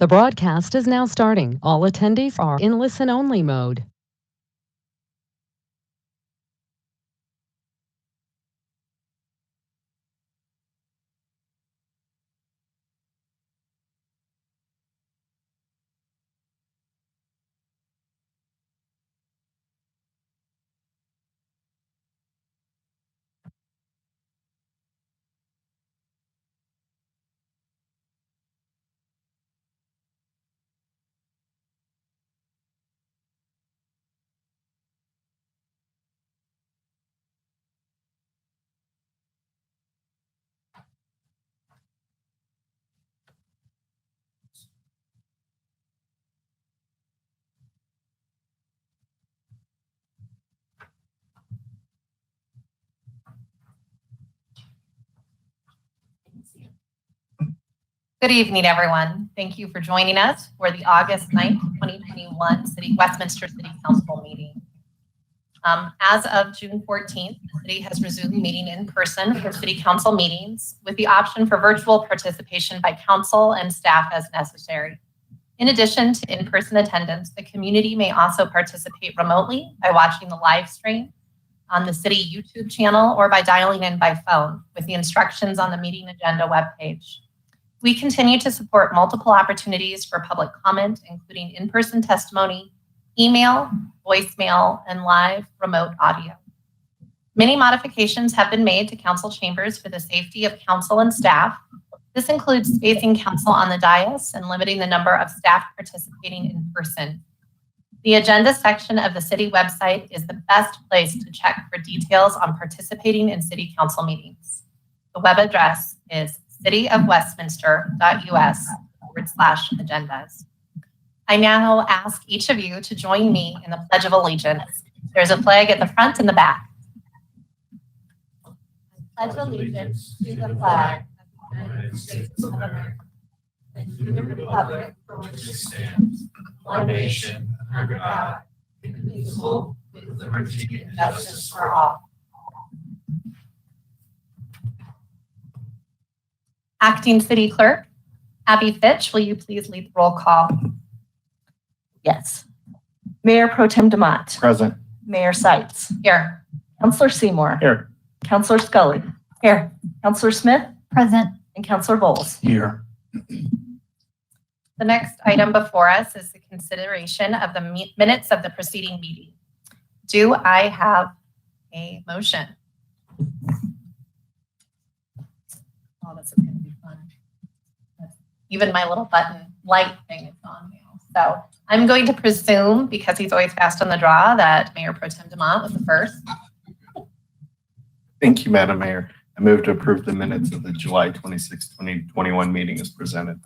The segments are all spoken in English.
The broadcast is now starting. All attendees are in listen-only mode. Good evening, everyone. Thank you for joining us for the August 9th, 2021 Westminster City Council meeting. As of June 14th, the city has resumed meeting in person for city council meetings with the option for virtual participation by council and staff as necessary. In addition to in-person attendance, the community may also participate remotely by watching the live stream on the city YouTube channel or by dialing in by phone with the instructions on the meeting agenda webpage. We continue to support multiple opportunities for public comment, including in-person testimony, email, voicemail, and live remote audio. Many modifications have been made to council chambers for the safety of council and staff. This includes spacing council on the dais and limiting the number of staff participating in person. The agenda section of the city website is the best place to check for details on participating in city council meetings. The web address is cityofwestminster.us/agendas. I now ask each of you to join me in the Pledge of Allegiance. There's a flag at the front and the back. I pledge allegiance to the flag of the United States of America and to the republic for which it stands, one nation, under God, indivisible, with liberty and justice for all. Acting City Clerk, Abby Fitch, will you please lead the roll call? Yes. Mayor Pro Tem DeMott. Present. Mayor Seitz. Here. Councilor Seymour. Here. Councilor Scully. Here. Councilor Smith. Present. And Councilor Bowles. Here. The next item before us is the consideration of the minutes of the preceding meeting. Do I have a motion? Oh, this is going to be fun. Even my little button light thing is on now. So I'm going to presume, because he's always fast on the draw, that Mayor Pro Tem DeMott was the first. Thank you, Madam Mayor. I move to approve the minutes of the July 26, 2021 meeting as presented.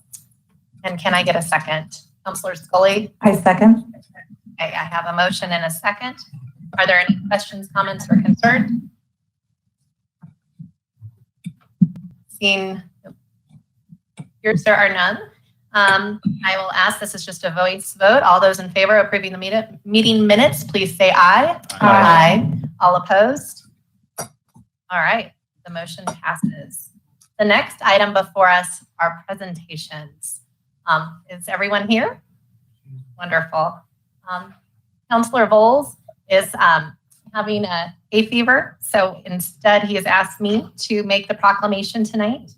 And can I get a second? Councilor Scully? I second. Okay, I have a motion and a second. Are there any questions, comments, or concerns? Seeing yours, there are none. I will ask, this is just a voice vote. All those in favor of approving the meeting minutes, please say aye. Aye. All opposed? All right, the motion passes. The next item before us are presentations. Is everyone here? Wonderful. Councilor Bowles is having a hay fever, so instead he has asked me to make the proclamation tonight.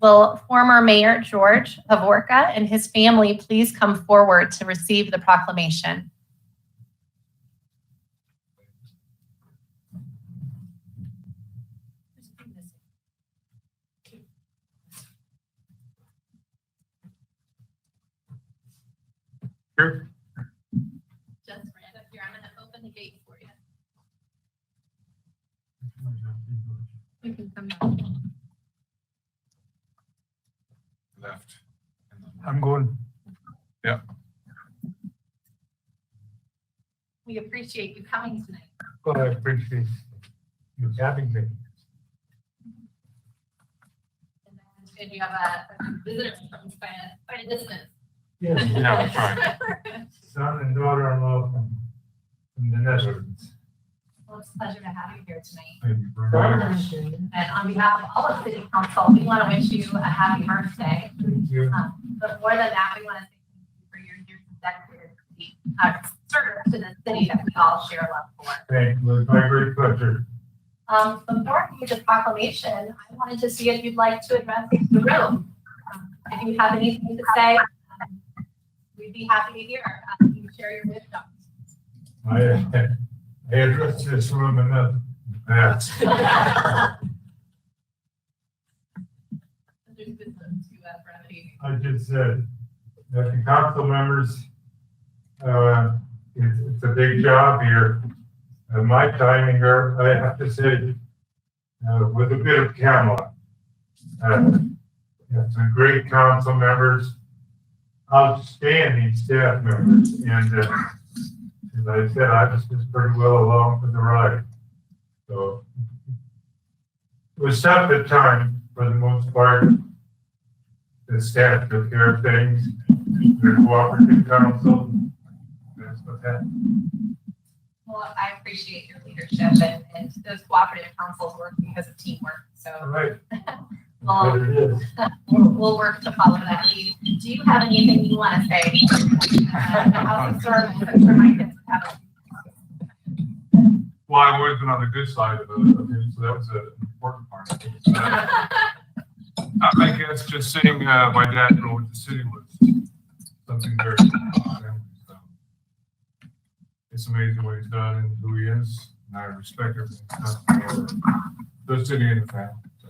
Will former Mayor George Havorka and his family please come forward to receive the proclamation? Sure. Just right up here. I'm going to open the gate for you. You can come out. Left. I'm going. Yeah. We appreciate you coming tonight. Well, I appreciate you having me. And I understand you have a visitor from quite a distance. Yes. Yeah, that's right. Son and daughter-in-law from the Netherlands. Well, it's a pleasure to have you here tonight. Thank you very much. And on behalf of all of City Council, we want to wish you a happy birthday. Thank you. But more than that, we want to thank you for your years of dedicated service to the city that we all share love for. Thank you. It's my great pleasure. Before we do the proclamation, I wanted to see if you'd like to address the room. If you have anything to say, we'd be happy to hear. You share your wisdom. I addressed this room enough. Yes. There's wisdom to brevity. I just said that the council members, it's a big job here. My timing here, I have to say, with a bit of Camelot. Some great council members, outstanding staff members, and as I said, I was just pretty well along for the ride. So it was tough at times, for the most part. The staff took care of things. The cooperative council. That's what happened. Well, I appreciate your leadership, and those cooperative councils work because of teamwork. So All right. Well, There it is. we'll work to follow that lead. Do you have anything you want to say? The House of Service, I'm sure my kids have. Well, I've always been on the good side of it, so that was an important part. I guess just seeing my dad grow with the city was something very important. So it's amazing what he's done and who he is, and I respect everything he's done for the city and the family. So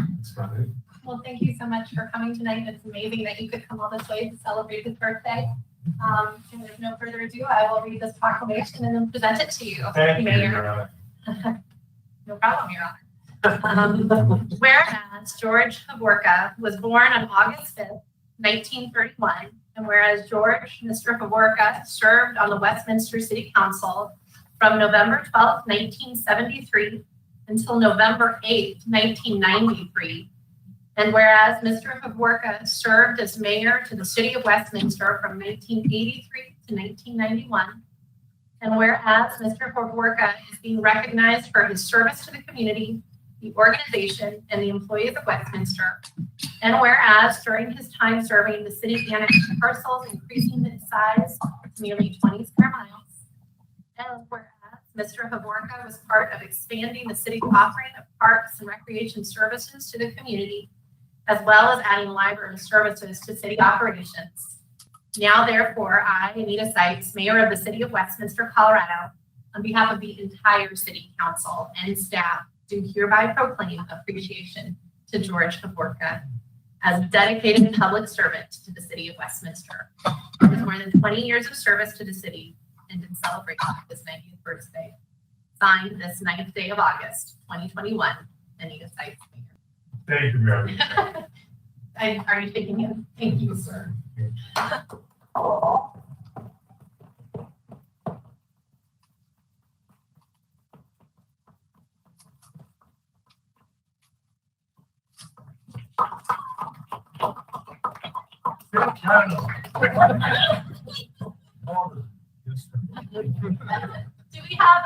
that's about it. Well, thank you so much for coming tonight. It's amazing that you could come all this way to celebrate his birthday. And with no further ado, I will read this proclamation and then present it to you, Thank you, Mayor. Your Honor. No problem, Your Honor. Whereas George Havorka was born on August 5th, 1931, and whereas George, Mr. Havorka, served on the Westminster City Council from November 12th, 1973 until November 8th, 1993, and whereas Mr. Havorka served as mayor to the city of Westminster from 1983 to 1991, and whereas Mr. Havorka is being recognized for his service to the community, the organization, and the employees of Westminster, and whereas during his time serving, the city annexed parcels, increasing its size to nearly 20 square miles, and whereas Mr. Havorka was part of expanding the city's offering of parks and recreation services to the community, as well as adding library services to city operations. Now, therefore, I, Anita Sykes, Mayor of the City of Westminster, Colorado, on behalf of the entire City Council and staff, do hereby proclaim appreciation to George Havorka as a dedicated public servant to the City of Westminster. With more than 20 years of service to the city and in celebration of his 90th birthday. Signed this 9th day of August, 2021, Anita Sykes, Mayor. Thank you, Mary. Are you taking it? Thank you, sir. Do we have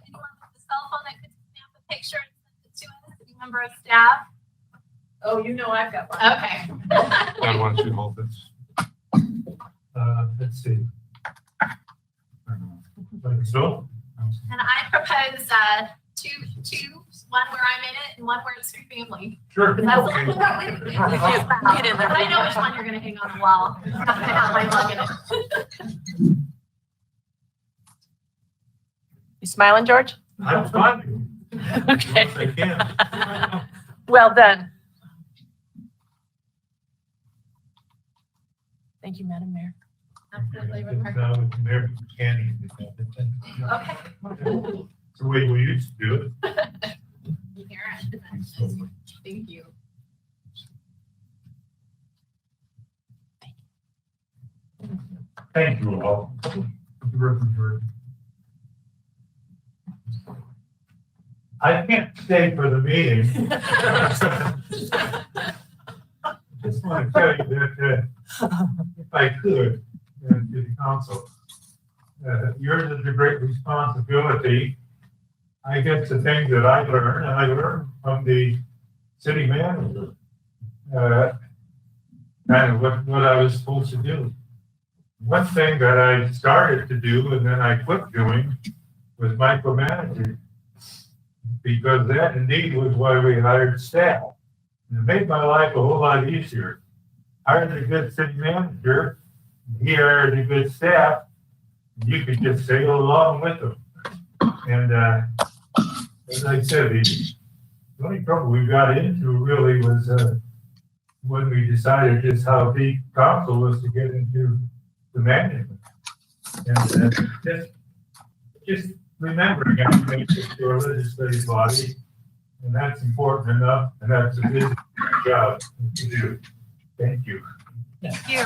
anyone with a cell phone that could snap a picture and send it to us? Any member of staff? Oh, you know I've got one. Okay. I want you to hold this. Let's see. Like so? And I propose two, one where I'm in it and one where it's your family. Sure. Get in there. I know which one you're gonna hang on the wall. I have my mug in it. You smiling, George? I'm fine. Okay. Yes, I can. Well done. Thank you, Madam Mayor. Absolutely. It's now with Mary Canning. Okay. It's the way we used to do it. Here, thank you. Thank you all. I can't stay for the meeting. Just want to tell you that if I could, to the council, yours is a great responsibility I guess the things that I learned from the city manager, kind of what I was supposed to do. One thing that I started to do and then I quit doing was micromanaging, because that indeed was why we hired staff. And it made my life a whole lot easier. Hired a good city manager, he hired a good staff, you could just sail along with them. And as I said, the only trouble we got into really was when we decided just how deep council was to get into the management. And just remembering everything to our legislative body, and that's important enough, and that's a busy job to do. Thank you. Thank you.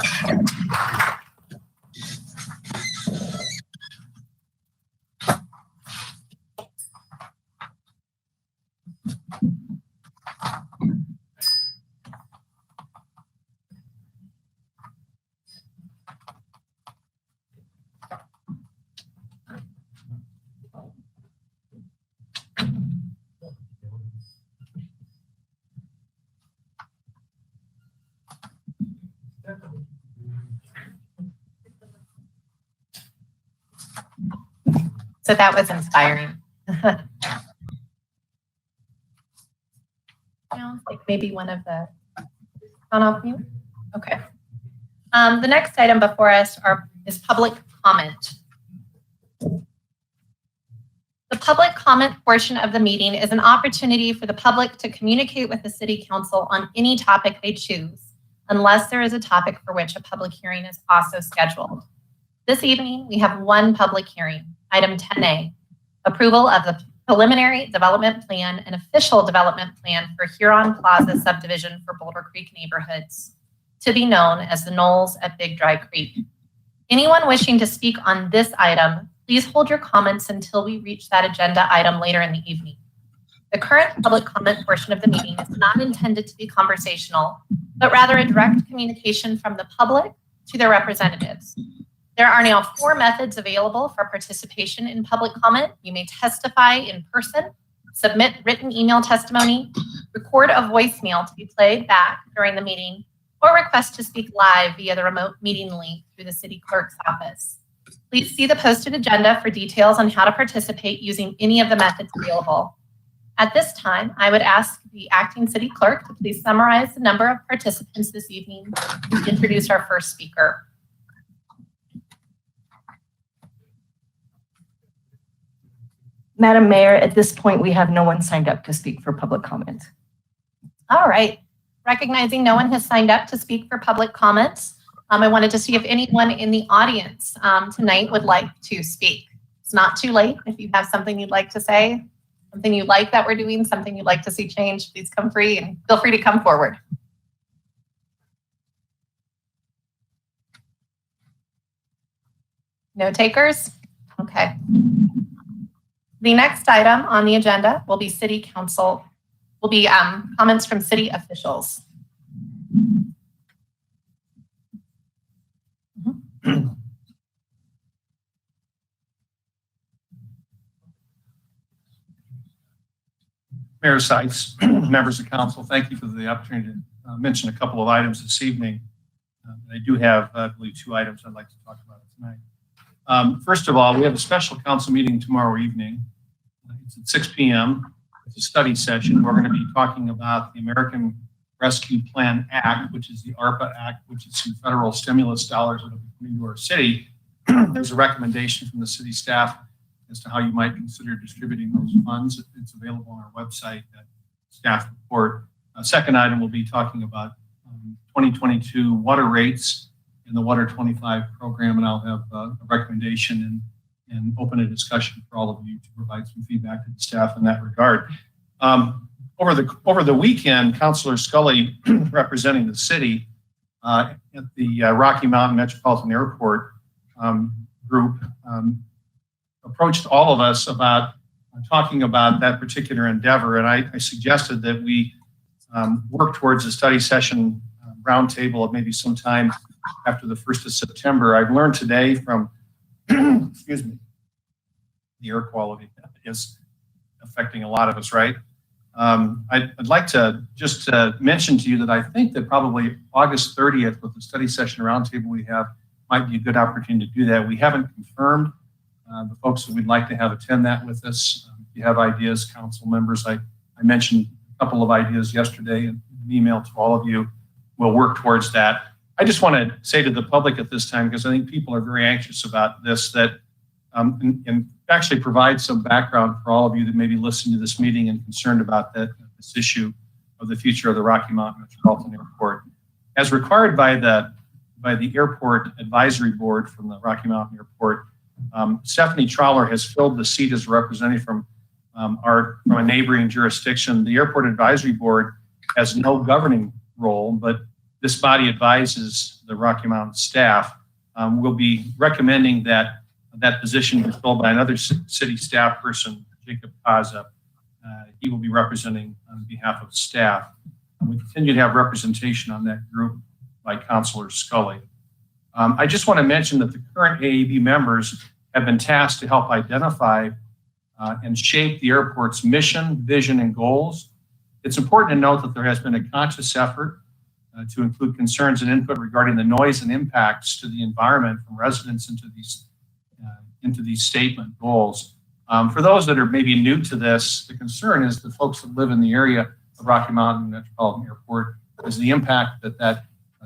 So that was inspiring. Sounds like maybe one of the, on off mute? Okay. The next item before us is public comment. The public comment portion of the meeting is an opportunity for the public to communicate with the City Council on any topic they choose, unless there is a topic for which a public hearing is also scheduled. This evening, we have one public hearing, item 10A, approval of the preliminary development plan and official development plan for Huron Plaza subdivision for Boulder Creek neighborhoods, to be known as the Knolls at Big Dry Creek. Anyone wishing to speak on this item, please hold your comments until we reach that agenda item later in the evening. The current public comment portion of the meeting is not intended to be conversational, but rather a direct communication from the public to their representatives. There are now 4 methods available for participation in public comment. You may testify in person, submit written email testimony, record a voicemail to be played back during the meeting, or request to speak live via the remote meeting link through the city clerk's office. Please see the posted agenda for details on how to participate using any of the methods available. At this time, I would ask the acting city clerk to please summarize the number of participants this evening and introduce our first speaker. Madam Mayor, at this point, we have no one signed up to speak for public comment. All right. Recognizing no one has signed up to speak for public comments, I wanted to see if anyone in the audience tonight would like to speak. It's not too late. If you have something you'd like to say, something you like that we're doing, something you'd like to see changed, please come free and feel free to come forward. No takers? Okay. The next item on the agenda will be City Council, will be comments from city officials. Mayor Seitz, members of council, thank you for the opportunity to mention a couple of items this evening. I do have, I believe, 2 items I'd like to talk about tonight. First of all, we have a special council meeting tomorrow evening. It's at 6 p.m. It's a study session. We're going to be talking about the American Rescue Plan Act, which is the ARPA Act, which is some federal stimulus dollars that will be coming to our city. There's a recommendation from the city staff as to how you might consider distributing those funds. It's available on our website, that staff report. Second item, we'll be talking about 2022 water rates in the Water 25 program, and I'll have a recommendation and open a discussion for all of you to provide some feedback to the staff in that regard. Over the weekend, Councilor Scully, representing the city at the Rocky Mountain Metropolitan Airport group, approached all of us about talking about that particular endeavor, and I suggested that we work towards a study session roundtable of maybe sometime after the 1st of September. I've learned today from, excuse me, the air quality is affecting a lot of us, right? I'd like to just mention to you that I think that probably August 30th with the study session roundtable we have might be a good opportunity to do that. We haven't confirmed the folks that we'd like to have attend that with us. If you have ideas, council members, I mentioned a couple of ideas yesterday in an email to all of you. We'll work towards that. I just want to say to the public at this time, because I think people are very anxious about this, that and actually provide some background for all of you that may be listening to this meeting and concerned about this issue of the future of the Rocky Mountain Metropolitan Airport. As required by the Airport Advisory Board from the Rocky Mountain Airport, Stephanie Trawler has filled the seat as a representative from a neighboring jurisdiction. The Airport Advisory Board has no governing role, but this body advises the Rocky Mountain staff. We'll be recommending that position be filled by another city staff person, Jacob Paza. He will be representing on behalf of staff. And we continue to have representation on that group by Councilor Scully. I just want to mention that the current AAB members have been tasked to help identify and shape the airport's mission, vision, and goals. It's important to note that there has been a conscious effort to include concerns and input regarding the noise and impacts to the environment from residents into these statement goals. For those that are maybe new to this, the concern is the folks that live in the area of Rocky Mountain Metropolitan Airport is the impact that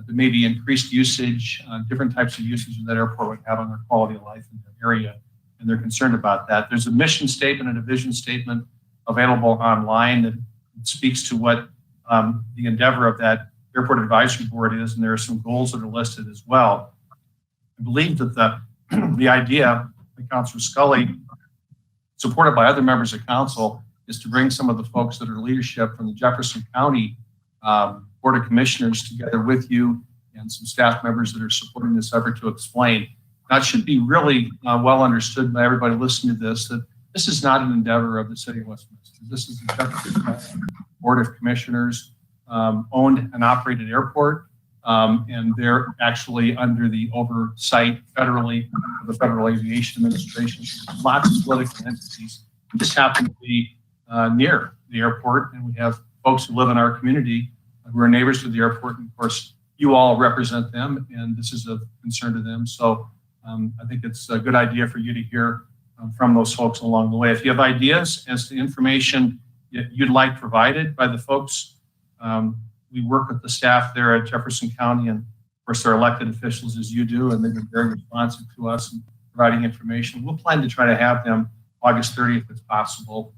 maybe increased usage, different types of usage of that airport would have on their quality of life in the area, and they're concerned about that. There's a mission statement and a vision statement available online that speaks to what the endeavor of that Airport Advisory Board is, and there are some goals that are listed as well. I believe that the idea by Councilor Scully, supported by other members of council, is to bring some of the folks that are leadership from the Jefferson County Board of Commissioners together with you and some staff members that are supporting this effort to explain. That should be really well understood by everybody listening to this, that this is not an endeavor of the City of Westminster. This is the Jefferson County Board of Commissioners owned and operated airport, and they're actually under the oversight federally of the Federal Aviation Administration. Lots of political entities just happen to be near the airport, and we have folks who live in our community who are neighbors to the airport, and of course you all represent them, and this is of concern to them. So I think it's a good idea for you to hear from those folks along the way. If you have ideas as to information you'd like provided by the folks, we work with the staff there at Jefferson County, and of course they're elected officials as you do, and they've been very responsive to us and providing information. We'll plan to try to have them August 30th if possible,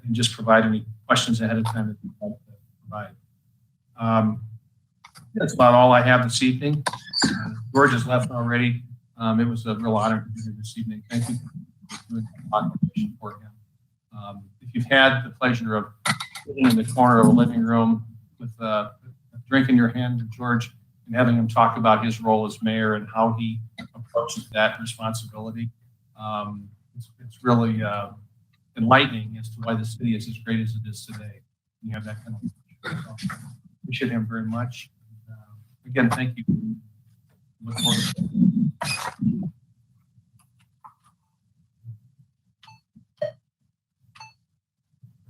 and just provide any questions ahead of time that you'd like to provide. That's about all I have this evening. George has left already. It was a real honor to be here this evening. Thank you for doing the proclamation for him. If you've had the pleasure of sitting in the corner of a living room with a drink in your hand, George, and having him talk about his role as mayor and how he approaches that responsibility, it's really enlightening as to why the city is as great as it is today. You have that kind of appreciate him very much. Again, thank you. Look forward to it.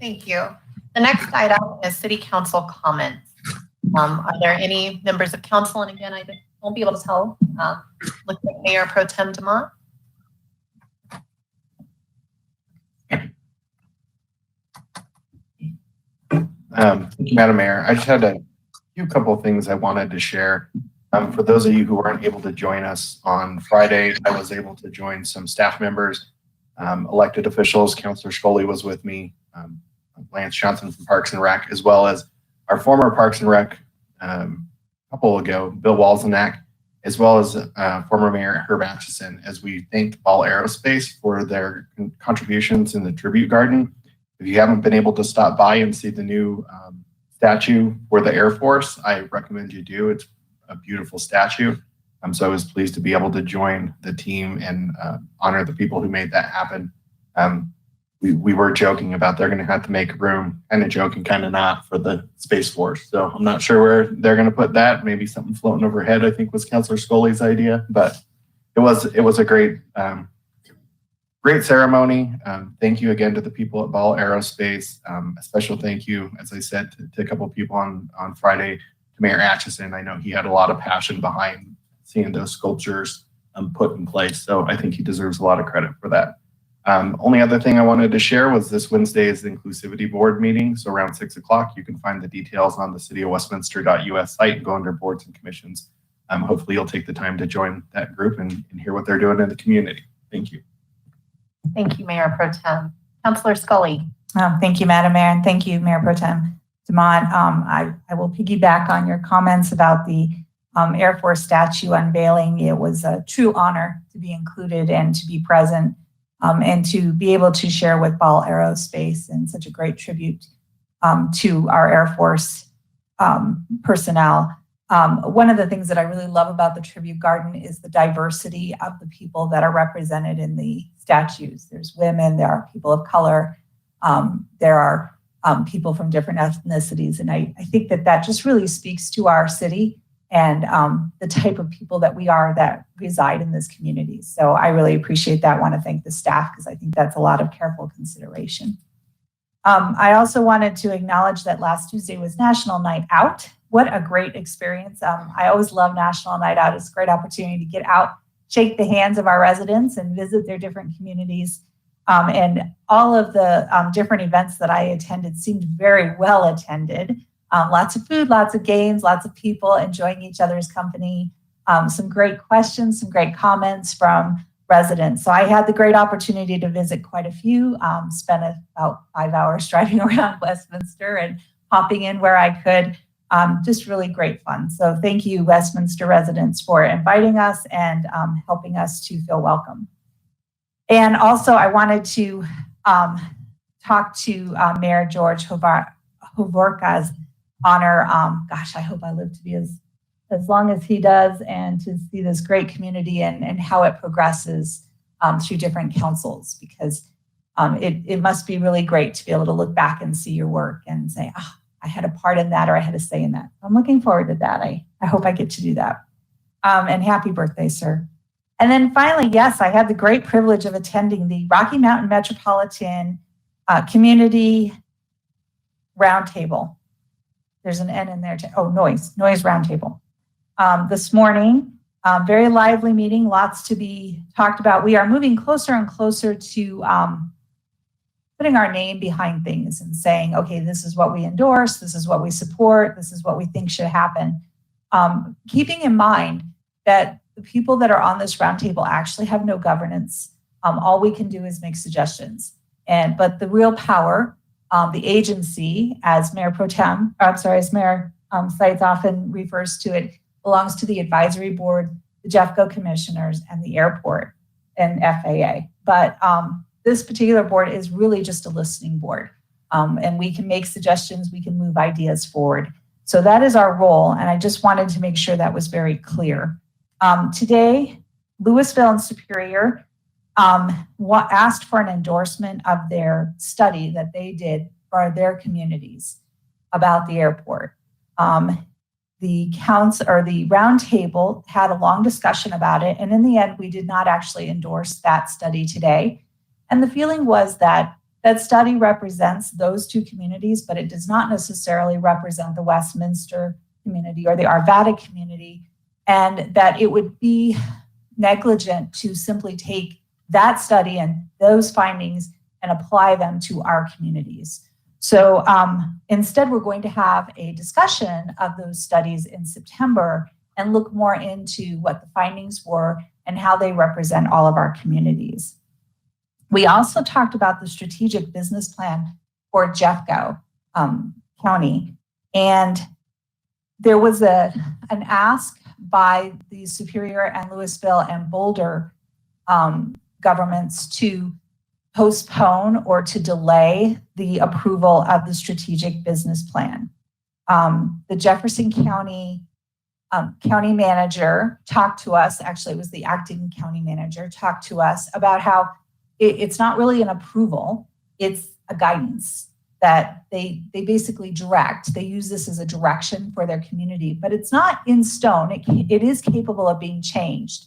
Thank you. The next item is city council comments. Are there any members of council? And again, I won't be able to tell. Look at Mayor Pro Tem DeMont. Thank you, Madam Mayor. I just had a couple of things I wanted to share. For those of you who weren't able to join us on Friday, I was able to join some staff members, elected officials. Councilor Scully was with me, Lance Johnson from Parks and Rec, as well as our former Parks and Rec couple ago, Bill Walzenak, as well as former Mayor Herb Atchison, as we thank Ball Aerospace for their contributions in the tribute garden. If you haven't been able to stop by and see the new statue for the Air Force, I recommend you do. It's a beautiful statue. So I was pleased to be able to join the team and honor the people who made that happen. We were joking about they're going to have to make room, kind of joking, kind of not, for the Space Force. So I'm not sure where they're going to put that. Maybe something floating overhead, I think was Councilor Scully's idea. But it was a great great ceremony. Thank you again to the people at Ball Aerospace. A special thank you, as I said, to a couple of people on Friday, to Mayor Atchison. I know he had a lot of passion behind seeing those sculptures put in place. So I think he deserves a lot of credit for that. Only other thing I wanted to share was this Wednesday is the Inclusivity Board meeting. So around 6 o'clock, you can find the details on the cityofwestminster.us site and go under boards and commissions. Hopefully you'll take the time to join that group and hear what they're doing in the community. Thank you. Thank you, Mayor Pro Tem. Councilor Scully. Thank you, Madam Mayor, and thank you, Mayor Pro Tem Demont. I will piggyback on your comments about the Air Force statue unveiling. It was a true honor to be included and to be present and to be able to share with Ball Aerospace, and such a great tribute to our Air Force personnel. One of the things that I really love about the tribute garden is the diversity of the people that are represented in the statues. There's women, there are people of color, there are people from different ethnicities. And I think that just really speaks to our city and the type of people that we are that reside in this community. So I really appreciate that. I want to thank the staff because I think that's a lot of careful consideration. I also wanted to acknowledge that last Tuesday was National Night Out. What a great experience. I always love National Night Out. It's a great opportunity to get out, shake the hands of our residents and visit their different communities. And all of the different events that I attended seemed very well attended. Lots of food, lots of games, lots of people enjoying each other's company. Some great questions, some great comments from residents. So I had the great opportunity to visit quite a few, spent about 5 hours driving around Westminster and hopping in where I could. Just really great fun. So thank you, Westminster residents, for inviting us and helping us to feel welcome. And also I wanted to talk to Mayor George Hovorka's honor. Gosh, I hope I live to be as long as he does, and to see this great community and how it progresses through different councils, because it must be really great to be able to look back and see your work and say, oh, I had a part in that, or I had a say in that. I'm looking forward to that. I hope I get to do that. And happy birthday, sir. And then finally, yes, I had the great privilege of attending the Rocky Mountain Metropolitan Community Roundtable. There's an N in there. Noise Roundtable. This morning, very lively meeting, lots to be talked about. We are moving closer and closer to putting our name behind things and saying, okay, this is what we endorse, this is what we support, this is what we think should happen. Keeping in mind that the people that are on this roundtable actually have no governance. All we can do is make suggestions. But the real power, the agency, as Mayor Seitz often refers to it, belongs to the advisory board, the JEFCO commissioners, and the airport and FAA. But this particular board is really just a listening board. And we can make suggestions, we can move ideas forward. So that is our role. And I just wanted to make sure that was very clear. Today, Louisville and Superior asked for an endorsement of their study that they did for their communities about the airport. The roundtable had a long discussion about it. And in the end, we did not actually endorse that study today. And the feeling was that that study represents those two communities, but it does not necessarily represent the Westminster community or the Arvada community, and that it would be negligent to simply take that study and those findings and apply them to our communities. So instead, we're going to have a discussion of those studies in September and look more into what the findings were and how they represent all of our communities. We also talked about the strategic business plan for JEFCO County. And there was an ask by the Superior and Louisville and Boulder governments to postpone or to delay the approval of the strategic business plan. The Jefferson County county manager talked to us, actually it was the acting county manager, talked to us about how it's not really an approval, it's a guidance that they basically direct. They use this as a direction for their community, but it's not in stone. It is capable of being changed.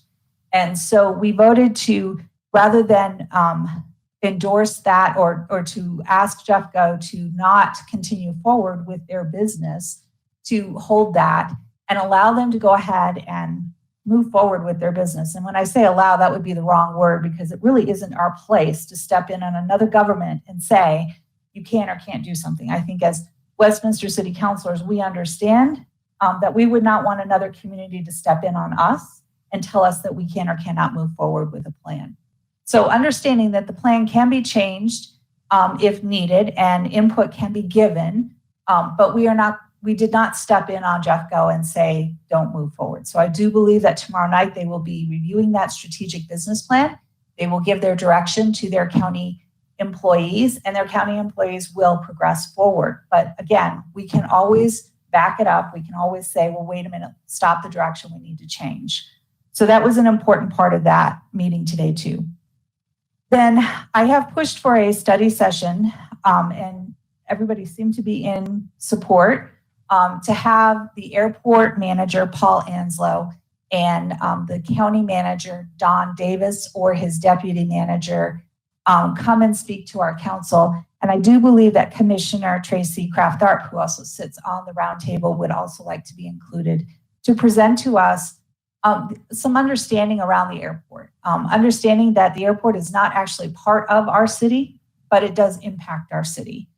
And so we voted to rather than endorse that or to ask Jeffco to not continue forward with their business, to hold that and allow them to go ahead and move forward with their business. And when I say allow, that would be the wrong word, because it really isn't our place to step in on another government and say, you can or can't do something. I think as Westminster City Councilors, we understand that we would not want another community to step in on us and tell us that we can or cannot move forward with a plan. So understanding that the plan can be changed if needed and input can be given, but we did not step in on Jeffco and say, don't move forward. So I do believe that tomorrow night they will be reviewing that strategic business plan. They will give their direction to their county employees, and their county employees will progress forward. But again, we can always back it up. We can always say, well, wait a minute, stop the direction, we need to change. So that was an important part of that meeting today too. Then I have pushed for a study session, and everybody seemed to be in support, to have the airport manager, Paul Anslow, and the county manager, Don Davis, or his deputy manager, come and speak to our council. And I do believe that Commissioner Tracy Kraft-Tharp, who also sits on the roundtable, would also like to be included to present to us some understanding around the airport. Understanding that the airport is not actually part of our city, but it does impact our city.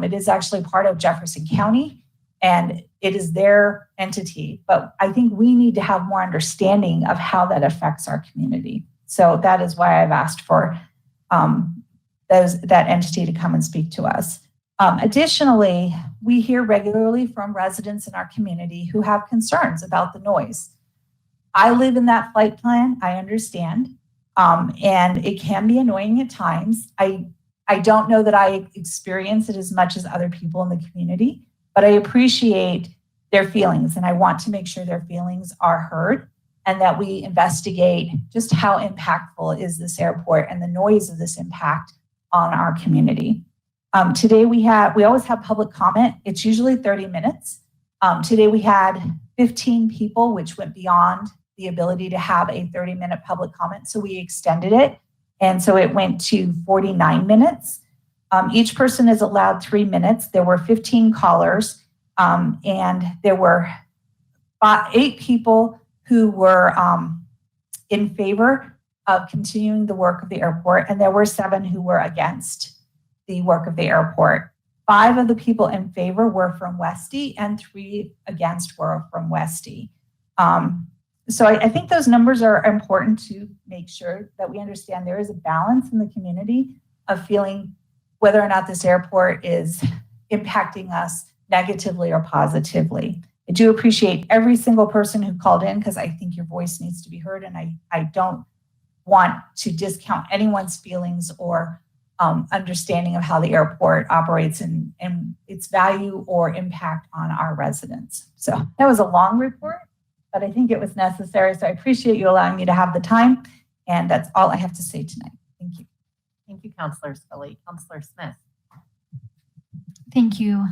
It is actually part of Jefferson County, and it is their entity. But I think we need to have more understanding of how that affects our community. So that is why I've asked for that entity to come and speak to us. Additionally, we hear regularly from residents in our community who have concerns about the noise. I live in that flight plan, I understand, and it can be annoying at times. I don't know that I experience it as much as other people in the community, but I appreciate their feelings, and I want to make sure their feelings are heard and that we investigate just how impactful is this airport and the noise of this impact on our community. Today we always have public comment. It's usually 30 minutes. Today we had 15 people, which went beyond the ability to have a 30-minute public comment. So we extended it. And so it went to 49 minutes. Each person is allowed 3 minutes. There were 15 callers, and there were 8 people who were in favor of continuing the work of the airport, and there were 7 who were against the work of the airport. 5 of the people in favor were from Westy, and 3 against were from Westy. So I think those numbers are important to make sure that we understand there is a balance in the community of feeling whether or not this airport is impacting us negatively or positively. I do appreciate every single person who called in, because I think your voice needs to be heard, and I don't want to discount anyone's feelings or understanding of how the airport operates and its value or impact on our residents. So that was a long report, but I think it was necessary. So I appreciate you allowing me to have the time, and that's all I have to say tonight. Thank you. Thank you, Councilor Scully. Councilor Smith. Thank you.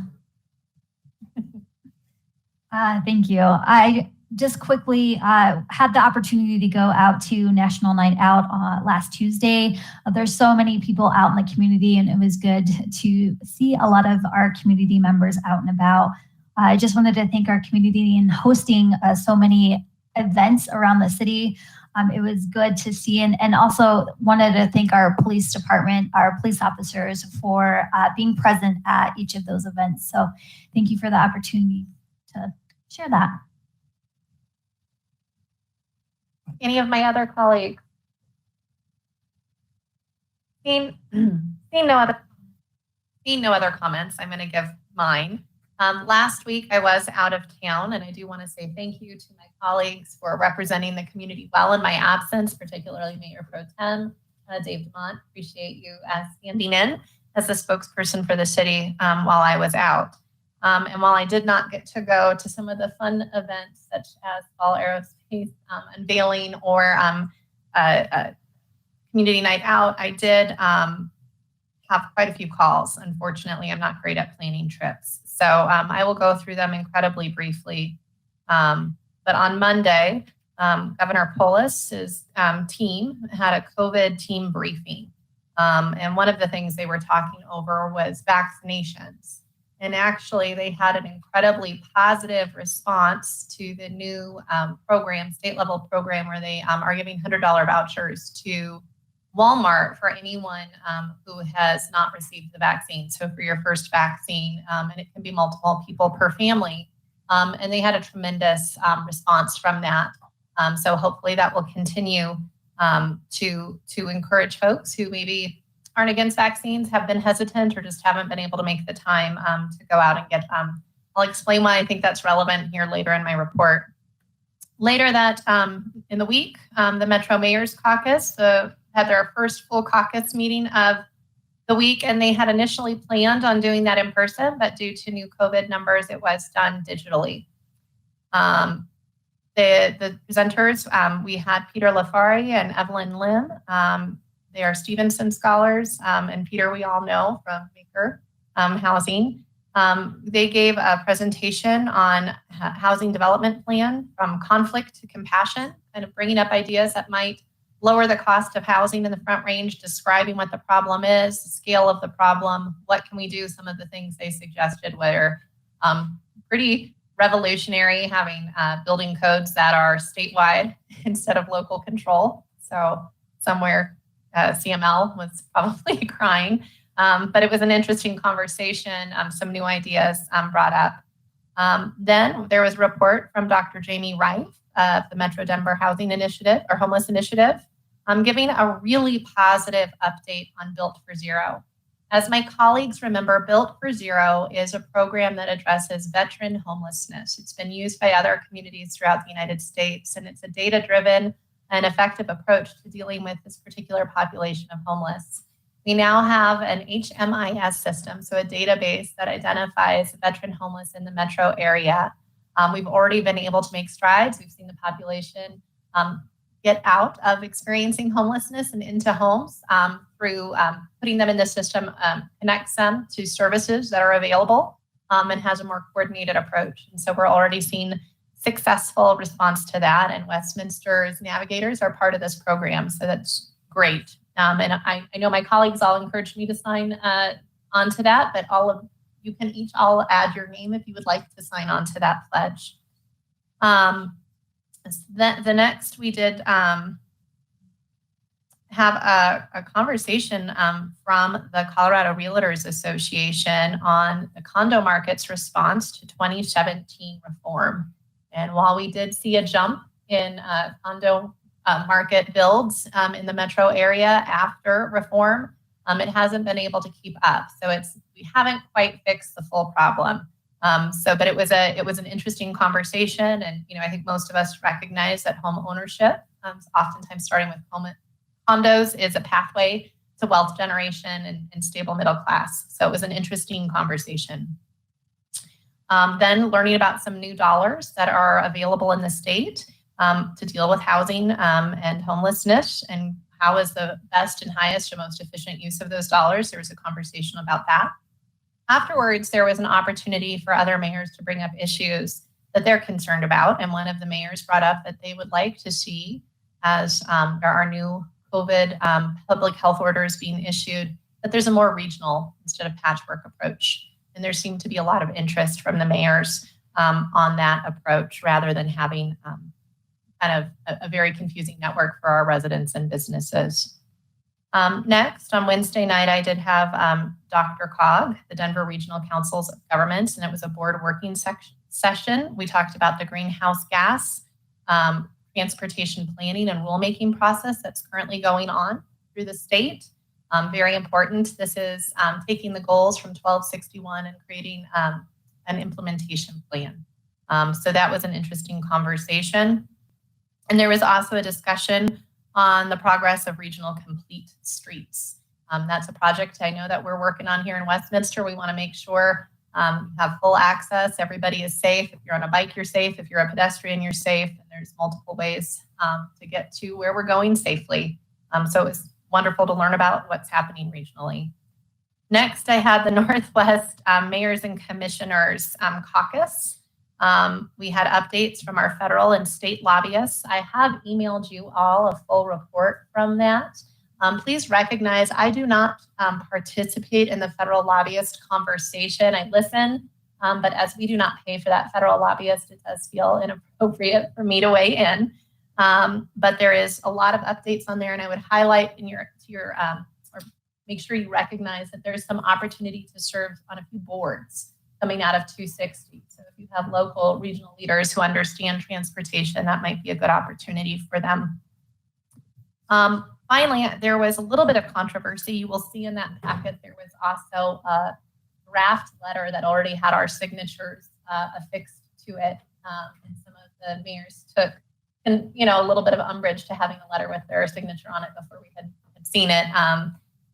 Thank you. I just quickly had the opportunity to go out to National Night Out last Tuesday. There's so many people out in the community, and it was good to see a lot of our community members out and about. I just wanted to thank our community in hosting so many events around the city. It was good to see, and also wanted to thank our police department, our police officers, for being present at each of those events. So thank you for the opportunity to share that. Any of my other colleagues? Seeing no other comments, I'm going to give mine. Last week I was out of town, and I do want to say thank you to my colleagues for representing the community well in my absence, particularly Mayor Pro Tem Dave DeMont. Appreciate you standing in as the spokesperson for the city while I was out. And while I did not get to go to some of the fun events such as Fall Aerospace unveiling or community night out, I did have quite a few calls. Unfortunately, I'm not great at planning trips. So I will go through them incredibly briefly. But on Monday, Governor Polis's team had a COVID team briefing. And one of the things they were talking over was vaccinations. And actually, they had an incredibly positive response to the new program, state-level program, where they are giving $100 vouchers to Walmart for anyone who has not received the vaccine. So for your first vaccine, and it can be multiple people per family. And they had a tremendous response from that. So hopefully that will continue to encourage folks who maybe aren't against vaccines, have been hesitant, or just haven't been able to make the time to go out and get them. I'll explain why I think that's relevant here later in my report. Later that in the week, the Metro Mayor's Caucus had their first full caucus meeting of the week, and they had initially planned on doing that in person, but due to new COVID numbers, it was done digitally. The presenters, we had Peter Lafari and Evelyn Lim. They are Stevenson scholars, and Peter we all know from Maker Housing. They gave a presentation on housing development plan from conflict to compassion, kind of bringing up ideas that might lower the cost of housing in the Front Range, describing what the problem is, the scale of the problem, what can we do. Some of the things they suggested were pretty revolutionary, having building codes that are statewide instead of local control. So somewhere CML was probably crying, but it was an interesting conversation, some new ideas brought up. Then there was a report from Dr. Jamie Wright of the Metro Denver Housing Initiative, or Homeless Initiative, giving a really positive update on Built for Zero. As my colleagues remember, Built for Zero is a program that addresses veteran homelessness. It's been used by other communities throughout the United States, and it's a data-driven and effective approach to dealing with this particular population of homeless. We now have an HMIS system, so a database that identifies veteran homeless in the metro area. We've already been able to make strides. We've seen the population get out of experiencing homelessness and into homes through putting them in the system, connects them to services that are available, and has a more coordinated approach. And so we're already seeing successful response to that, and Westminster's navigators are part of this program, so that's great. And I know my colleagues all encouraged me to sign onto that, but you can each all add your name if you would like to sign on to that pledge. The next we did have a conversation from the Colorado Realtors Association on the condo market's response to 2017 reform. And while we did see a jump in condo market builds in the metro area after reform, it hasn't been able to keep up. So we haven't quite fixed the full problem. But it was an interesting conversation, and I think most of us recognize that home ownership, oftentimes starting with condos, is a pathway to wealth generation and stable middle class. So it was an interesting conversation. Then learning about some new dollars that are available in the state to deal with housing and homelessness, and how is the best and highest and most efficient use of those dollars. There was a conversation about that. Afterwards, there was an opportunity for other mayors to bring up issues that they're concerned about. And one of the mayors brought up that they would like to see, as there are new COVID public health orders being issued, that there's a more regional instead of patchwork approach. And there seemed to be a lot of interest from the mayors on that approach, rather than having kind of a very confusing network for our residents and businesses. Next, on Wednesday night, I did have Dr. Cog, the Denver Regional Councils of Governments, and it was a board working session. We talked about the greenhouse gas transportation planning and rulemaking process that's currently going on through the state. Very important. This is taking the goals from 1261 and creating an implementation plan. So that was an interesting conversation. And there was also a discussion on the progress of regional complete streets. That's a project I know that we're working on here in Westminster. We want to make sure you have full access, everybody is safe. If you're on a bike, you're safe. If you're a pedestrian, you're safe. And there's multiple ways to get to where we're going safely. So it was wonderful to learn about what's happening regionally. Next, I had the Northwest Mayors and Commissioners Caucus. We had updates from our federal and state lobbyists. I have emailed you all a full report from that. Please recognize I do not participate in the federal lobbyist conversation. I listen, but as we do not pay for that federal lobbyist, it does feel inappropriate for me to weigh in. But there is a lot of updates on there, and I would highlight in or make sure you recognize that there's some opportunity to serve on a few boards coming out of 260. So if you have local regional leaders who understand transportation, that might be a good opportunity for them. Finally, there was a little bit of controversy. You will see in that packet, there was also a draft letter that already had our signatures affixed to it. And some of the mayors took a little bit of umbrage to having a letter with their signature on it before we had seen it.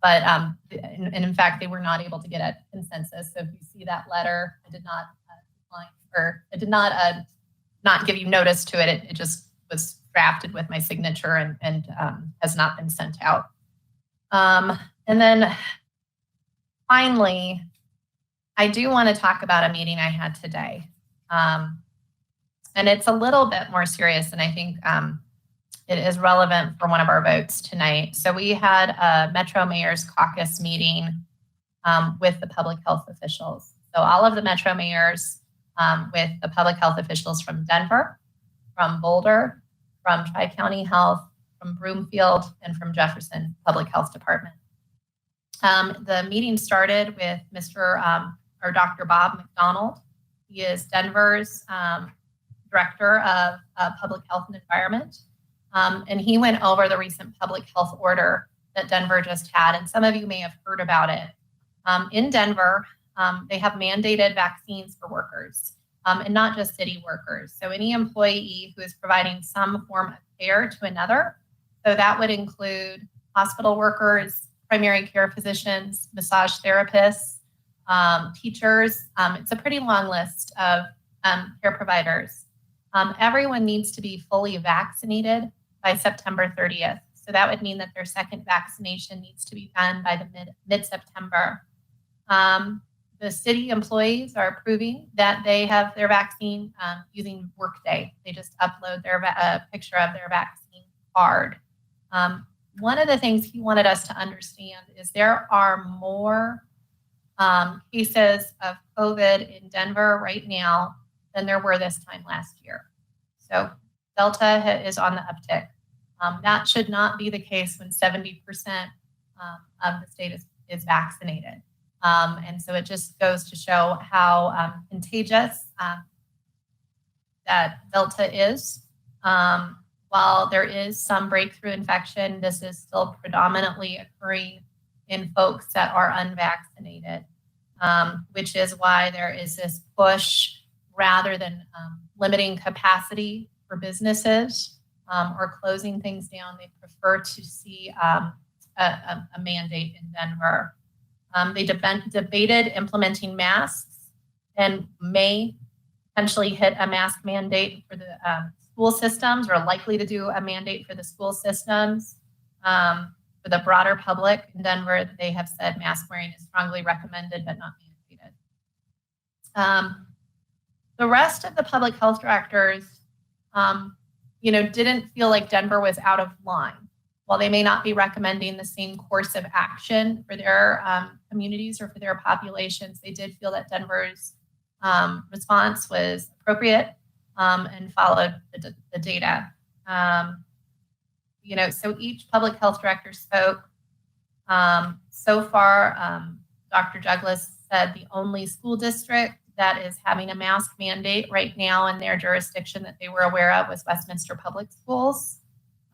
And in fact, they were not able to get a consensus. So if you see that letter, I did not decline, or I did not give you notice to it. It just was drafted with my signature and has not been sent out. And then finally, I do want to talk about a meeting I had today. And it's a little bit more serious, and I think it is relevant for one of our votes tonight. So we had a Metro Mayor's Caucus meeting with the public health officials. So all of the Metro Mayors with the public health officials from Denver, from Boulder, from Tri-County Health, from Broomfield, and from Jefferson Public Health Department. The meeting started with Dr. Bob McDonald. He is Denver's Director of Public Health and Environment. And he went over the recent public health order that Denver just had, and some of you may have heard about it. In Denver, they have mandated vaccines for workers, and not just city workers. So any employee who is providing some form of care to another, so that would include hospital workers, primary care physicians, massage therapists, teachers. It's a pretty long list of care providers. Everyone needs to be fully vaccinated by September 30th. So that would mean that their second vaccination needs to be done by the mid-September. The city employees are proving that they have their vaccine using Workday. They just upload their picture of their vaccine card. One of the things he wanted us to understand is there are more cases of COVID in Denver right now than there were this time last year. So Delta is on the uptick. That should not be the case when 70% of the state is vaccinated. And so it just goes to show how contagious that Delta is. While there is some breakthrough infection, this is still predominantly occurring in folks that are unvaccinated, which is why there is this push rather than limiting capacity for businesses or closing things down. They prefer to see a mandate in Denver. They debated implementing masks and may potentially hit a mask mandate for the school systems, or likely to do a mandate for the school systems. For the broader public in Denver, they have said mask wearing is strongly recommended but not mandated. The rest of the public health directors, didn't feel like Denver was out of line. While they may not be recommending the same course of action for their communities or for their populations, they did feel that Denver's response was appropriate and followed the data. So each public health director spoke. So far, Dr. Douglas said the only school district that is having a mask mandate right now in their jurisdiction that they were aware of was Westminster Public Schools.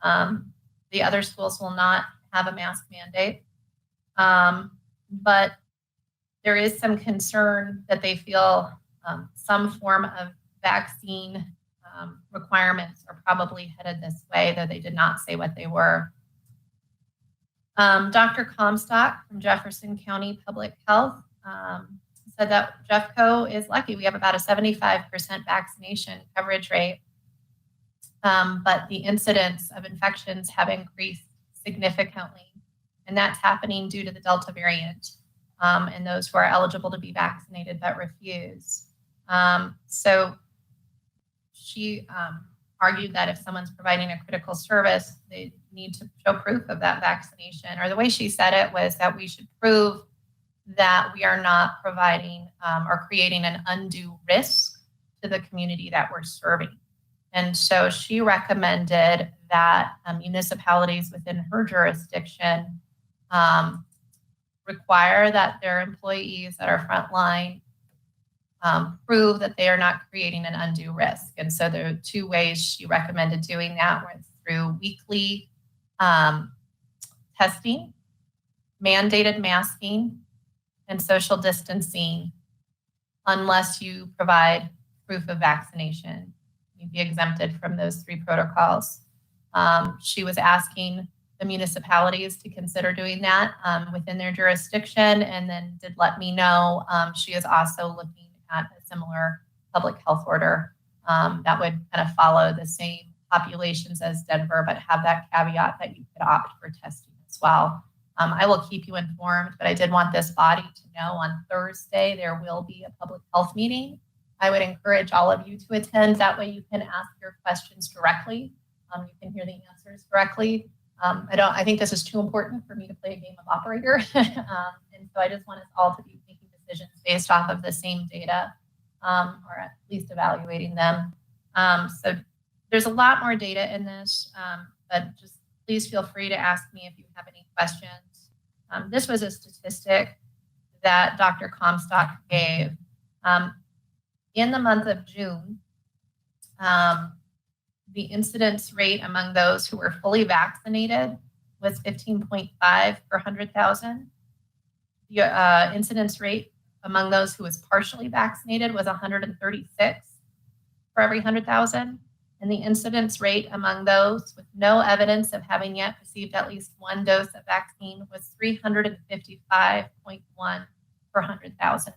The other schools will not have a mask mandate. But there is some concern that they feel some form of vaccine requirements are probably headed this way, though they did not say what they were. Dr. Comstock from Jefferson County Public Health said that Jeffco is lucky. We have about a 75% vaccination coverage rate, but the incidence of infections have increased significantly, and that's happening due to the Delta variant and those who are eligible to be vaccinated but refuse. So she argued that if someone's providing a critical service, they need to show proof of that vaccination. Or the way she said it was that we should prove that we are not providing or creating an undue risk to the community that we're serving. And so she recommended that municipalities within her jurisdiction require that their employees that are frontline prove that they are not creating an undue risk. And so there are two ways she recommended doing that was through weekly testing, mandated masking, and social distancing, unless you provide proof of vaccination. You'd be exempted from those three protocols. She was asking the municipalities to consider doing that within their jurisdiction, and then did let me know she is also looking at a similar public health order that would kind of follow the same populations as Denver, but have that caveat that you could opt for testing as well. I will keep you informed, but I did want this body to know on Thursday there will be a public health meeting. I would encourage all of you to attend. That way you can ask your questions directly. You can hear the answers directly. I think this is too important for me to play a game of operator. And so I just want us all to be making decisions based off of the same data, or at least evaluating them. So there's a lot more data in this, but just please feel free to ask me if you have any questions. This was a statistic that Dr. Comstock gave. In the month of June, the incidence rate among those who were fully vaccinated was 15.5 per 100,000. The incidence rate among those who was partially vaccinated was 136 for every 100,000. And the incidence rate among those with no evidence of having yet received at least one dose of vaccine was 355.1 per 100,000.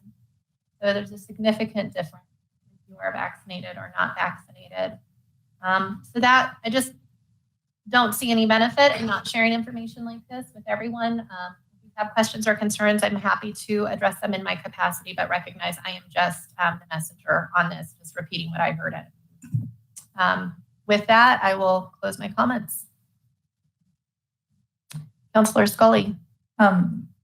So there's a significant difference if you are vaccinated or not vaccinated. So that I just don't see any benefit in not sharing information like this with everyone. If you have questions or concerns, I'm happy to address them in my capacity, but recognize I am just the messenger on this, just repeating what I heard. With that, I will close my comments. Councilor Scully.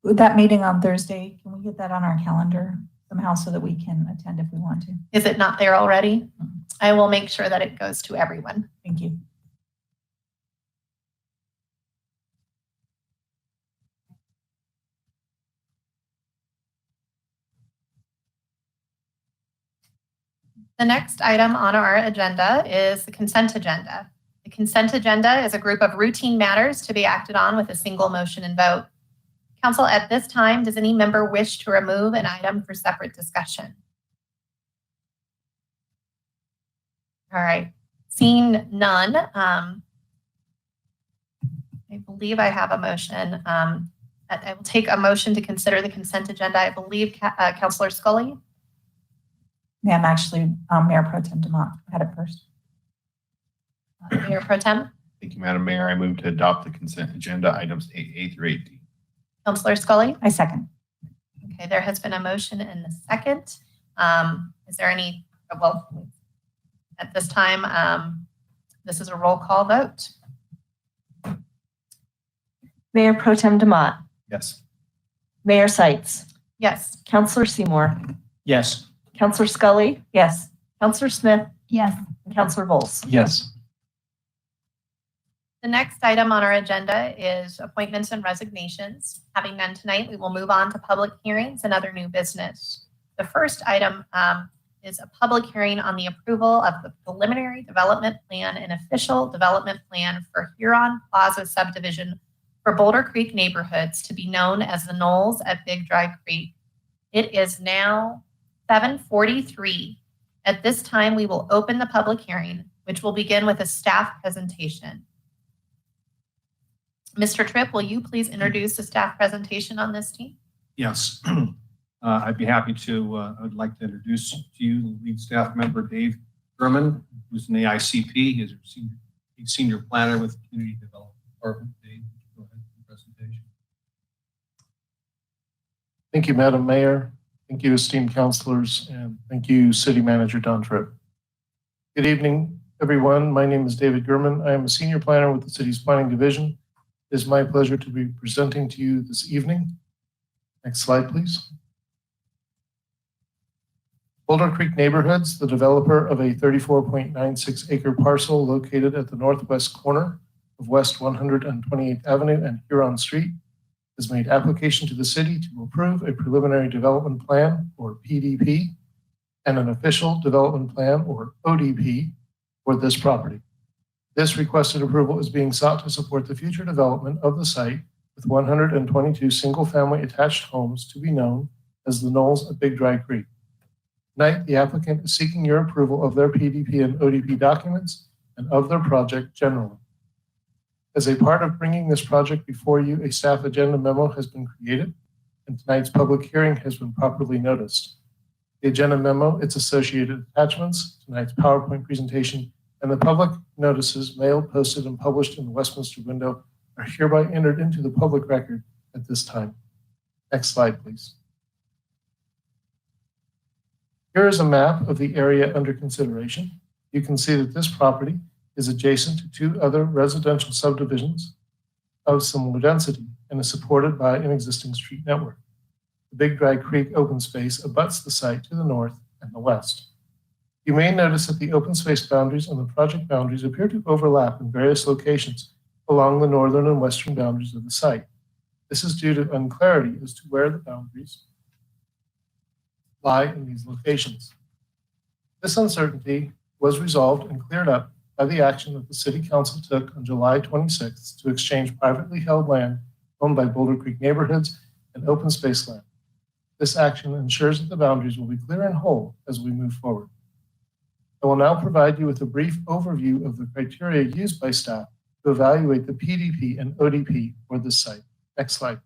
With that meeting on Thursday, can we get that on our calendar somehow so that we can attend if we want to? Is it not there already? I will make sure that it goes to everyone. Thank you. The next item on our agenda is the consent agenda. The consent agenda is a group of routine matters to be acted on with a single motion and vote. Council, at this time, does any member wish to remove an item for separate discussion? All right, seeing none, I believe I have a motion. I will take a motion to consider the consent agenda. I believe Councilor Scully. Ma'am, actually, Mayor Pro Tem DeMont had it first. Mayor Pro Tem. Thank you, Madam Mayor. I move to adopt the consent agenda items 8A through 8D. Councilor Scully. I second. Okay, there has been a motion and a second. Is there any, well, at this time, this is a roll call vote. Mayor Pro Tem DeMont, Yes. Mayor Seitz, Yes. Councilor Seymour, Yes. Councilor Scully, Yes. Councilor Smith, Yes. and Councilor Bowles. Yes. The next item on our agenda is appointments and resignations. Having none tonight, we will move on to public hearings and other new business. The first item is a public hearing on the approval of the preliminary development plan and official development plan for Huron Plaza subdivision for Boulder Creek neighborhoods to be known as the Knolls at Big Dry Creek. It is now 7:43. At this time, we will open the public hearing, which will begin with a staff presentation. Mr. Tripp, will you please introduce the staff presentation on this team? Yes. I'd be happy to. I'd like to introduce to you the lead staff member, Dave German, who's in the ICP. He's a senior planner with the Community Development Department. Dave, go ahead with the presentation. Thank you, Madam Mayor. Thank you, esteemed councilors, and thank you, City Manager Don Tripp. Good evening, everyone. My name is David Gurman. I am a senior planner with the city's planning division. It is my pleasure to be presenting to you this evening. Next slide, please. Boulder Creek Neighborhoods, the developer of a 34.96 acre parcel located at the northwest corner of West 128th Avenue and Huron Street, has made application to the city to approve a preliminary development plan, or PDP, and an official development plan, or ODP, for this property. This requested approval is being sought to support the future development of the site with 122 single-family attached homes to be known as the Knolls at Big Dry Creek. Tonight, the applicant is seeking your approval of their PDP and ODP documents and of their project generally. As a part of bringing this project before you, a staff agenda memo has been created, and tonight's public hearing has been properly noticed. The agenda memo, its associated attachments, tonight's PowerPoint presentation, and the public notices mailed, posted, and published in the Westminster window are hereby entered into the public record at this time. Next slide, please. Here is a map of the area under consideration. You can see that this property is adjacent to two other residential subdivisions of similar density and is supported by an existing street network. The Big Dry Creek open space abuts the site to the north and the west. You may notice that the open space boundaries and the project boundaries appear to overlap in various locations along the northern and western boundaries of the site. This is due to unclarity as to where the boundaries lie in these locations. This uncertainty was resolved and cleared up by the action that the City Council took on July 26th to exchange privately held land owned by Boulder Creek Neighborhoods and open space land. This action ensures that the boundaries will be clear and whole as we move forward. I will now provide you with a brief overview of the criteria used by staff to evaluate the PDP and ODP for this site. Next slide.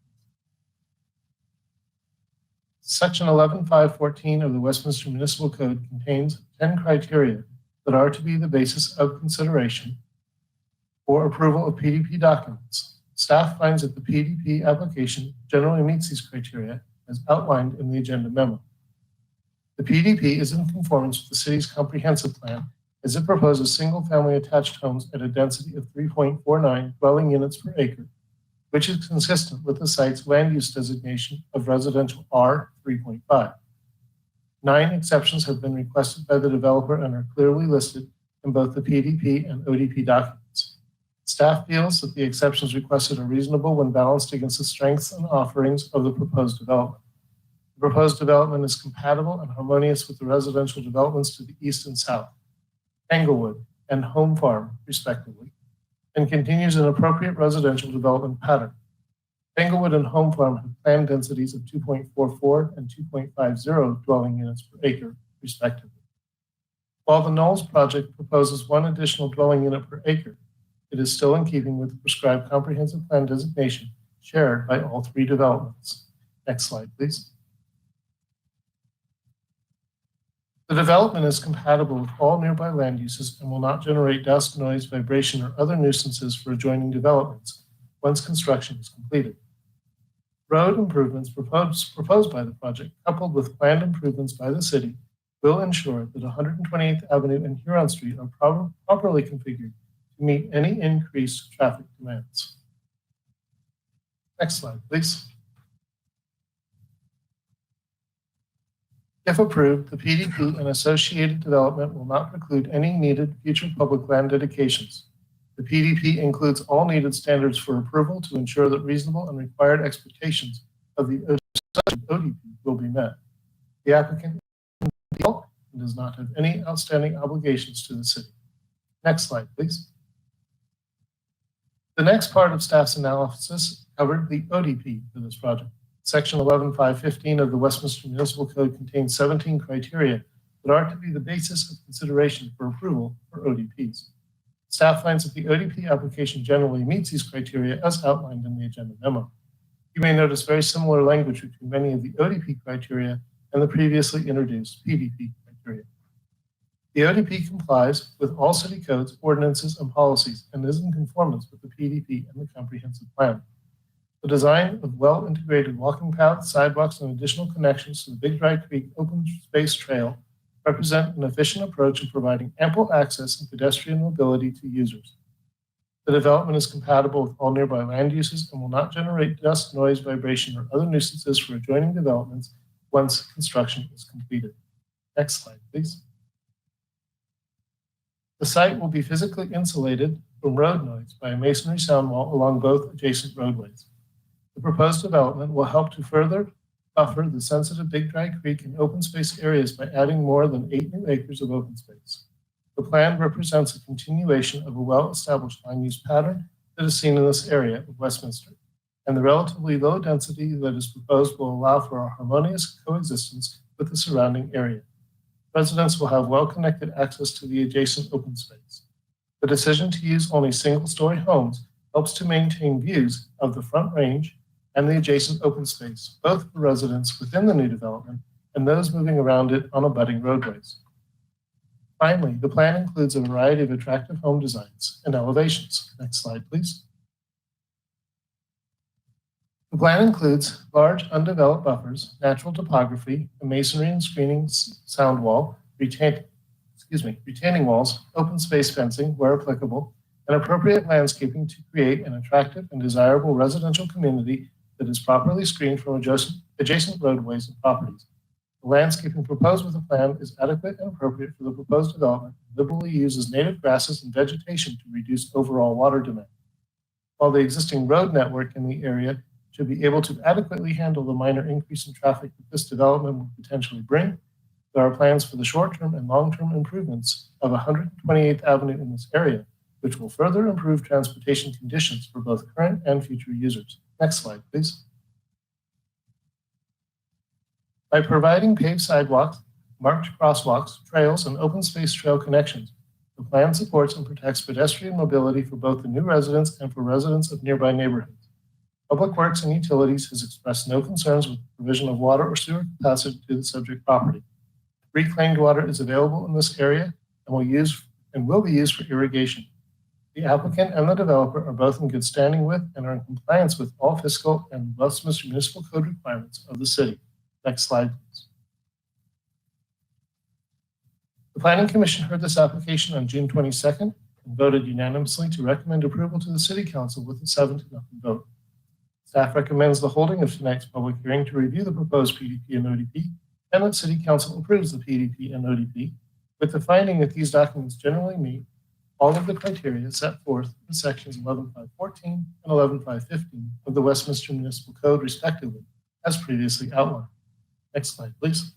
Section 11.514 of the Westminster Municipal Code contains 10 criteria that are to be the basis of consideration for approval of PDP documents. Staff finds that the PDP application generally meets these criteria as outlined in the agenda memo. The PDP is in conformance with the city's comprehensive plan as it proposes single-family attached homes at a density of 3.49 dwelling units per acre, which is consistent with the site's land use designation of residential R 3.5. 9 exceptions have been requested by the developer and are clearly listed in both the PDP and ODP documents. Staff feels that the exceptions requested are reasonable when balanced against the strengths and offerings of the proposed development. The proposed development is compatible and harmonious with the residential developments to the east and south, Englewood and Home Farm, respectively, and continues an appropriate residential development pattern. Englewood and Home Farm have planned densities of 2.44 and 2.50 dwelling units per acre, respectively. While the Knolls project proposes 1 additional dwelling unit per acre, it is still in keeping with the prescribed comprehensive plan designation shared by all 3 developments. Next slide, please. The development is compatible with all nearby land uses and will not generate dust, noise, vibration, or other nuisances for adjoining developments once construction is completed. Road improvements proposed by the project, coupled with planned improvements by the city, will ensure that 128th Avenue and Huron Street are properly configured to meet any increased traffic demands. Next slide, please. If approved, the PDP and associated development will not preclude any needed future public land dedications. The PDP includes all needed standards for approval to ensure that reasonable and required expectations of the ODP will be met. The applicant does not have any outstanding obligations to the city. Next slide, please. The next part of staff's analysis covered the ODP for this project. Section 11.515 of the Westminster Municipal Code contains 17 criteria that are to be the basis of consideration for approval for ODPs. Staff finds that the ODP application generally meets these criteria as outlined in the agenda memo. You may notice very similar language between many of the ODP criteria and the previously introduced PDP criteria. The ODP complies with all city codes, ordinances, and policies and is in conformance with the PDP and the comprehensive plan. The design of well-integrated walking paths, sidewalks, and additional connections to the Big Dry Creek open space trail represent an efficient approach in providing ample access and pedestrian mobility to users. The development is compatible with all nearby land uses and will not generate dust, noise, vibration, or other nuisances for adjoining developments once construction is completed. Next slide, please. The site will be physically insulated from road noise by a masonry sound wall along both adjacent roadways. The proposed development will help to further buffer the sensitive Big Dry Creek and open space areas by adding more than 8 new acres of open space. The plan represents a continuation of a well-established land use pattern that is seen in this area of Westminster, and the relatively low density that is proposed will allow for a harmonious coexistence with the surrounding area. Residents will have well-connected access to the adjacent open space. The decision to use only single-story homes helps to maintain views of the Front Range and the adjacent open space, both for residents within the new development and those moving around it on abutting roadways. Finally, the plan includes a variety of attractive home designs and elevations. Next slide, please. The plan includes large undeveloped buffers, natural topography, a masonry and screening sound wall, retaining walls, open space fencing where applicable, and appropriate landscaping to create an attractive and desirable residential community that is properly screened from adjacent roadways and properties. The landscaping proposed with the plan is adequate and appropriate for the proposed development and liberally uses native grasses and vegetation to reduce overall water demand. While the existing road network in the area should be able to adequately handle the minor increase in traffic that this development will potentially bring, there are plans for the short-term and long-term improvements of 128th Avenue in this area, which will further improve transportation conditions for both current and future users. Next slide, please. By providing paved sidewalks, marked crosswalks, trails, and open space trail connections, the plan supports and protects pedestrian mobility for both the new residents and for residents of nearby neighborhoods. Public Works and Utilities has expressed no concerns with the provision of water or sewer capacity to the subject property. Reclaimed water is available in this area and will be used for irrigation. The applicant and the developer are both in good standing with and are in compliance with all fiscal and Westminster Municipal Code requirements of the city. Next slide, please. The Planning Commission heard this application on June 22nd and voted unanimously to recommend approval to the City Council with a 7-0 vote. Staff recommends the holding of tonight's public hearing to review the proposed PDP and ODP, and that City Council approves the PDP and ODP, with the finding that these documents generally meet all of the criteria set forth in sections 11.514 and 11.515 of the Westminster Municipal Code, respectively, as previously outlined. Next slide, please.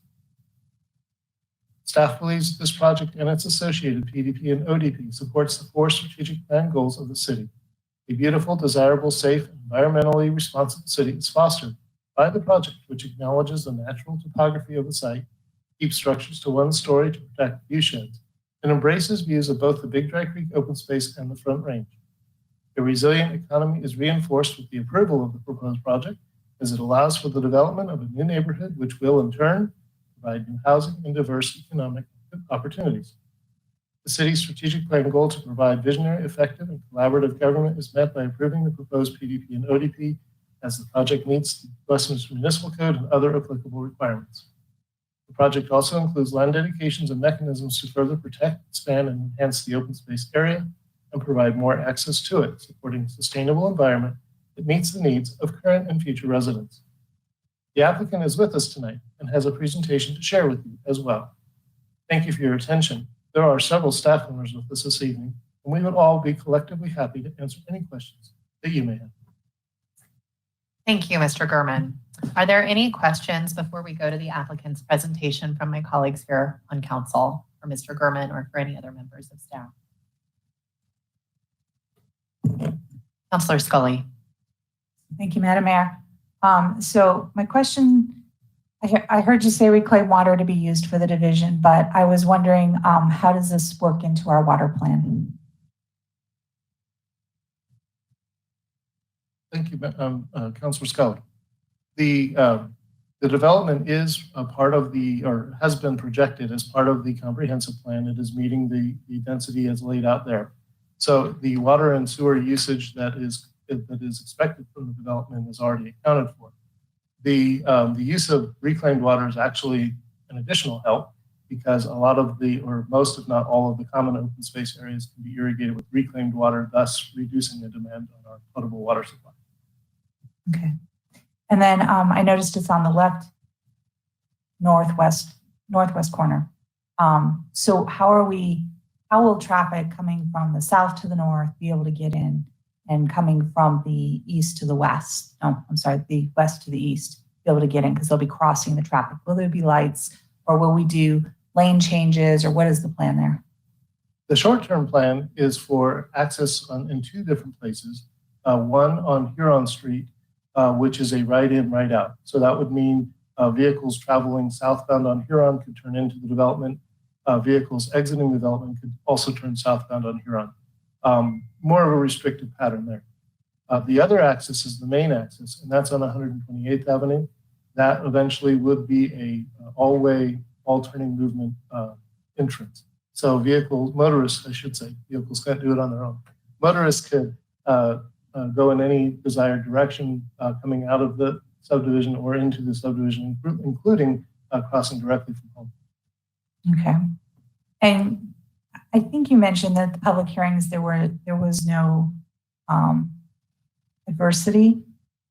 Staff believes this project and its associated PDP and ODP supports the 4 strategic plan goals of the city. A beautiful, desirable, safe, and environmentally responsible city is fostered by the project, which acknowledges the natural topography of the site, keeps structures to 1 story to protect view sheds, and embraces views of both the Big Dry Creek open space and the Front Range. A resilient economy is reinforced with the approval of the proposed project, as it allows for the development of a new neighborhood, which will in turn provide new housing and diverse economic opportunities. The city's strategic plan goal to provide visionary, effective, and collaborative government is met by approving the proposed PDP and ODP as the project meets the Westminster Municipal Code and other applicable requirements. The project also includes land dedications and mechanisms to further protect, expand, and enhance the open space area and provide more access to it, supporting a sustainable environment that meets the needs of current and future residents. The applicant is with us tonight and has a presentation to share with you as well. Thank you for your attention. There are several staff members with us this evening, and we would all be collectively happy to answer any questions that you may have. Thank you, Mr. Gurman. Are there any questions before we go to the applicant's presentation from my colleagues here on council, or Mr. Gurman, or for any other members of staff? Councilor Scully. Thank you, Madam Mayor. So my question, I heard you say reclaimed water to be used for the division, but I was wondering, how does this work into our water plan? Thank you, Councilor Scully. The development is a part of the, or has been projected as part of the comprehensive plan. It is meeting the density as laid out there. So the water and sewer usage that is expected from the development is already accounted for. The use of reclaimed water is actually an additional help because a lot of or most, if not all of the common open space areas can be irrigated with reclaimed water, thus reducing the demand on our potable water supply. Okay. And then I noticed it's on the left northwest corner. So how will traffic coming from the south to the north be able to get in, and coming from the east to the west? No, I'm sorry, the west to the east, be able to get in, because they'll be crossing the traffic. Will there be lights, or will we do lane changes, or what is the plan there? The short-term plan is for access in two different places. One on Huron Street, which is a right-in, right-out. So that would mean vehicles traveling southbound on Huron could turn into the development. Vehicles exiting the development could also turn southbound on Huron. More of a restricted pattern there. The other axis is the main axis, and that's on 128th Avenue. That eventually would be a all-way, all-turning movement entrance. So motorists, I should say, vehicles can't do it on their own. Motorists could go in any desired direction coming out of the subdivision or into the subdivision, including crossing directly from home. Okay. And I think you mentioned that the public hearings, there was no adversity.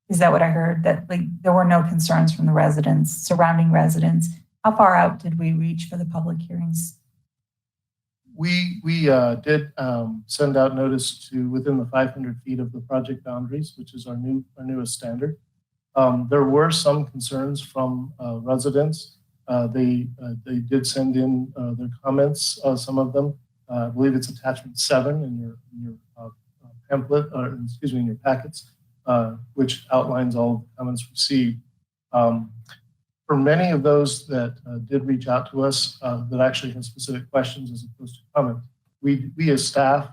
Is that what I heard? That there were no concerns from the surrounding residents. How far out did we reach for the public hearings? We did send out notice to within the 500 feet of the project boundaries, which is our newest standard. There were some concerns from residents. They did send in their comments, some of them. I believe it's attachment 7 in your pamphlet, or excuse me, in your packets, which outlines all of the comments received. For many of those that did reach out to us that actually had specific questions as opposed to comments, we as staff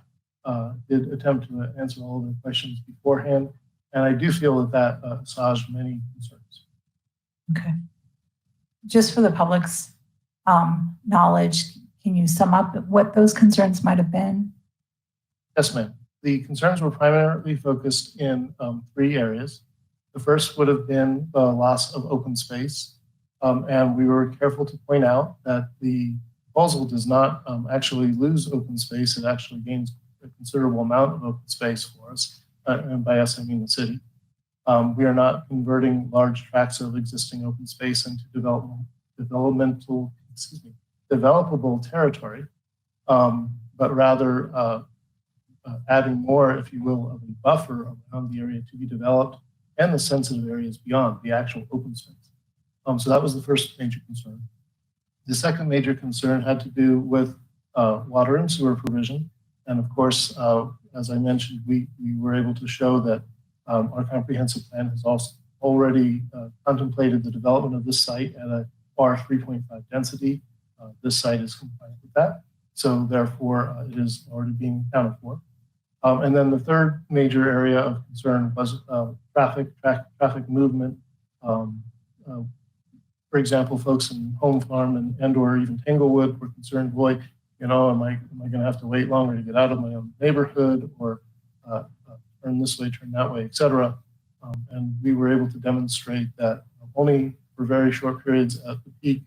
did attempt to answer all of their questions beforehand, and I do feel that assuaged many concerns. Okay. Just for the public's knowledge, can you sum up what those concerns might have been? Yes, ma'am. The concerns were primarily focused in 3 areas. The first would have been the loss of open space. And we were careful to point out that the proposal does not actually lose open space. It actually gains a considerable amount of open space for us. And by us, I mean the city. We are not converting large tracts of existing open space into developable territory, but rather adding more, if you will, of a buffer around the area to be developed and the sensitive areas beyond the actual open space. So that was the first major concern. The second major concern had to do with water and sewer provision. And of course, as I mentioned, we were able to show that our comprehensive plan has also already contemplated the development of this site at a R 3.5 density. This site is compliant with that. So therefore, it is already being accounted for. And then the third major area of concern was traffic movement. For example, folks in Home Farm and or even Tanglewood were concerned, boy, am I going to have to wait longer to get out of my own neighborhood, or turn this way, turn that way, et cetera. And we were able to demonstrate that only for very short periods at the peak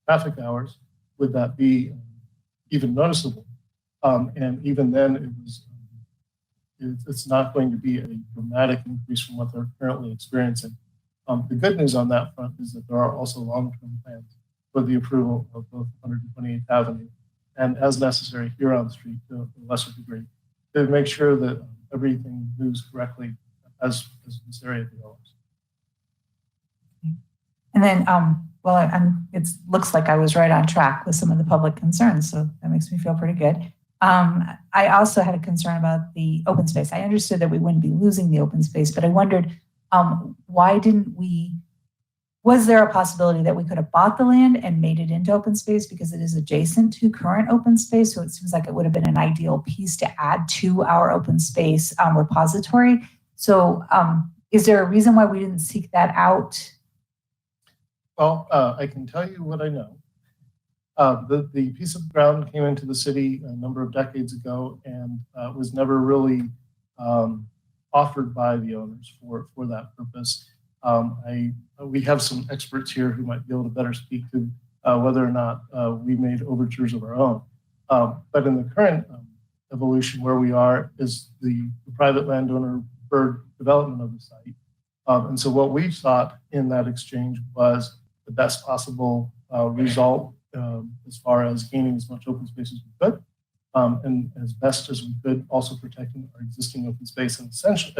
traffic hours would that be even noticeable. And even then, it's not going to be a dramatic increase from what they're currently experiencing. The good news on that front is that there are also long-term plans for the approval of both 128th Avenue and, as necessary, Huron Street to a lesser degree, to make sure that everything moves correctly as this area develops. And then, it looks like I was right on track with some of the public concerns, so that makes me feel pretty good. I also had a concern about the open space. I understood that we wouldn't be losing the open space, but I wondered, why didn't was there a possibility that we could have bought the land and made it into open space, because it is adjacent to current open space? So it seems like it would have been an ideal piece to add to our open space repository. So is there a reason why we didn't seek that out? Well, I can tell you what I know. The piece of ground came into the city a number of decades ago and was never really offered by the owners for that purpose. We have some experts here who might be able to better speak to whether or not we made overtures of our own. But in the current evolution, where we are is the private landowner preferred development of the site. And so what we sought in that exchange was the best possible result as far as gaining as much open space as we could, and as best as we could, also protecting our existing open space and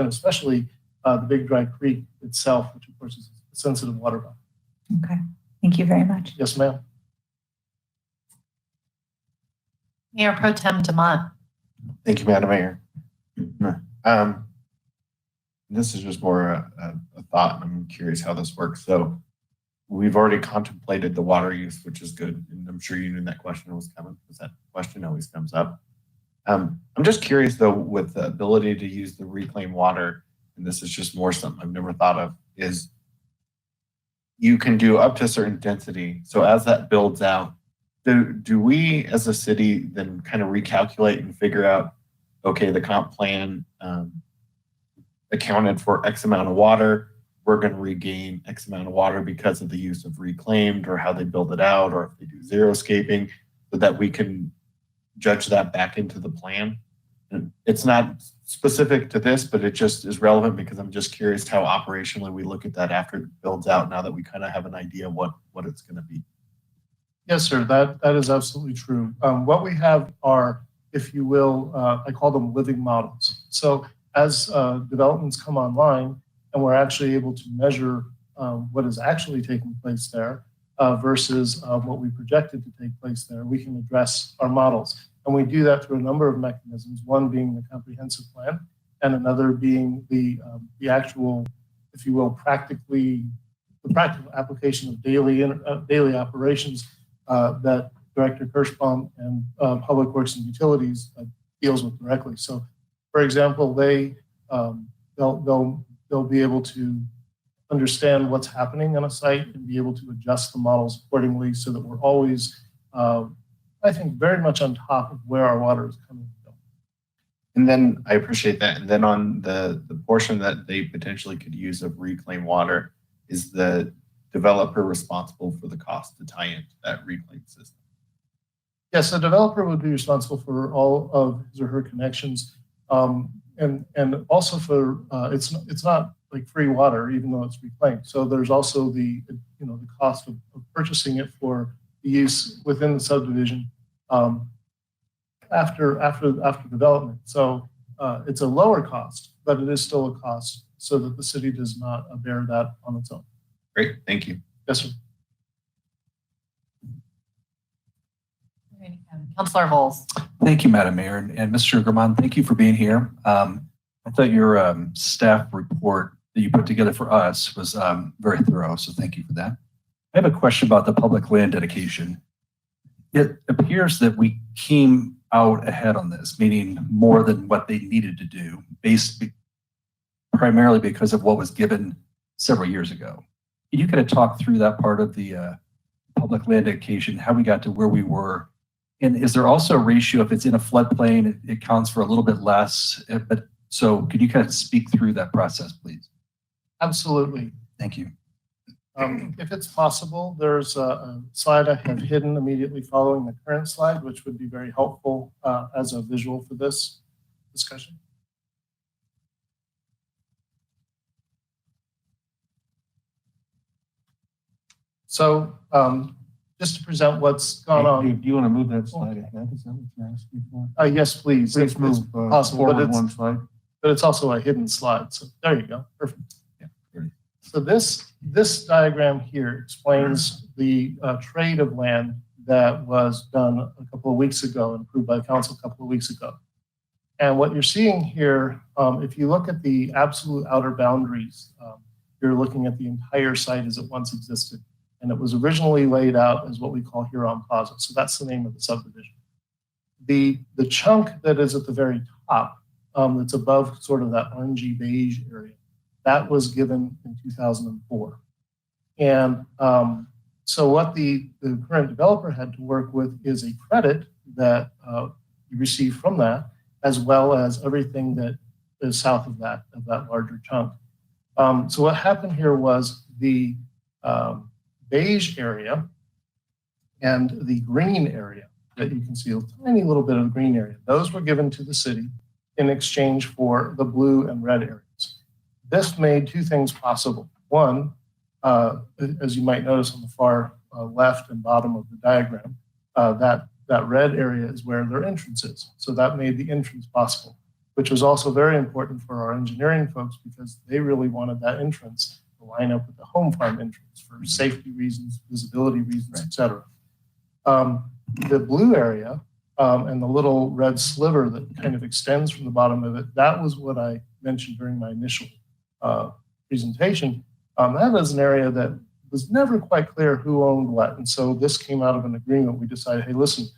especially the Big Dry Creek itself, which of course is a sensitive water body. Okay, thank you very much. Yes, ma'am. Mayor Pro Tem Demont. Thank you, Madam Mayor. This is just more a thought, and I'm curious how this works. So we've already contemplated the water use, which is good. And I'm sure you knew that question was coming, because that question always comes up. I'm just curious, though, with the ability to use the reclaimed water, and this is just more something I've never thought of, is you can do up to a certain density. So as that builds out, do we as a city then kind of recalculate and figure out, okay, the comp plan accounted for X amount of water, we're going to regain X amount of water because of the use of reclaimed or how they build it out, or if they do xeriscaping, so that we can judge that back into the plan? And it's not specific to this, but it just is relevant because I'm just curious how operationally we look at that after it builds out, now that we kind of have an idea what it's going to be. Yes, sir, that is absolutely true. What we have are, if you will, I call them living models. So as developments come online and we're actually able to measure what is actually taking place there versus what we projected to take place there, we can address our models. And we do that through a number of mechanisms, one being the comprehensive plan and another being the actual, if you will, practical application of daily operations that Director Kirschbaum and Public Works and Utilities deals with directly. So, for example, they'll be able to understand what's happening on a site and be able to adjust the models accordingly, so that we're always, I think, very much on top of where our water is coming from. And then I appreciate that. And then on the portion that they potentially could use of reclaimed water, is the developer responsible for the cost to tie into that reclaimed system? Yes, the developer would be responsible for all of his or her connections, and also for it's not like free water, even though it's reclaimed. So there's also the cost of purchasing it for the use within the subdivision after development. So it's a lower cost, but it is still a cost, so that the city does not bear that on its own. Great, thank you. Yes, sir. Councilor Bowles. Thank you, Madam Mayor. And Mr. German, thank you for being here. I thought your staff report that you put together for us was very thorough, so thank you for that. I have a question about the public land dedication. It appears that we came out ahead on this, meaning more than what they needed to do, primarily because of what was given several years ago. Can you kind of talk through that part of the public land dedication, how we got to where we were? And is there also a ratio, if it's in a floodplain, it counts for a little bit less? But so could you kind of speak through that process, please? Absolutely. Thank you. If it's possible, there's a slide I have hidden immediately following the current slide, which would be very helpful as a visual for this discussion. So just to present what's gone on. Do you want to move that slide ahead? Is that what you're asking for? Yes, please. Please If move it's possible, forward one slide. but it's also a hidden slide. So there you go. Perfect. Yeah, great. So this diagram here explains the trade of land that was done a couple of weeks ago and approved by the council a couple of weeks ago. And what you're seeing here, if you look at the absolute outer boundaries, you're looking at the entire site as it once existed. And it was originally laid out as what we call Huron Plaza. So that's the name of the subdivision. The chunk that is at the very top, that's above sort of that orangey beige area, that was given in 2004. And so what the current developer had to work with is a credit that you receive from that, as well as everything that is south of that larger chunk. So what happened here was the beige area and the green area that you can see, a tiny little bit of green area, those were given to the city in exchange for the blue and red areas. This made two things possible. One, as you might notice on the far left and bottom of the diagram, that red area is where their entrance is. So that made the entrance possible, which was also very important for our engineering folks because they really wanted that entrance to line up with the home farm entrance for safety reasons, visibility reasons, et cetera. The blue area and the little red sliver that kind of extends from the bottom of it, that was what I mentioned during my initial presentation. That is an area that was never quite clear who owned what. And so this came out of an agreement. We decided, hey, listen,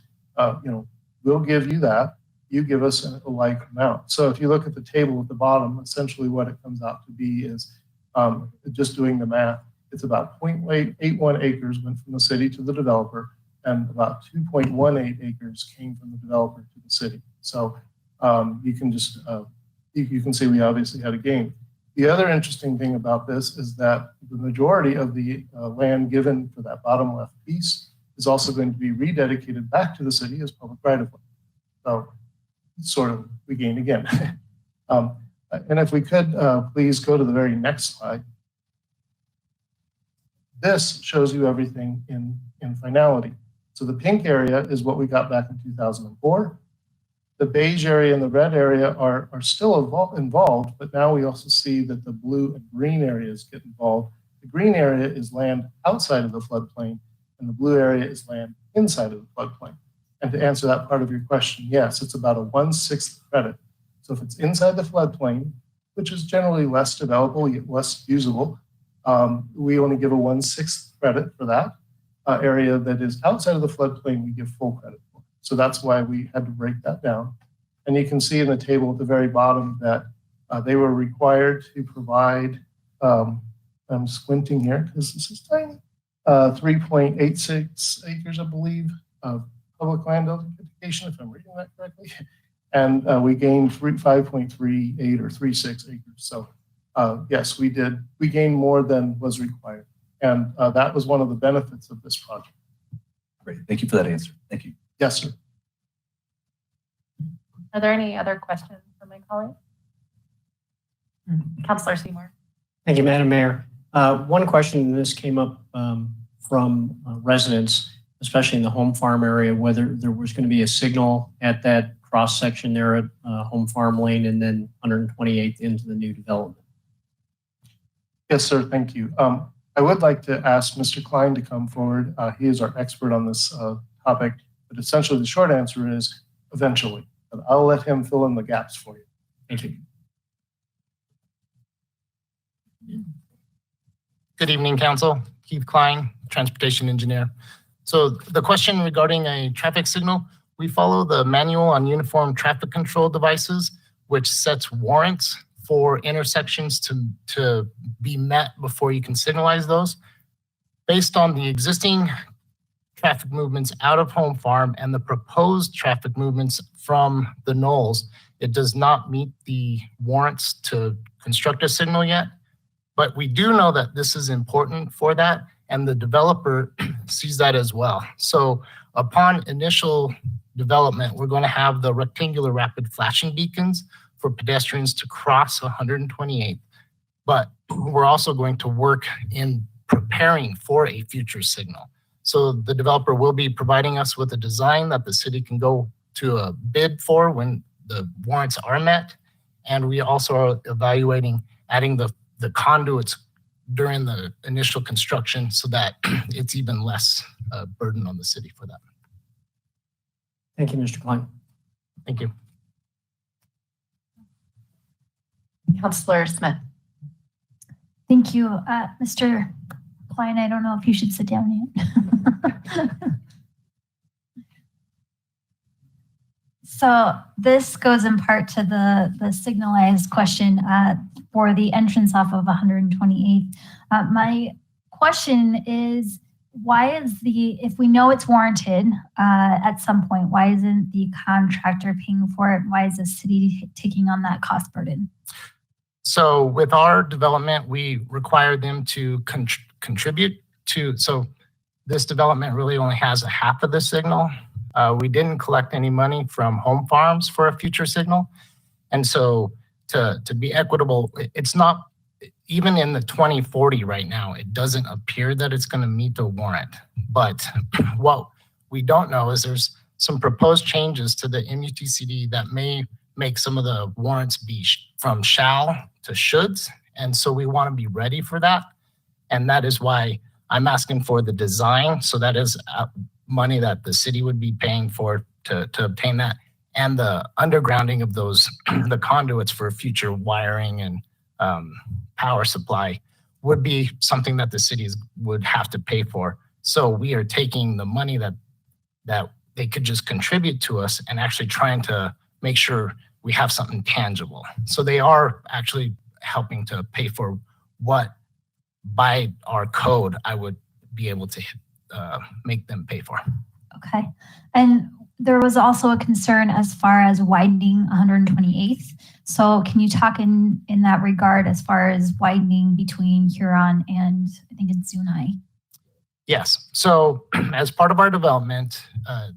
we'll give you that. You give us a like amount. So if you look at the table at the bottom, essentially what it comes out to be is just doing the math. It's about 0.81 acres went from the city to the developer, and about 2.18 acres came from the developer to the city. So you can just you can see we obviously had a gain. The other interesting thing about this is that the majority of the land given for that bottom left piece is also going to be rededicated back to the city as public right-of-way. So sort of we gain again. And if we could please go to the very next slide. This shows you everything in finality. So the pink area is what we got back in 2004. The beige area and the red area are still involved, but now we also see that the blue and green areas get involved. The green area is land outside of the floodplain, and the blue area is land inside of the floodplain. And to answer that part of your question, yes, it's about a 1/6 credit. So if it's inside the floodplain, which is generally less developable, less usable, we only give a 1/6 credit for that. Area that is outside of the floodplain, we give full credit for. So that's why we had to break that down. And you can see in the table at the very bottom that they were required to provide, I'm squinting here because this is tiny, 3.86 acres, I believe, of public land identification, if I'm reading that correctly. And we gained 5.38 or 36 acres. So yes, we did. We gained more than was required. And that was one of the benefits of this project. Great. Thank you for that answer. Thank you. Yes, sir. Are there any other questions from my colleague? Councilor Seymour. Thank you, Madam Mayor. One question, this came up from residents, especially in the home farm area, whether there was going to be a signal at that cross section there at Home Farm Lane and then 128th into the new development. Yes, sir. Thank you. I would like to ask Mr. Klein to come forward. He is our expert on this topic, but essentially the short answer is eventually. But I'll let him fill in the gaps for you. Thank you. Good evening, Council. Keith Klein, Transportation Engineer. So the question regarding a traffic signal, we follow the Manual on Uniform Traffic Control Devices, which sets warrants for intersections to be met before you can signalize those. Based on the existing traffic movements out of Home Farm and the proposed traffic movements from the Knolls, it does not meet the warrants to construct a signal yet. But we do know that this is important for that, and the developer sees that as well. So upon initial development, we're going to have the rectangular rapid flashing beacons for pedestrians to cross 128th. But we're also going to work in preparing for a future signal. So the developer will be providing us with a design that the city can go to a bid for when the warrants are met. And we also are evaluating adding the conduits during the initial construction so that it's even less burden on the city for that. Thank you, Mr. Klein. Thank you. Councilor Smith. Thank you. Mr. Klein, I don't know if you should sit down yet. So this goes in part to the signalized question for the entrance off of 128th. My question is, why is if we know it's warranted at some point, why isn't the contractor paying for it? Why is the city taking on that cost burden? So with our development, we require them to contribute to, so this development really only has a half of the signal. We didn't collect any money from home farms for a future signal. And so to be equitable, it's not, even in the 2040 right now, it doesn't appear that it's going to meet the warrant. But what we don't know is there's some proposed changes to the MUTCD that may make some of the warrants be from shall to shoulds. And so we want to be ready for that. And that is why I'm asking for the design. So that is money that the city would be paying for to obtain that. And the undergrounding of those, the conduits for future wiring and power supply would be something that the cities would have to pay for. So we are taking the money that they could just contribute to us and actually trying to make sure we have something tangible. So they are actually helping to pay for what by our code I would be able to make them pay for. Okay. And there was also a concern as far as widening 128th. So can you talk in that regard as far as widening between Huron and I think it's Zuni? Yes. So as part of our development,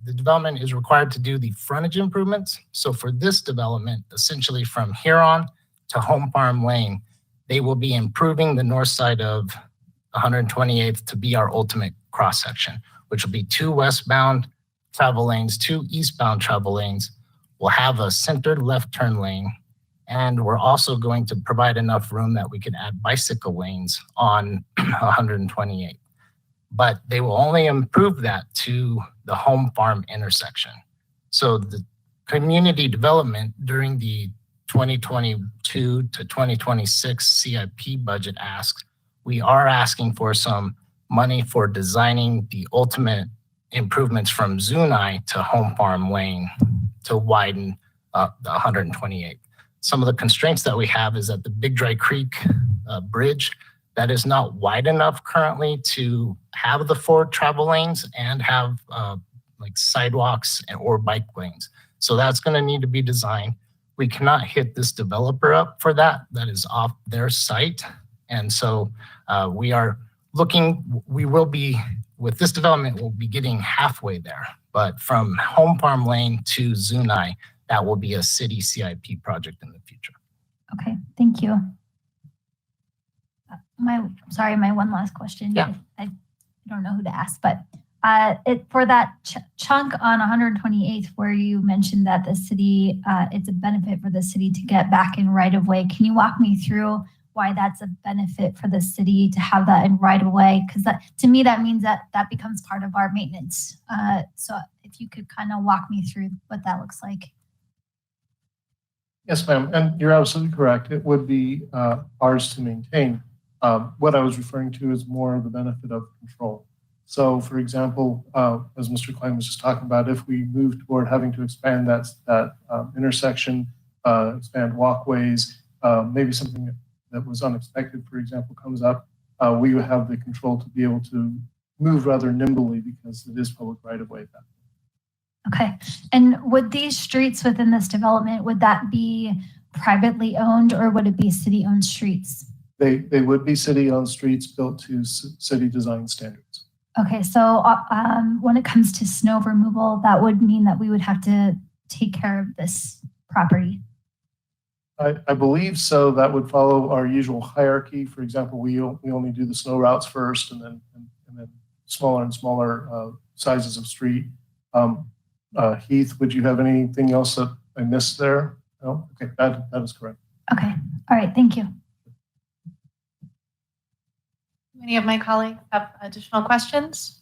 the development is required to do the frontage improvements. So for this development, essentially from Huron to Home Farm Lane, they will be improving the north side of 128th to be our ultimate cross section, which will be 2 westbound travel lanes, 2 eastbound travel lanes. We'll have a centered left turn lane. And we're also going to provide enough room that we can add bicycle lanes on 128. But they will only improve that to the home farm intersection. So the community development during the 2022 to 2026 CIP budget asks, we are asking for some money for designing the ultimate improvements from Zuni to Home Farm Lane to widen the 128. Some of the constraints that we have is that the Big Dry Creek bridge, that is not wide enough currently to have the 4 travel lanes and have like sidewalks or bike lanes. So that's going to need to be designed. We cannot hit this developer up for that. That is off their site. And so we are looking, we will be, with this development, we'll be getting halfway there. But from Home Farm Lane to Zuni, that will be a city CIP project in the future. Okay, thank you. My one last question. Yeah. I don't know who to ask, but for that chunk on 128th where you mentioned that the city, it's a benefit for the city to get back in right of way. Can you walk me through why that's a benefit for the city to have that in right of way? Because to me, that means that becomes part of our maintenance. So if you could kind of walk me through what that looks like. Yes, ma'am, and you're absolutely correct. It would be ours to maintain. What I was referring to is more of the benefit of control. So, for example, as Mr. Klein was just talking about, if we move toward having to expand that intersection, expand walkways, maybe something that was unexpected, for example, comes up, we would have the control to be able to move rather nimbly because it is public right of way. Okay. And would these streets within this development, would that be privately owned or would it be city-owned streets? They would be city-owned streets built to city design standards. Okay. So when it comes to snow removal, that would mean that we would have to take care of this property. I believe so. That would follow our usual hierarchy. For example, we only do the snow routes first and then smaller and smaller sizes of street. Heath, would you have anything else that I missed there? No? Okay, that is correct. Okay. All right. Thank you. Any of my colleagues have additional questions?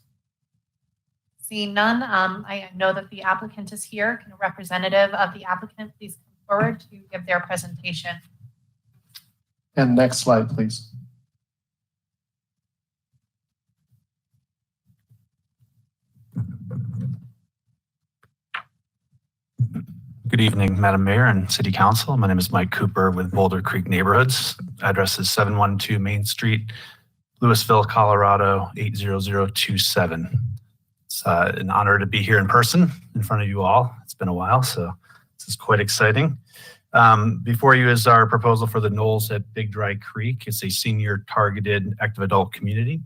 Seeing none, I know that the applicant is here. Can a representative of the applicant please come forward to give their presentation? And next slide, please. Good evening, Madam Mayor and City Council. My name is Mike Cooper with Boulder Creek Neighborhoods. Address is 712 Main Street, Louisville, Colorado, 80027. It's an honor to be here in person in front of you all. It's been a while, so this is quite exciting. Before you is our proposal for the Knolls at Big Dry Creek. It's a senior targeted active adult community.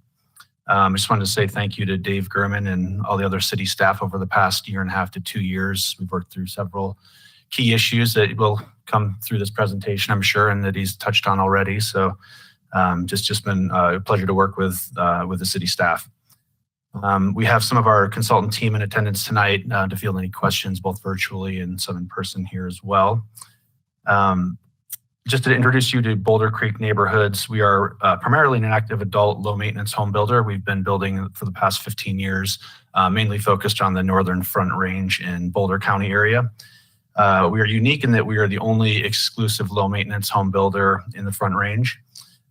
I just wanted to say thank you to Dave Gurman and all the other city staff over the past 1.5 to 2 years. We've worked through several key issues that will come through this presentation, I'm sure, and that he's touched on already. So just been a pleasure to work with the city staff. We have some of our consultant team in attendance tonight to field any questions, both virtually and some in person here as well. Just to introduce you to Boulder Creek Neighborhoods, we are primarily an active adult low maintenance home builder. We've been building for the past 15 years, mainly focused on the northern Front Range in Boulder County area. We are unique in that we are the only exclusive low maintenance home builder in the Front Range.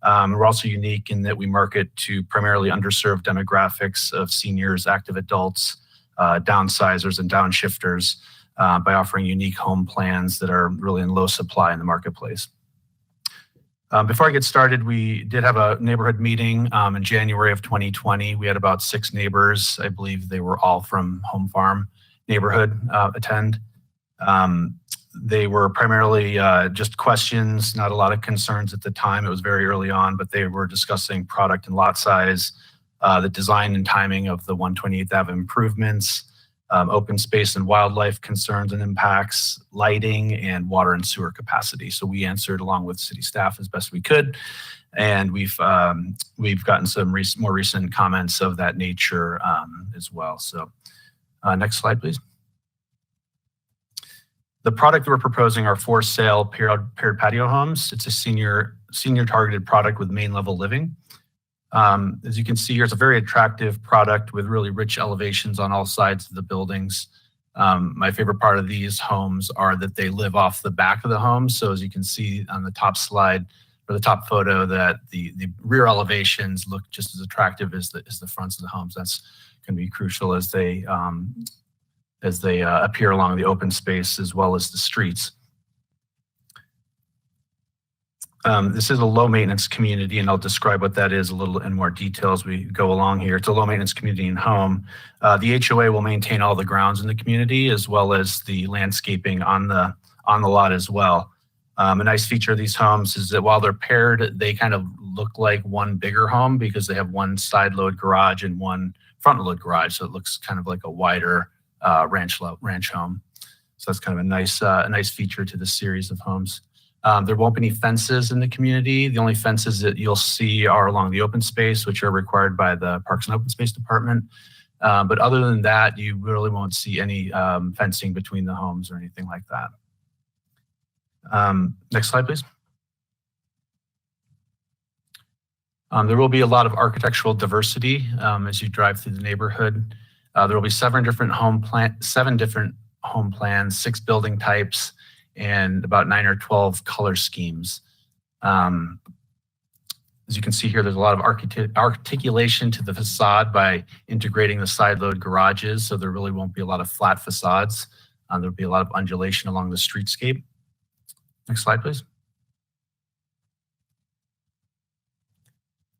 We're also unique in that we market to primarily underserved demographics of seniors, active adults, downsizers, and downshifters by offering unique home plans that are really in low supply in the marketplace. Before I get started, we did have a neighborhood meeting in January of 2020. We had about 6 neighbors. I believe they were all from Home Farm neighborhood attend. They were primarily just questions, not a lot of concerns at the time. It was very early on, but they were discussing product and lot size, the design and timing of the 128th Ave improvements, open space and wildlife concerns and impacts, lighting, and water and sewer capacity. So we answered along with city staff as best we could. And we've gotten some more recent comments of that nature as well. So next slide, please. The product that we're proposing are for sale paired patio homes. It's a senior targeted product with main level living. As you can see here, it's a very attractive product with really rich elevations on all sides of the buildings. My favorite part of these homes are that they live off the back of the home. So as you can see on the top slide or the top photo, that the rear elevations look just as attractive as the fronts of the homes. That's going to be crucial as they appear along the open space as well as the streets. This is a low maintenance community, and I'll describe what that is a little in more detail as we go along here. It's a low maintenance community and home. The HOA will maintain all the grounds in the community as well as the landscaping on the lot as well. A nice feature of these homes is that while they're paired, they kind of look like one bigger home because they have one side load garage and one front load garage. So it looks kind of like a wider ranch home. So that's kind of a nice feature to this series of homes. There won't be any fences in the community. The only fences that you'll see are along the open space, which are required by the Parks and Open Space Department. But other than that, you really won't see any fencing between the homes or anything like that. Next slide, please. There will be a lot of architectural diversity as you drive through the neighborhood. There will be 7 different home plans, 6 building types, and about 9 or 12 color schemes. As you can see here, there's a lot of articulation to the facade by integrating the side load garages, so there really won't be a lot of flat facades. There'll be a lot of undulation along the streetscape. Next slide, please.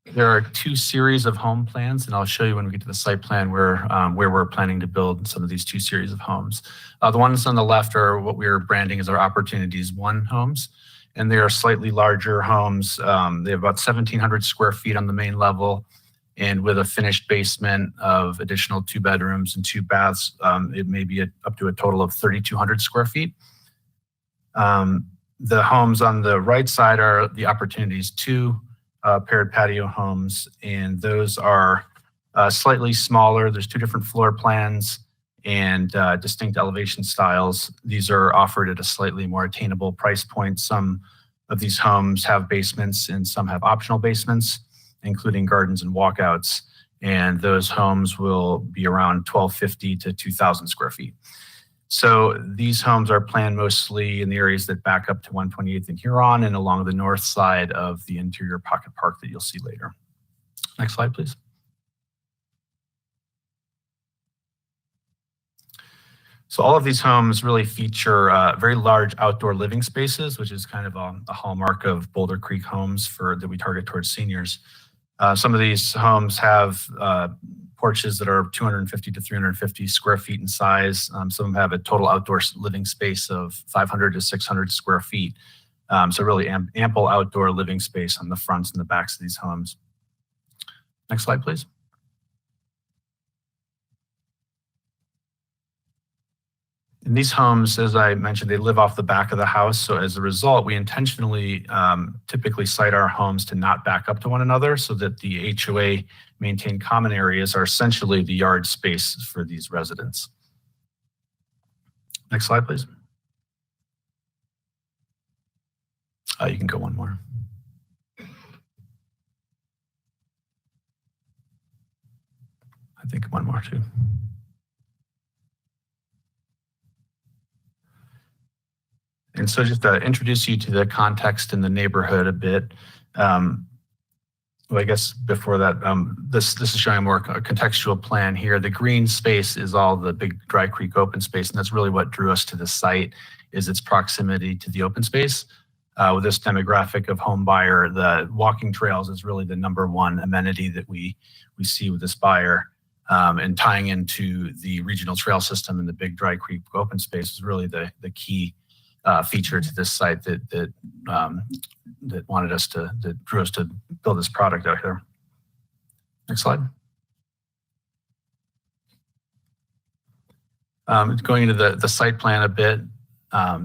There are 2 series of home plans, and I'll show you when we get to the site plan where we're planning to build some of these 2 series of homes. The ones on the left are what we're branding as our Opportunities 1 homes, and they are slightly larger homes. They have about 1,700 square feet on the main level, and with a finished basement of additional 2 bedrooms and 2 baths, it may be up to a total of 3,200 square feet. The homes on the right side are the Opportunities 2 paired patio homes, and those are slightly smaller. There's 2 different floor plans and distinct elevation styles. These are offered at a slightly more attainable price point. Some of these homes have basements and some have optional basements, including gardens and walkouts. And those homes will be around 1,250 to 2,000 square feet. So these homes are planned mostly in the areas that back up to 128th and Huron and along the north side of the interior pocket park that you'll see later. Next slide, please. So all of these homes really feature very large outdoor living spaces, which is kind of a hallmark of Boulder Creek homes that we target towards seniors. Some of these homes have porches that are 250 to 350 square feet in size. Some of them have a total outdoor living space of 500 to 600 square feet. So really ample outdoor living space on the fronts and the backs of these homes. Next slide, please. In these homes, as I mentioned, they live off the back of the house. So as a result, we intentionally typically site our homes to not back up to one another so that the HOA maintained common areas are essentially the yard space for these residents. Next slide, please. You can go one more. I think one more too. And so just to introduce you to the context in the neighborhood a bit, well, I guess before that, this is showing a more contextual plan here. The green space is all the big Dry Creek open space, and that's really what drew us to the site, is its proximity to the open space. With this demographic of home buyer, the walking trails is really the #1 amenity that we see with this buyer. And tying into the regional trail system and the big Dry Creek open space is really the key feature to this site that drew us to build this product out here. Next slide. Going into the site plan a bit,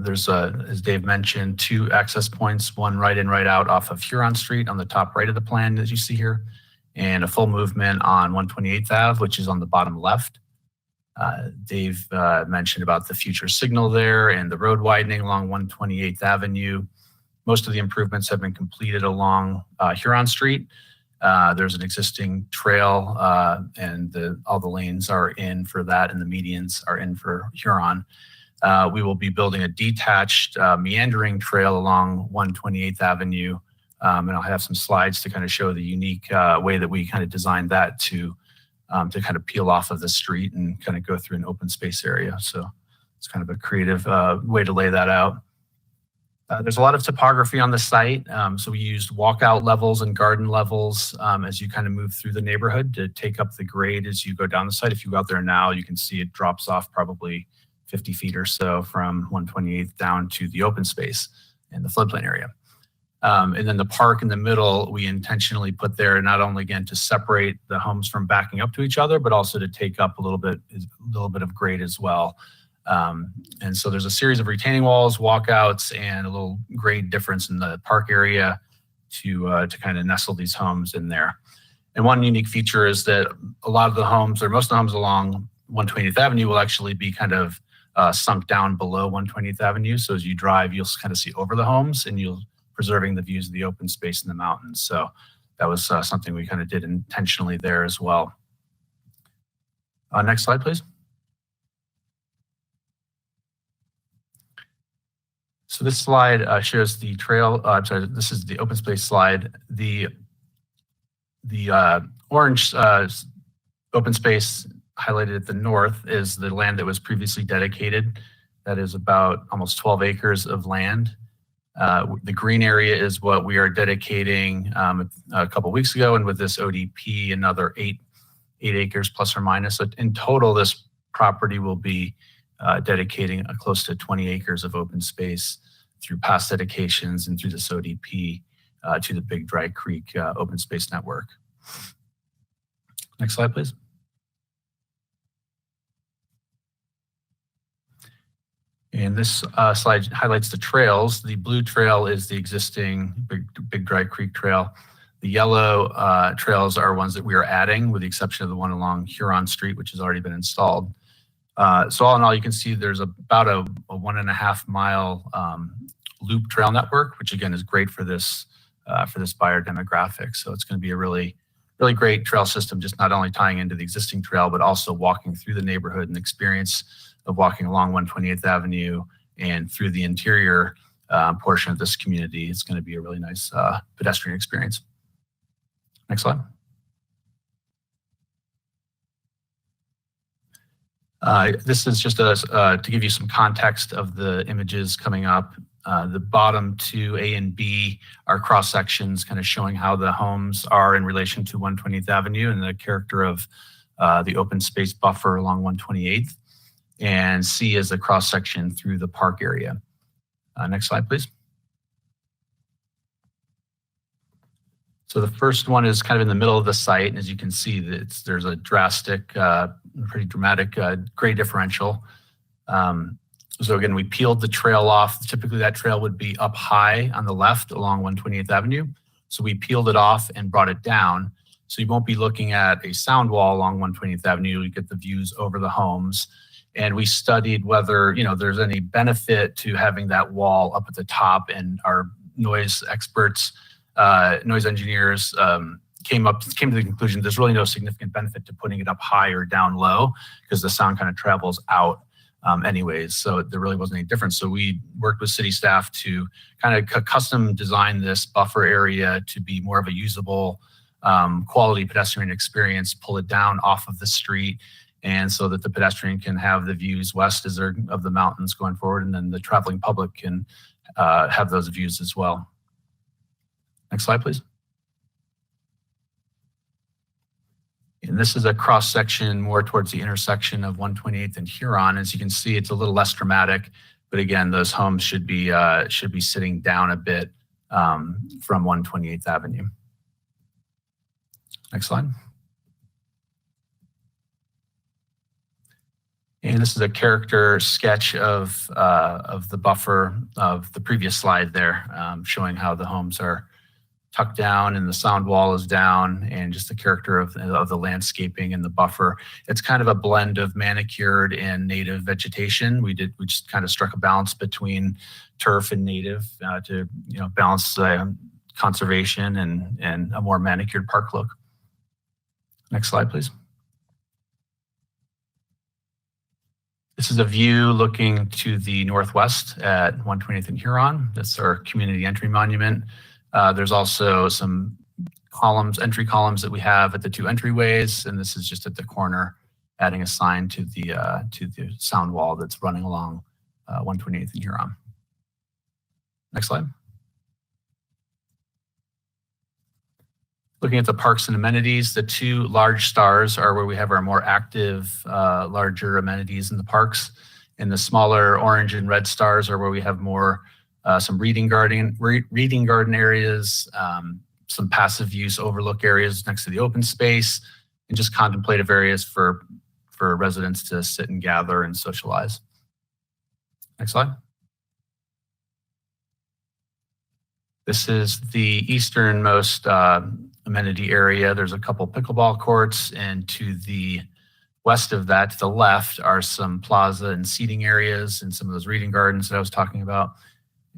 there's, as Dave mentioned, 2 access points, one right in, right out off of Huron Street on the top right of the plan, as you see here, and a full movement on 128th Ave, which is on the bottom left. Dave mentioned about the future signal there and the road widening along 128th Avenue. Most of the improvements have been completed along Huron Street. There's an existing trail and all the lanes are in for that and the medians are in for Huron. We will be building a detached meandering trail along 128th Avenue. And I'll have some slides to kind of show the unique way that we kind of designed that to kind of peel off of the street and kind of go through an open space area. So it's kind of a creative way to lay that out. There's a lot of topography on the site. So we used walkout levels and garden levels as you kind of move through the neighborhood to take up the grade as you go down the site. If you go out there now, you can see it drops off probably 50 feet or so from 128th down to the open space in the floodplain area. And then the park in the middle, we intentionally put there not only, again, to separate the homes from backing up to each other, but also to take up a little bit of grade as well. And so there's a series of retaining walls, walkouts, and a little grade difference in the park area to kind of nestle these homes in there. And one unique feature is that a lot of the homes, or most of the homes along 128th Avenue, will actually be kind of sunk down below 128th Avenue. So as you drive, you'll kind of see over the homes, and you'll preserving the views of the open space in the mountains. So that was something we kind of did intentionally there as well. Next slide, please. So this slide shows the trail. I'm sorry, this is the open space slide. The orange open space highlighted at the north is the land that was previously dedicated. That is about almost 12 acres of land. The green area is what we are dedicating a couple weeks ago, and with this ODP, another 8 acres plus or minus. So in total, this property will be dedicating close to 20 acres of open space through past dedications and through this ODP to the Big Dry Creek open space network. Next slide, please. And this slide highlights the trails. The blue trail is the existing Big Dry Creek trail. The yellow trails are ones that we are adding, with the exception of the one along Huron Street, which has already been installed. So all in all, you can see there's about a 1.5 mile loop trail network, which again is great for this buyer demographic. So it's going to be a really great trail system, just not only tying into the existing trail, but also walking through the neighborhood and experience of walking along 128th Avenue and through the interior portion of this community. It's going to be a really nice pedestrian experience. Next slide. This is just to give you some context of the images coming up. The bottom 2, A and B, are cross sections kind of showing how the homes are in relation to 120th Avenue and the character of the open space buffer along 128th. And C is the cross section through the park area. Next slide, please. So the first one is kind of in the middle of the site. And as you can see, there's a drastic, pretty dramatic grade differential. So again, we peeled the trail off. Typically that trail would be up high on the left along 128th Avenue. So we peeled it off and brought it down. So you won't be looking at a sound wall along 128th Avenue. You get the views over the homes. And we studied whether, there's any benefit to having that wall up at the top, and our noise experts, noise engineers, came to the conclusion there's really no significant benefit to putting it up high or down low, because the sound kind of travels out anyways. So there really wasn't any difference. So we worked with city staff to kind of custom design this buffer area to be more of a usable quality pedestrian experience, pull it down off of the street, and so that the pedestrian can have the views west of the mountains going forward, and then the traveling public can have those views as well. Next slide, please. And this is a cross section more towards the intersection of 128th and Huron. As you can see, it's a little less dramatic, but again, those homes should be sitting down a bit from 128th Avenue. Next slide. And this is a character sketch of the buffer of the previous slide there, showing how the homes are tucked down and the sound wall is down, and just the character of the landscaping and the buffer. It's kind of a blend of manicured and native vegetation. We just kind of struck a balance between turf and native to balance conservation and a more manicured park look. Next slide, please. This is a view looking to the northwest at 120th and Huron. That's our community entry monument. There's also some entry columns that we have at the two entryways, and this is just at the corner, adding a sign to the sound wall that's running along 128th and Huron. Next slide. Looking at the parks and amenities, the two large stars are where we have our more active, larger amenities in the parks, and the smaller orange and red stars are where we have more some reading garden areas, some passive use overlook areas next to the open space, and just contemplative areas for residents to sit and gather and socialize. Next slide. This is the easternmost amenity area. There's a couple pickleball courts, and to the west of that, to the left, are some plaza and seating areas and some of those reading gardens that I was talking about,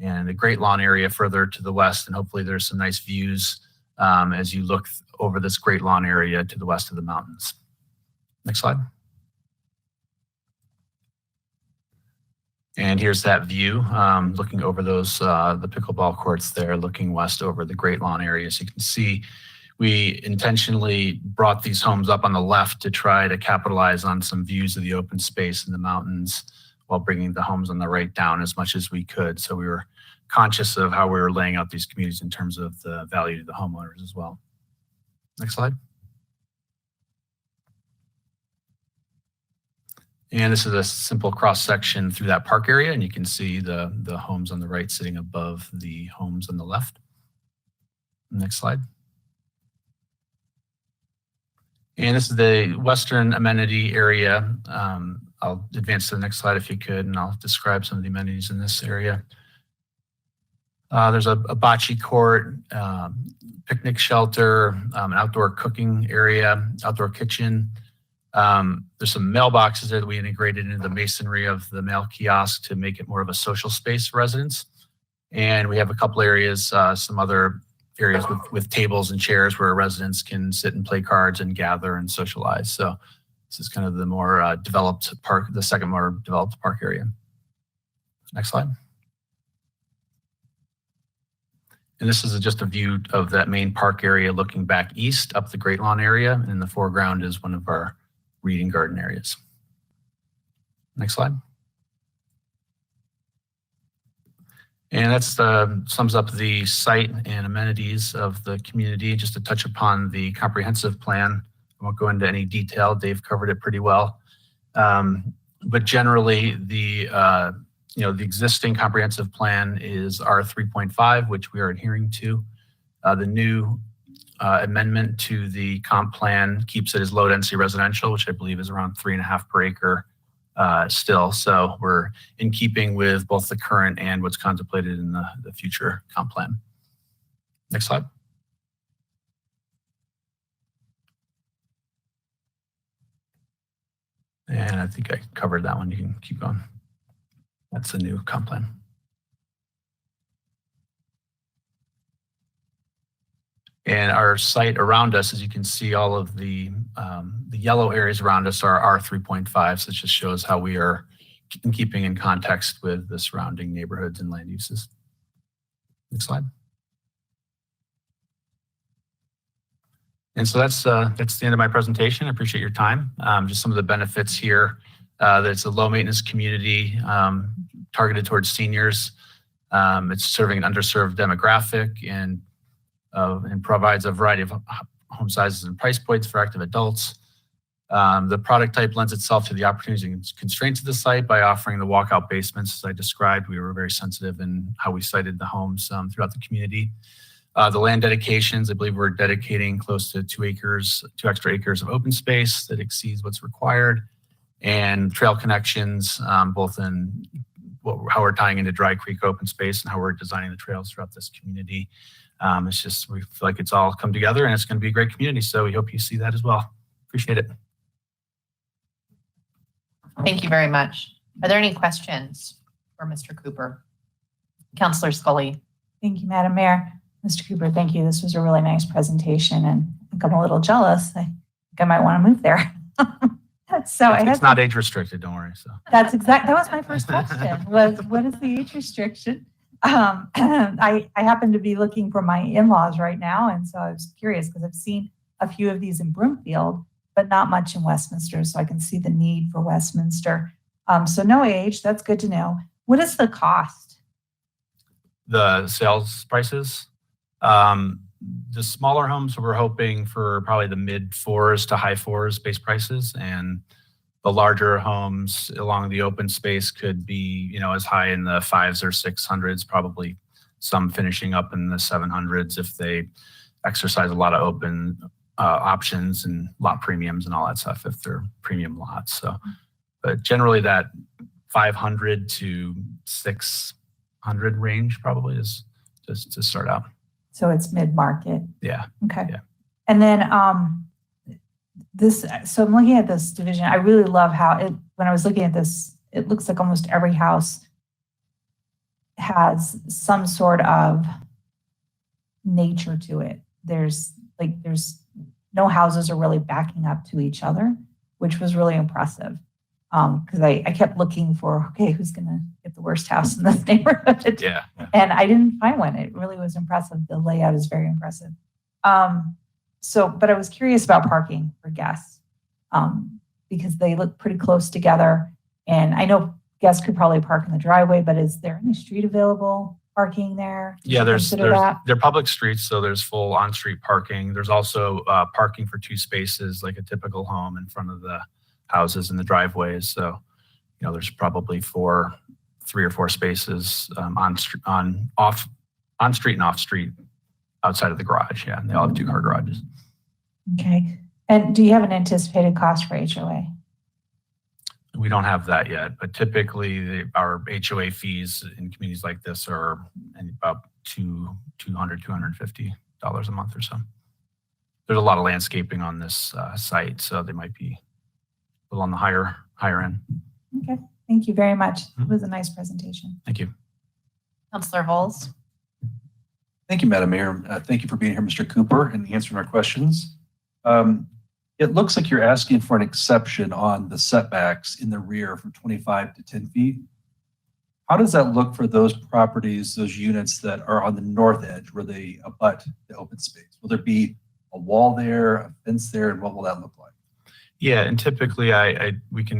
and a great lawn area further to the west. And hopefully there's some nice views as you look over this great lawn area to the west of the mountains. Next slide. And here's that view looking over those the pickleball courts there, looking west over the great lawn area. So you can see we intentionally brought these homes up on the left to try to capitalize on some views of the open space in the mountains, while bringing the homes on the right down as much as we could. So we were conscious of how we were laying out these communities in terms of the value to the homeowners as well. Next slide. And this is a simple cross section through that park area, and you can see the homes on the right sitting above the homes on the left. Next slide. And this is the western amenity area. I'll advance to the next slide if you could, and I'll describe some of the amenities in this area. There's a bocce court, picnic shelter, an outdoor cooking area, outdoor kitchen. There's some mailboxes there that we integrated into the masonry of the mail kiosk to make it more of a social space for residents. And we have a couple areas, some other areas with tables and chairs where residents can sit and play cards and gather and socialize. So this is kind of the more developed park, the second more developed park area. Next slide. And this is just a view of that main park area looking back east up the Great Lawn area. And in the foreground is one of our reading garden areas. Next slide. And that's sums up the site and amenities of the community. Just to touch upon the comprehensive plan, I won't go into any detail. Dave covered it pretty well. But generally, the existing comprehensive plan is R3.5, which we are adhering to. The new amendment to the comp plan keeps it as low density residential, which I believe is around 3.5 per acre still. So we're in keeping with both the current and what's contemplated in the future comp plan. Next slide. And I think I covered that one. You can keep going. That's the new comp plan. And our site around us, as you can see, all of the yellow areas around us are R3.5. So it just shows how we are keeping in context with the surrounding neighborhoods and land uses. Next slide. And so that's the end of my presentation. I appreciate your time. Just some of the benefits here. That it's a low maintenance community targeted towards seniors. It's serving an underserved demographic and provides a variety of home sizes and price points for active adults. The product type lends itself to the opportunities and constraints of the site by offering the walkout basements. As I described, we were very sensitive in how we sited the homes throughout the community. The land dedications, I believe we're dedicating close to 2 extra acres of open space that exceeds what's required. And trail connections, both in how we're tying into Dry Creek open space and how we're designing the trails throughout this community. It's just, we feel like it's all come together and it's going to be a great community. So we hope you see that as well. Appreciate it. Thank you very much. Are there any questions for Mr. Cooper? Councilor Scully. Thank you, Madam Mayor. Mr. Cooper, thank you. This was a really nice presentation, and I think I'm a little jealous. I think I might want to move there. So it's not age restricted, don't worry. So that was my first question, was what is the age restriction? I happen to be looking for my in-laws right now, and so I was curious because I've seen a few of these in Broomfield, but not much in Westminster, so I can see the need for Westminster. So no age, that's good to know. What is the cost? The sales prices? The smaller homes, we're hoping for probably the mid 4s to high 4s base prices, and the larger homes along the open space could be, as high in the 5s or 600s, probably some finishing up in the 700s if they exercise a lot of open options and lot premiums and all that stuff if they're premium lots. So, but generally that 500 to 600 range probably is just to start out. So it's mid-market. Yeah. Okay. Yeah. And then so I'm looking at this division. I really love how when I was looking at this, it looks like almost every house has some sort of nature to it. There's no houses are really backing up to each other, which was really impressive. Because I kept looking for, okay, who's going to get the worst house in this neighborhood? Yeah. And I didn't find one. It really was impressive. The layout is very impressive. But I was curious about parking for guests because they look pretty close together. And I know guests could probably park in the driveway, but is there any street available parking there? Yeah, they're public streets, so there's full on-street parking. There's also parking for 2 spaces, like a typical home in front of the houses in the driveways. So, there's probably 3 or 4 spaces on street and off street outside of the garage. Yeah, and they all have 2-car garages. Okay. And do you have an anticipated cost for HOA? We don't have that yet, but typically our HOA fees in communities like this are about $200, $250 a month or so. There's a lot of landscaping on this site, so they might be a little on the higher end. Okay. Thank you very much. It was a nice presentation. Thank you. Councilor Holz. Thank you, Madam Mayor. Thank you for being here, Mr. Cooper, and answering our questions. It looks like you're asking for an exception on the setbacks in the rear from 25 to 10 feet. How does that look for those properties, those units that are on the north edge where they abut the open space? Will there be a wall there, a fence there, and what will that look like? Yeah, and typically I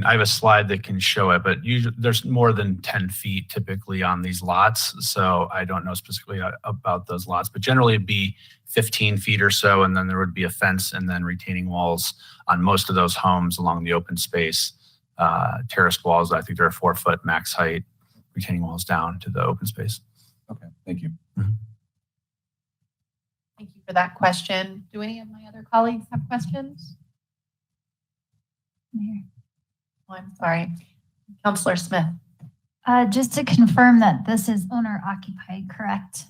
have a slide that can show it, but usually there's more than 10 feet typically on these lots. So I don't know specifically about those lots, but generally it'd be 15 feet or so, and then there would be a fence and then retaining walls on most of those homes along the open space. Terraced walls, I think they're 4-foot max height, retaining walls down to the open space. Okay, thank you. Mm-hmm. Thank you for that question. Do any of my other colleagues have questions? Oh, I'm sorry. Counselor Smith. Just to confirm that this is owner occupied, correct?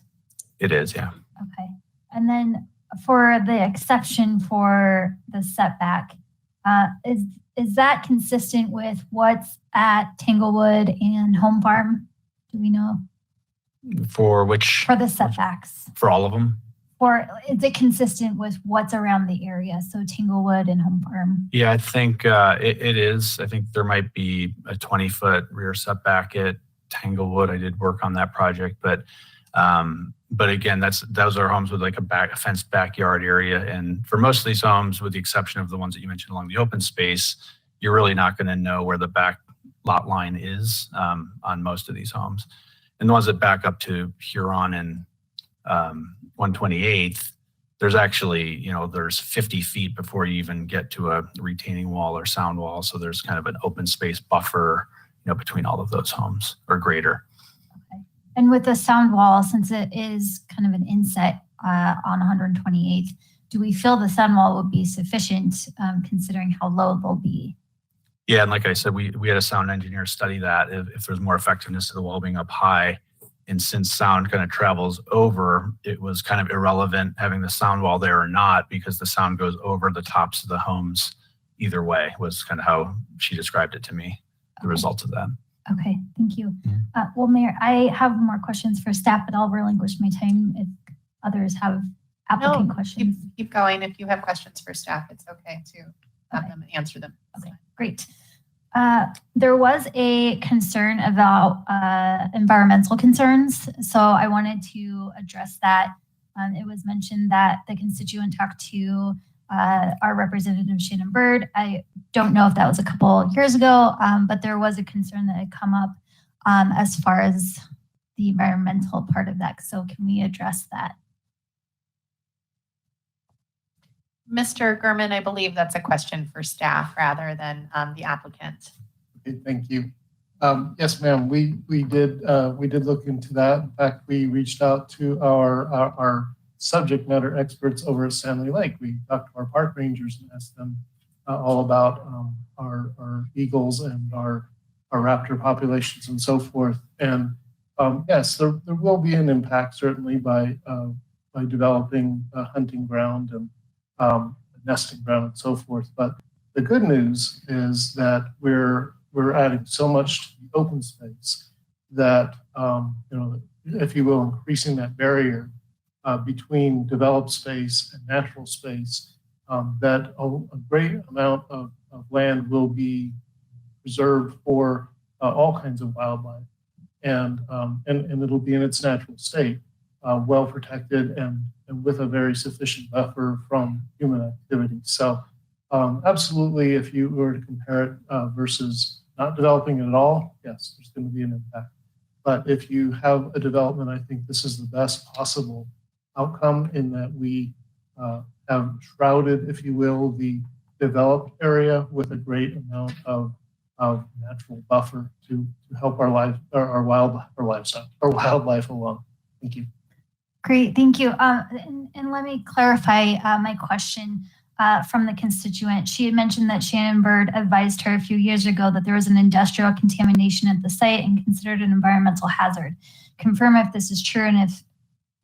It is, yeah. Okay. And then for the exception for the setback, is that consistent with what's at Tanglewood and Home Farm? Do we know? For which, For the setbacks? for all of them? Or is it consistent with what's around the area? So Tanglewood and Home Farm? Yeah, I think it is. I think there might be a 20-foot rear setback at Tanglewood. I did work on that project, but again, those are homes with like a fenced backyard area. And for most of these homes, with the exception of the ones that you mentioned along the open space, you're really not going to know where the back lot line is on most of these homes. And the ones that back up to Huron and 128th, there's actually, there's 50 feet before you even get to a retaining wall or sound wall. So there's kind of an open space buffer, between all of those homes or greater. Okay. And with the sound wall, since it is kind of an inset on 128th, do we feel the sound wall would be sufficient considering how low they'll be? Yeah, and like I said, we had a sound engineer study that if there's more effectiveness to the wall being up high. And since sound kind of travels over, it was kind of irrelevant having the sound wall there or not, because the sound goes over the tops of the homes either way, was kind of how she described it to me, the result of that. Okay, thank you. Well, Mayor, I have more questions for staff, but I'll relinquish my time if others have applicant questions. Keep going. If you have questions for staff, it's okay to have them answer them. Okay, great. There was a concern about environmental concerns, so I wanted to address that. It was mentioned that the constituent talked to our representative Shannon Bird. I don't know if that was a couple years ago, but there was a concern that had come up as far as the environmental part of that. So can we address that? Mr. Gurman, I believe that's a question for staff rather than the applicant. Okay, thank you. Yes, ma'am. We did look into that. In fact, we reached out to our subject matter experts over at Stanley Lake. We talked to our park rangers and asked them all about our eagles and our raptor populations and so forth. And yes, there will be an impact certainly by developing a hunting ground and nesting ground and so forth. But the good news is that we're adding so much to the open space that, if you will, increasing that barrier between developed space and natural space, that a great amount of land will be reserved for all kinds of wildlife. And it'll be in its natural state, well protected and with a very sufficient buffer from human activity. So absolutely, if you were to compare it versus not developing it at all, yes, there's going to be an impact. But if you have a development, I think this is the best possible outcome in that we have shrouded, if you will, the developed area with a great amount of natural buffer to help our wildlife along. Thank you. Great, thank you. And let me clarify my question from the constituent. She had mentioned that Shannon Bird advised her a few years ago that there was an industrial contamination at the site and considered an environmental hazard. Confirm if this is true, and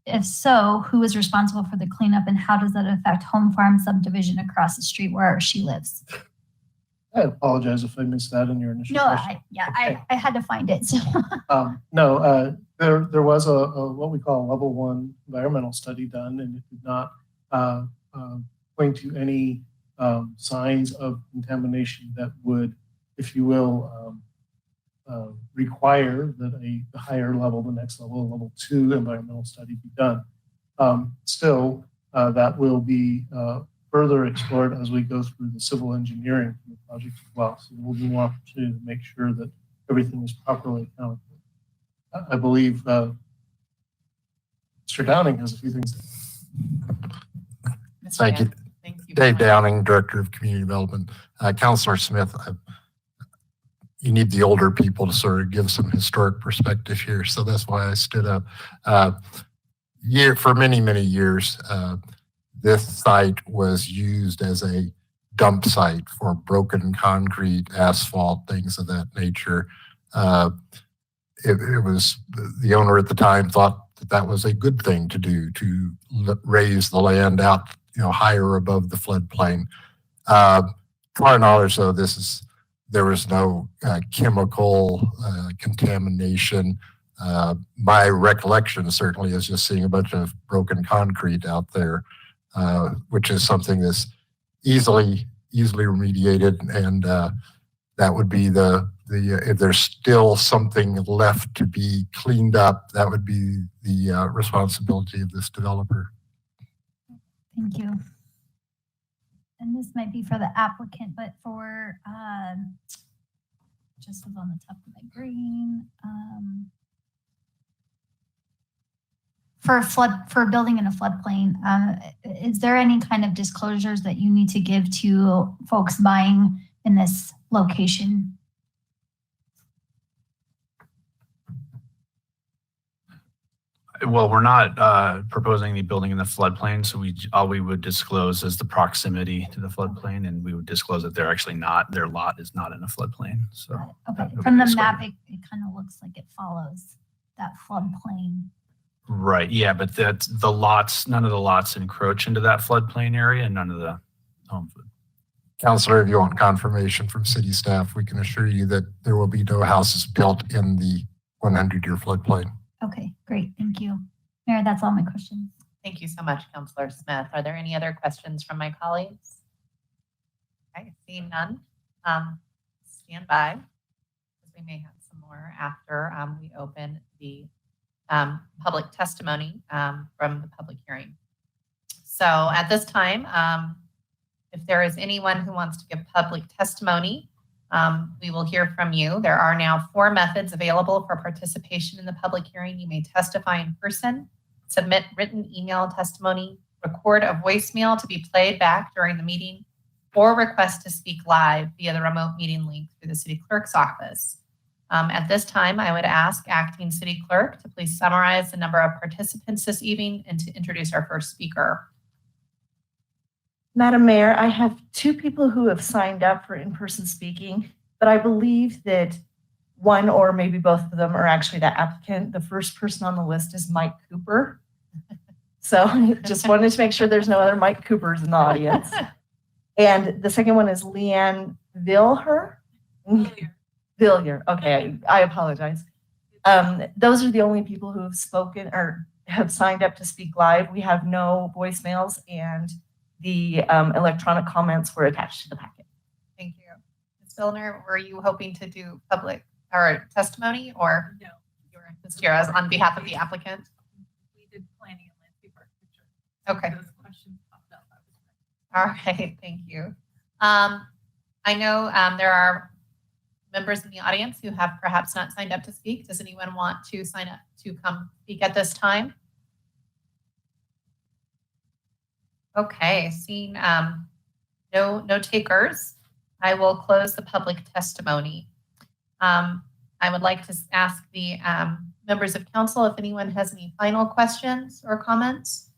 if so, who is responsible for the cleanup, and how does that affect Home Farm subdivision across the street where she lives? I apologize if I missed that in your initial No, question. I had to find it. So. There was a what we call a level 1 environmental study done, and it did not point to any signs of contamination that would, if you will, require that a higher level, the next level, level 2 environmental study be done. Still, that will be further explored as we go through the civil engineering for the project as well. So there will be more opportunity to make sure that everything is properly accounted for. I believe Mr. Downing has a few things to say. Thank you. Dave Downing, Director of Community Development. Councilor Smith, you need the older people to sort of give some historic perspective here. So that's why I stood up. For many, many years, this site was used as a dump site for broken concrete, asphalt, things of that nature. It was the owner at the time thought that that was a good thing to do, to raise the land out, higher above the floodplain. To our knowledge, though, there was no chemical contamination. My recollection certainly is just seeing a bunch of broken concrete out there, which is something that's easily remediated, and that would be if there's still something left to be cleaned up, that would be the responsibility of this developer. Thank you. And this might be for the applicant, but for, just was on the top of my brain. For building in a floodplain, is there any kind of disclosures that you need to give to folks buying in this location? Well, we're not proposing any building in the floodplain, so all we would disclose is the proximity to the floodplain, and we would disclose that they're actually not, their lot is not in a floodplain. So Okay, from the map, it kind of looks like it follows that floodplain. Right, yeah, but that's the lots, none of the lots encroach into that floodplain area, and none of the homes would. Counselor, if you want confirmation from city staff, we can assure you that there will be no houses built in the 100-year floodplain. Okay, great, thank you. Mayor, that's all my questions. Thank you so much, Councilor Smith. Are there any other questions from my colleagues? Okay, seeing none, stand by, because we may have some more after we open the public testimony from the public hearing. So at this time, if there is anyone who wants to give public testimony, we will hear from you. There are now 4 methods available for participation in the public hearing. You may testify in person, submit written email testimony, record a voicemail to be played back during the meeting, or request to speak live via the remote meeting link through the city clerk's office. At this time, I would ask acting city clerk to please summarize the number of participants this evening and to introduce our first speaker. Madam Mayor, I have 2 people who have signed up for in-person speaking, but I believe that one or maybe both of them are actually the applicant. The first person on the list is Mike Cooper. So just wanted to make sure there's no other Mike Coopers in the audience. And the second one is Leanne Villier. Okay, I apologize. Those are the only people who have spoken or have signed up to speak live. We have no voicemails, and the electronic comments were attached to the packet. Thank you. Ms. Vilner, were you hoping to do public or testimony, or No. you were just here as on behalf of the applicant? We did planning and landscape architecture. Okay. Those questions popped up. All right, thank you. I know there are members in the audience who have perhaps not signed up to speak. Does anyone want to sign up to come speak at this time? Okay, seeing no takers, I will close the public testimony. I would like to ask the members of council if anyone has any final questions or comments.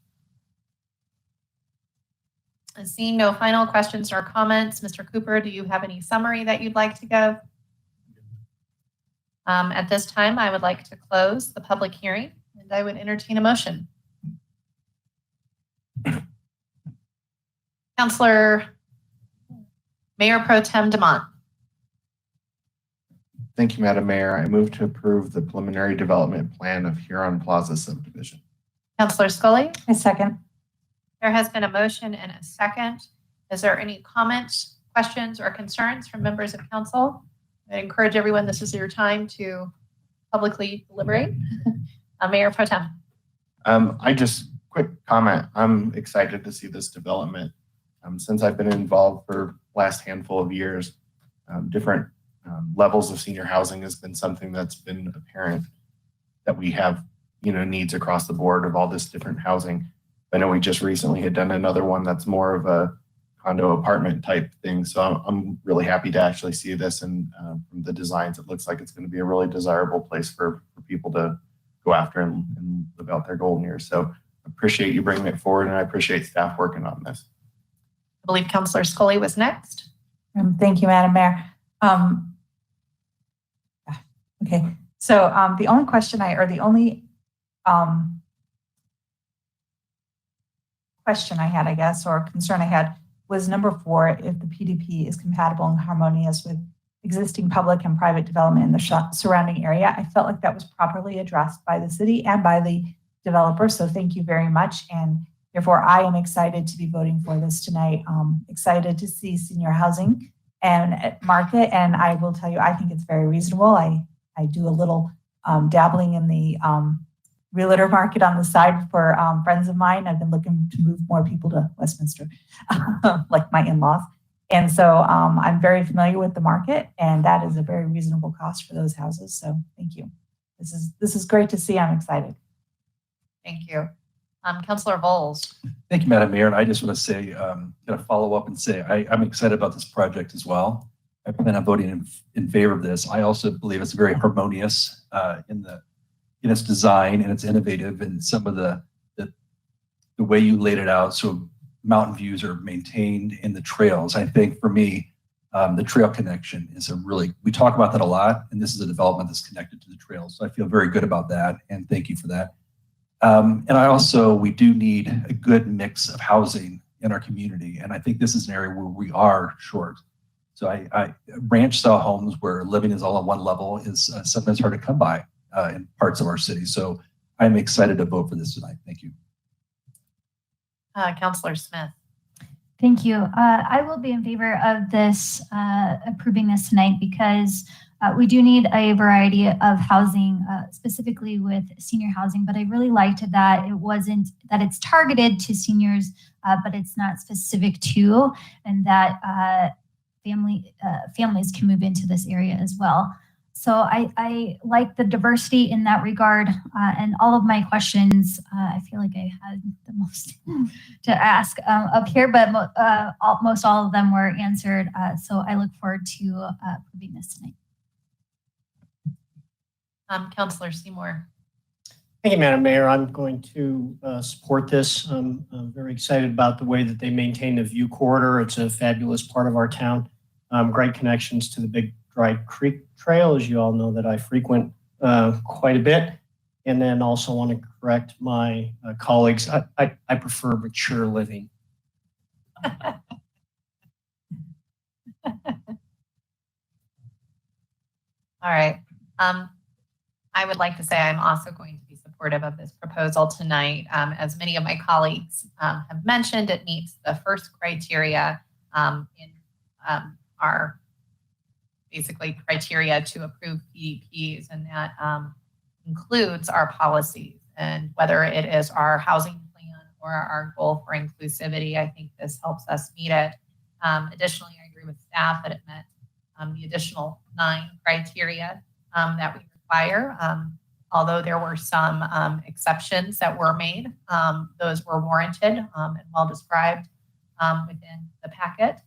Seeing no final questions or comments, Mr. Cooper, do you have any summary that you'd like to give? At this time, I would like to close the public hearing, and I would entertain a motion. Councilor Mayor Pro Tem DeMont. Thank you, Madam Mayor. I move to approve the preliminary development plan of Huron Plaza subdivision. Councilor Scully. I second. There has been a motion and a second. Is there any comments, questions, or concerns from members of council? I encourage everyone, this is your time to publicly deliberate. Mayor Pro Tem. Quick comment. I'm excited to see this development. Since I've been involved for the last handful of years, different levels of senior housing has been something that's been apparent that we have, needs across the board of all this different housing. I know we just recently had done another one that's more of a condo apartment type thing. So I'm really happy to actually see this, and from the designs, it looks like it's going to be a really desirable place for people to go after and live out their golden years. So I appreciate you bringing it forward, and I appreciate staff working on this. I believe Councilor Scully was next. Thank you, Madam Mayor. Okay, so the only question question I had, I guess, or concern I had was number 4, if the PDP is compatible and harmonious with existing public and private development in the surrounding area. I felt like that was properly addressed by the city and by the developer, so thank you very much. And therefore, I am excited to be voting for this tonight. Excited to see senior housing and market, and I will tell you, I think it's very reasonable. I do a little dabbling in the realtor market on the side for friends of mine. I've been looking to move more people to Westminster, like my in-laws. And so I'm very familiar with the market, and that is a very reasonable cost for those houses. So thank you. This is great to see. I'm excited. Thank you. Councilor Bowles. Thank you, Madam Mayor. And I just want to say, going to follow up and say, I'm excited about this project as well. I plan on voting in favor of this. I also believe it's very harmonious in its design, and it's innovative in some of the way you laid it out. So mountain views are maintained in the trails. I think for me, the trail connection is we talk about that a lot, and this is a development that's connected to the trails. So I feel very good about that, and thank you for that. And we do need a good mix of housing in our community, and I think this is an area where we are short. So I ranch style homes where living is all on one level is sometimes hard to come by in parts of our city. So I'm excited to vote for this tonight. Thank you. Councilor Smith. Thank you. I will be in favor of this, approving this tonight, because we do need a variety of housing, specifically with senior housing, but I really liked that it's targeted to seniors, but it's not specific to, and that families can move into this area as well. So I like the diversity in that regard, and all of my questions, I feel like I had the most to ask up here, but most all of them were answered. So I look forward to approving this tonight. Councilor Seymour. Thank you, Madam Mayor. I'm going to support this. I'm very excited about the way that they maintain the view corridor. It's a fabulous part of our town. Great connections to the Big Dry Creek Trail, as you all know, that I frequent quite a bit. And then also want to correct my colleagues. I prefer mature living. All right. I would like to say I'm also going to be supportive of this proposal tonight. As many of my colleagues have mentioned, it meets the first criteria in our basically criteria to approve PDPs, and that includes our policies. And whether it is our housing plan or our goal for inclusivity, I think this helps us meet it. Additionally, I agree with staff that it met the additional 9 criteria that we require. Although there were some exceptions that were made, those were warranted and well described within the packet.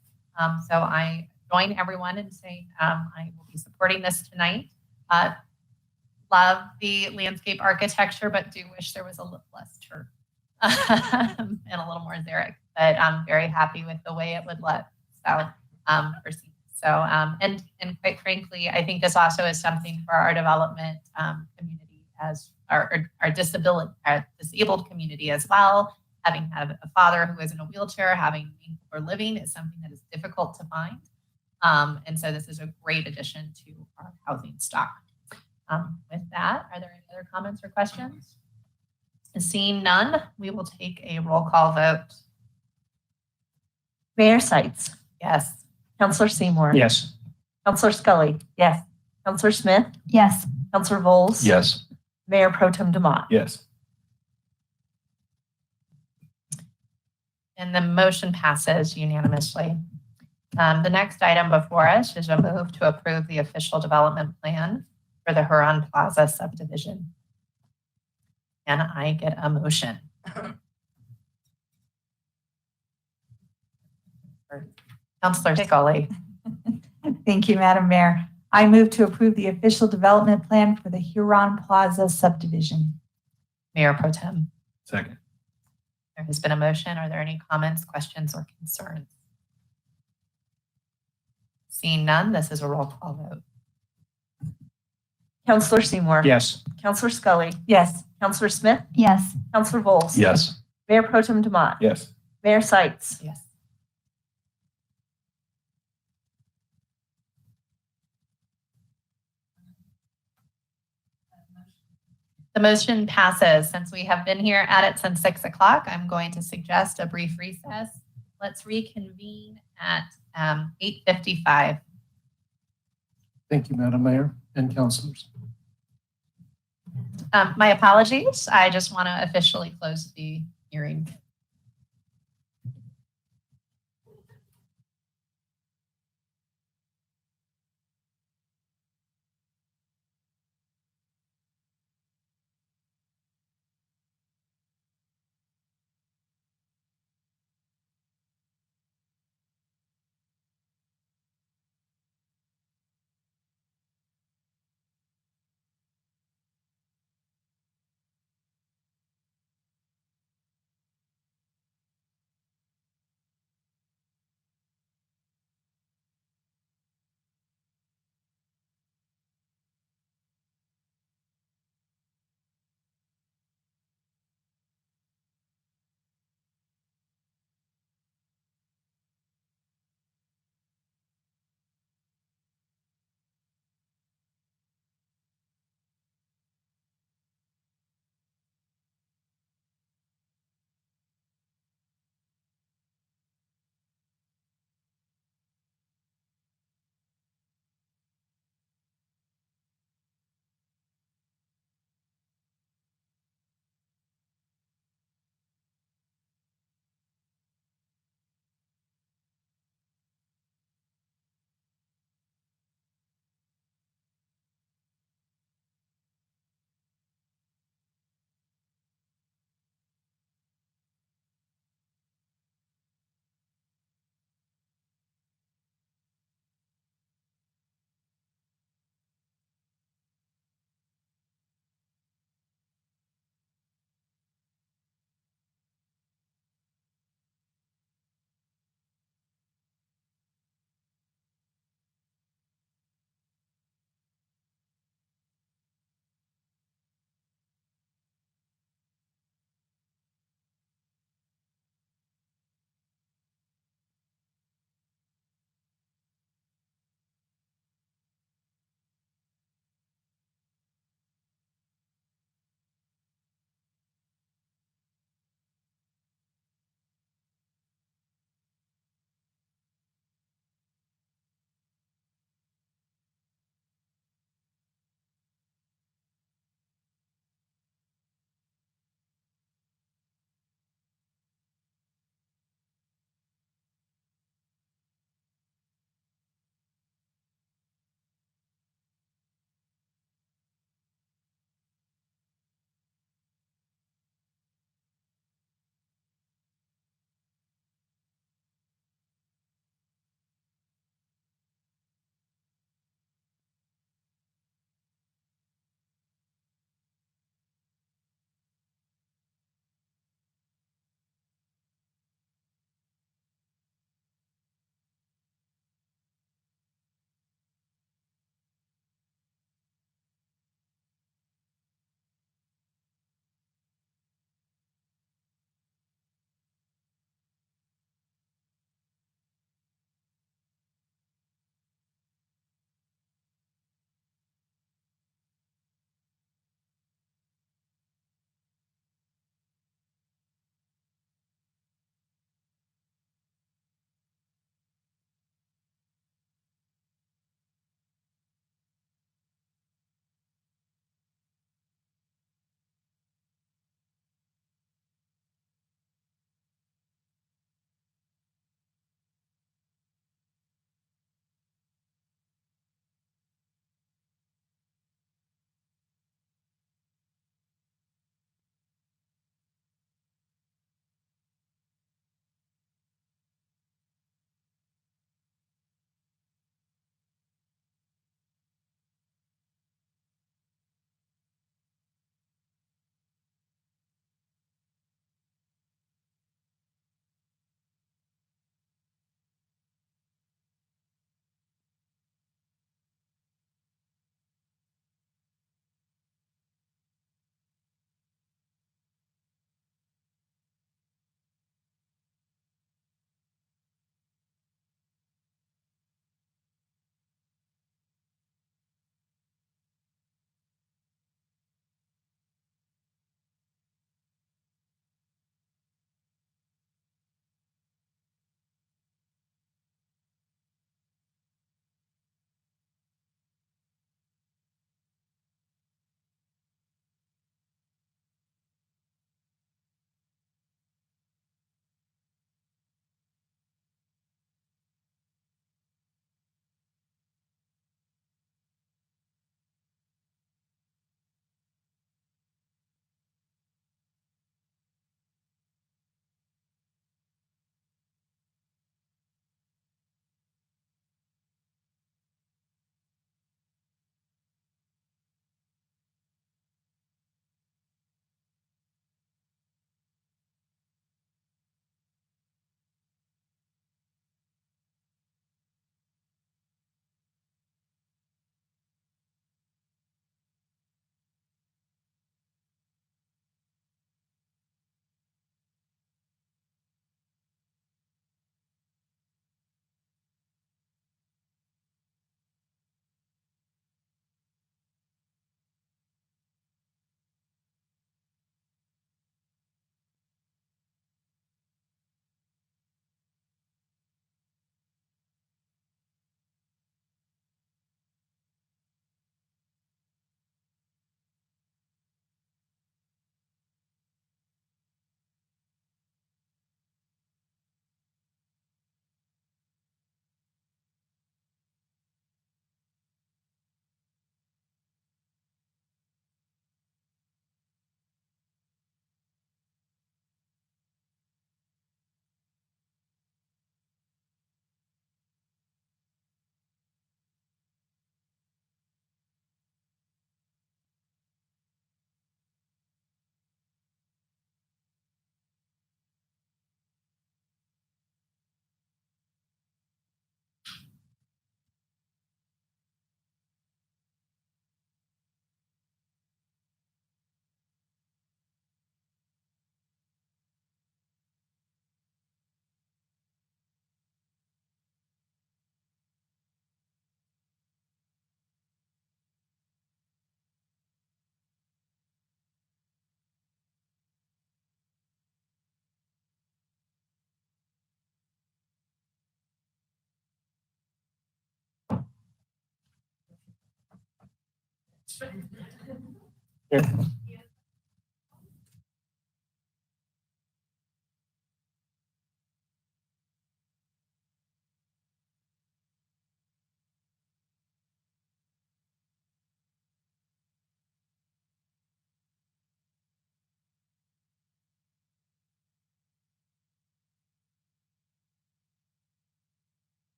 So I join everyone in saying I will be supporting this tonight. Love the landscape architecture, but do wish there was a little less turf and a little more xeric. But I'm very happy with the way it would look. So proceed. So and quite frankly, I think this also is something for our development community, as our disabled community as well. Having had a father who is in a wheelchair, having meaningful living is something that is difficult to find. And so this is a great addition to our housing stock. With that, are there any other comments or questions? Seeing none, we will take a roll call vote. Mayor Seitz. Yes. Councilor Seymour. Yes. Councilor Scully. Yes. Councilor Smith. Yes. Councilor Bowles. Yes. Mayor Pro Tem DeMott. Yes. And the motion passes unanimously. The next item before us is a move to approve the official development plan for the Huron Plaza subdivision. Can I get a motion? Councilor Scully. Thank you, Madam Mayor. I move to approve the official development plan for the Huron Plaza subdivision. Mayor Pro Tem. Second. There has been a motion. Are there any comments, questions, or concerns? Seeing none, this is a roll call vote. Counselor Seymour. Yes. Counselor Scully. Yes. Counselor Smith. Yes. Counselor Bowles. Yes. Mayor Pro Tem Demott. Yes. Mayor Sites. Yes. The motion passes. Since we have been here at it since 6 o'clock, I'm going to suggest a brief recess. Let's reconvene at 8:55. Thank you, Madam Mayor and councilors. My apologies. I just want to officially close the hearing.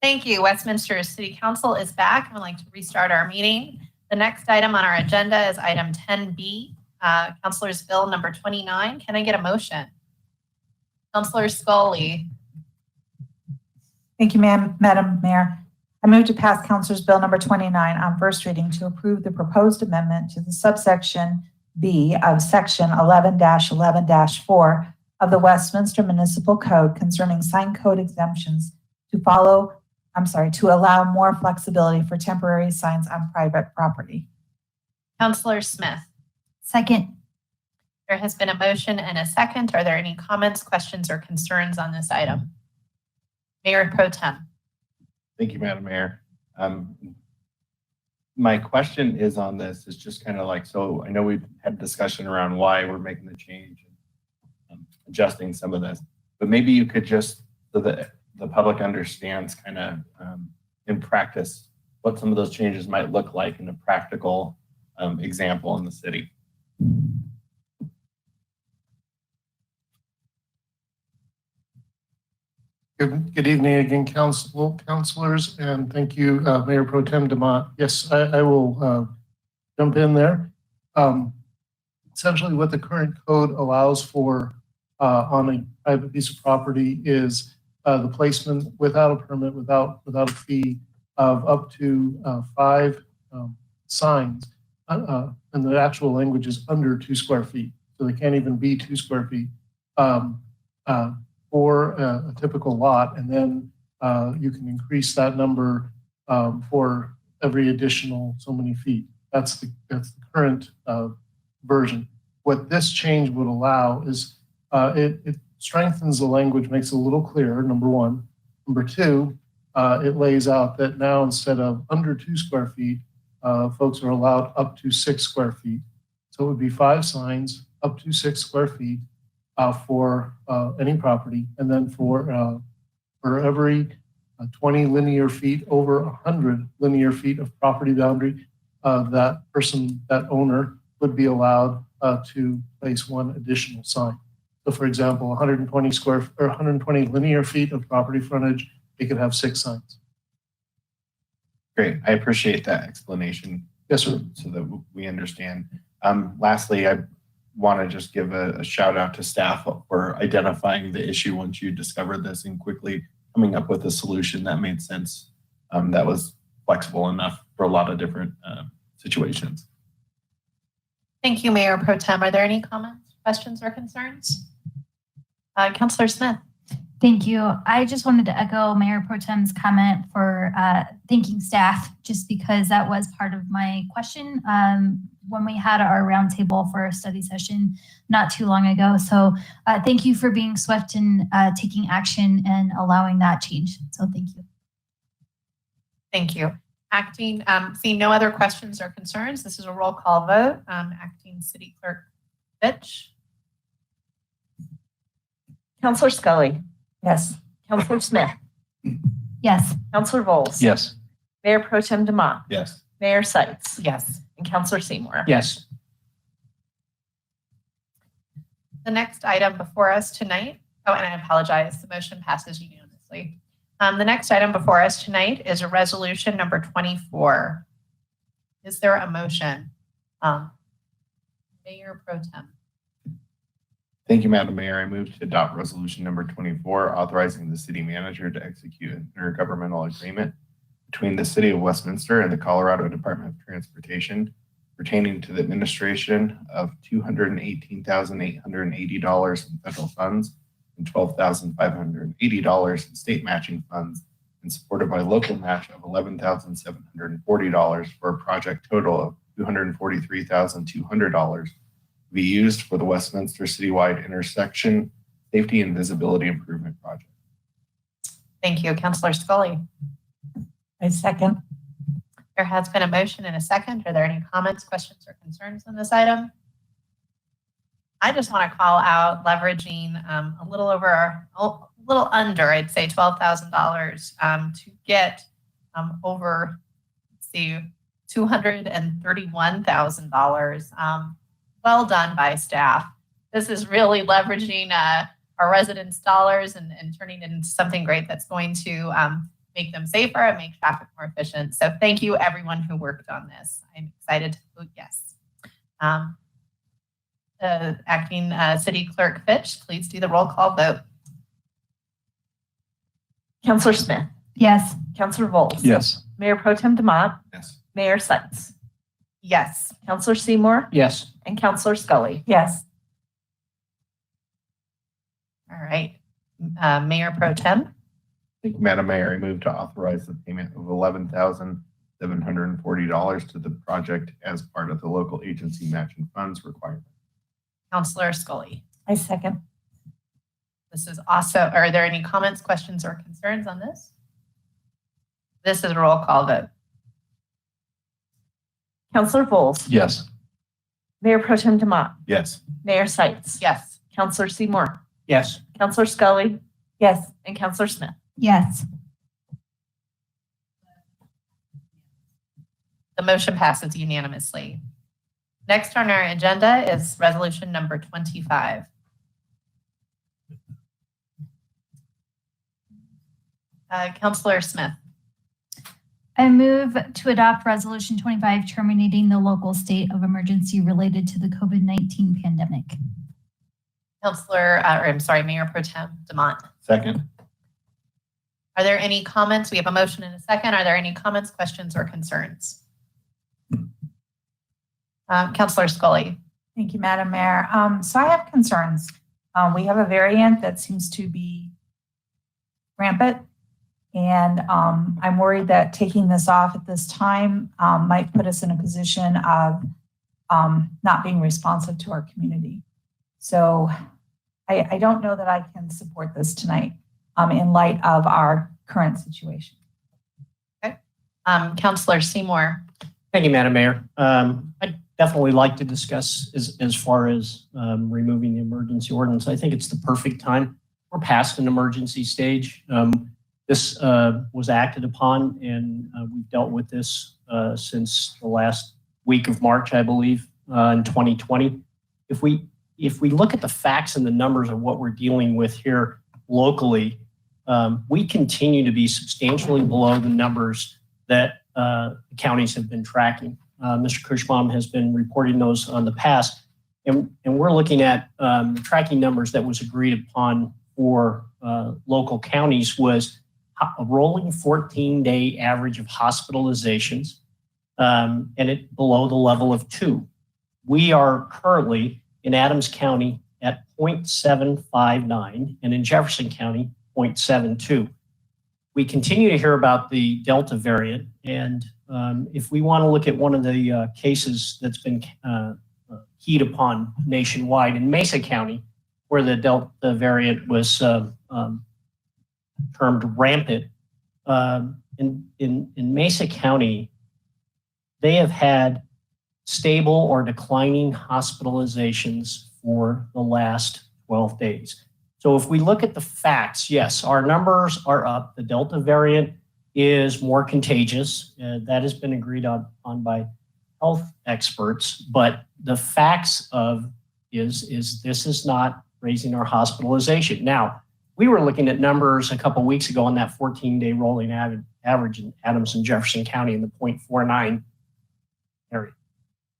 Thank you. Westminster City Council is back. I'd like to restart our meeting. The next item on our agenda is item 10B, Councilor's Bill number 29. Can I get a motion? Councilor Scully. Thank you, Madam Mayor. I move to pass Councilor's Bill number 29 on first reading to approve the proposed amendment to the subsection B of section 11-11-4 of the Westminster Municipal Code concerning sign code exemptions to allow more flexibility for temporary signs on private property. Councilor Smith. Second. There has been a motion and a second. Are there any comments, questions, or concerns on this item? Mayor Pro Tem. Thank you, Madam Mayor. My question is on this is just kind of like, so I know we've had discussion around why we're making the change and adjusting some of this, but maybe you could just, so that the public understands kind of in practice what some of those changes might look like in a practical example in the city. Good evening again, councilors, and thank you, Mayor Pro Tem DeMont. Yes, I will jump in there. Essentially, what the current code allows for on a private piece of property is the placement without a permit, without a fee of up to 5 signs, and the actual language is under 2 square feet, so they can't even be 2 square feet. For a typical lot, and then you can increase that number for every additional so many feet. That's the current version. What this change would allow is it strengthens the language, makes it a little clearer, number one. Number two, it lays out that now instead of under 2 square feet, folks are allowed up to 6 square feet. So it would be 5 signs up to 6 square feet for any property, and then for every 20 linear feet over 100 linear feet of property boundary, that owner would be allowed to place 1 additional sign. So, for example, 120 linear feet of property frontage, they could have 6 signs. Great, I appreciate that explanation. Yes, sir. So that we understand. Lastly, I want to just give a shout out to staff for identifying the issue once you discovered this and quickly coming up with a solution that made sense, that was flexible enough for a lot of different situations. Thank you, Mayor Pro Tem. Are there any comments, questions, or concerns? Councilor Smith. Thank you. I just wanted to echo Mayor Pro Tem's comment for thanking staff, just because that was part of my question when we had our roundtable for a study session not too long ago. So thank you for being swift and taking action and allowing that change. So thank you. Thank you. Seeing no other questions or concerns, this is a roll call vote. Acting City Clerk Fitch. Councilor Scully. Yes. Councilor Smith. Yes. Councilor Bowles. Yes. Mayor Pro Tem DeMont. Yes. Mayor Seitz. Yes. And Councilor Seymour. Yes. The next item before us tonight, oh, and I apologize, the motion passes unanimously. The next item before us tonight is a resolution number 24. Is there a motion? Mayor Pro Tem. Thank you, Madam Mayor. I move to adopt resolution number 24, authorizing the city manager to execute an intergovernmental agreement between the city of Westminster and the Colorado Department of Transportation pertaining to the administration of $218,880 in federal funds and $12,580 in state matching funds, and supported by local match of $11,740 for a project total of $243,200 to be used for the Westminster citywide intersection safety and visibility improvement project. Thank you. Councilor Scully. I second. There has been a motion and a second. Are there any comments, questions, or concerns on this item? I just want to call out leveraging a little under, I'd say $12,000 to get over, let's see, $231,000. Well done by staff. This is really leveraging our residents' dollars and turning it into something great that's going to make them safer and make traffic more efficient. So thank you, everyone who worked on this. I'm excited to vote yes. Acting City Clerk Fitch, please do the roll call vote. Councilor Smith, Yes. Councilor Volz. Yes. Mayor Pro Tem Demott, Yes. Mayor Sites, Yes. Councilor Seymour, Yes. and Councilor Scully. Yes. All right. Mayor Pro Tem. Thank you, Madam Mayor. I move to authorize the payment of $11,740 to the project as part of the local agency matching funds requirement. Councilor Scully. I second. This is also, are there any comments, questions, or concerns on this? This is a roll call vote. Councilor Volz, Yes. Mayor Pro Tem Demott, Yes. Mayor Sites, Yes. Councilor Seymour, Yes. Councilor Scully, Yes. and Councilor Smith. Yes. The motion passes unanimously. Next on our agenda is resolution number 25. Councilor Smith. I move to adopt Resolution 25 terminating the local state of emergency related to the COVID-19 pandemic. Mayor Pro Tem Demott. Second. Are there any comments? We have a motion and a second. Are there any comments, questions, or concerns? Councilor Scully. Thank you, Madam Mayor. So I have concerns. We have a variant that seems to be rampant, and I'm worried that taking this off at this time might put us in a position of not being responsive to our community. So I don't know that I can support this tonight in light of our current situation. Okay. Councilor Seymour. Thank you, Madam Mayor. I'd definitely like to discuss as far as removing the emergency ordinance. I think it's the perfect time. We're past an emergency stage. This was acted upon, and we've dealt with this since the last week of March, I believe, in 2020. If we look at the facts and the numbers of what we're dealing with here locally, we continue to be substantially below the numbers that the counties have been tracking. Mr. Cushbaum has been reporting those on the past, and we're looking at the tracking numbers that was agreed upon for local counties was a rolling 14-day average of hospitalizations, and it below the level of 2. We are currently in Adams County at 0.759 and in Jefferson County 0.72. We continue to hear about the Delta variant, and if we want to look at one of the cases that's been keyed upon nationwide in Mesa County, where the Delta variant was termed rampant, in Mesa County, they have had stable or declining hospitalizations for the last 12 days. So if we look at the facts, yes, our numbers are up. The Delta variant is more contagious. That has been agreed on by health experts. But the facts is this is not raising our hospitalization. Now, we were looking at numbers a couple of weeks ago on that 14-day rolling average in Adams and Jefferson County in the 0.49 area.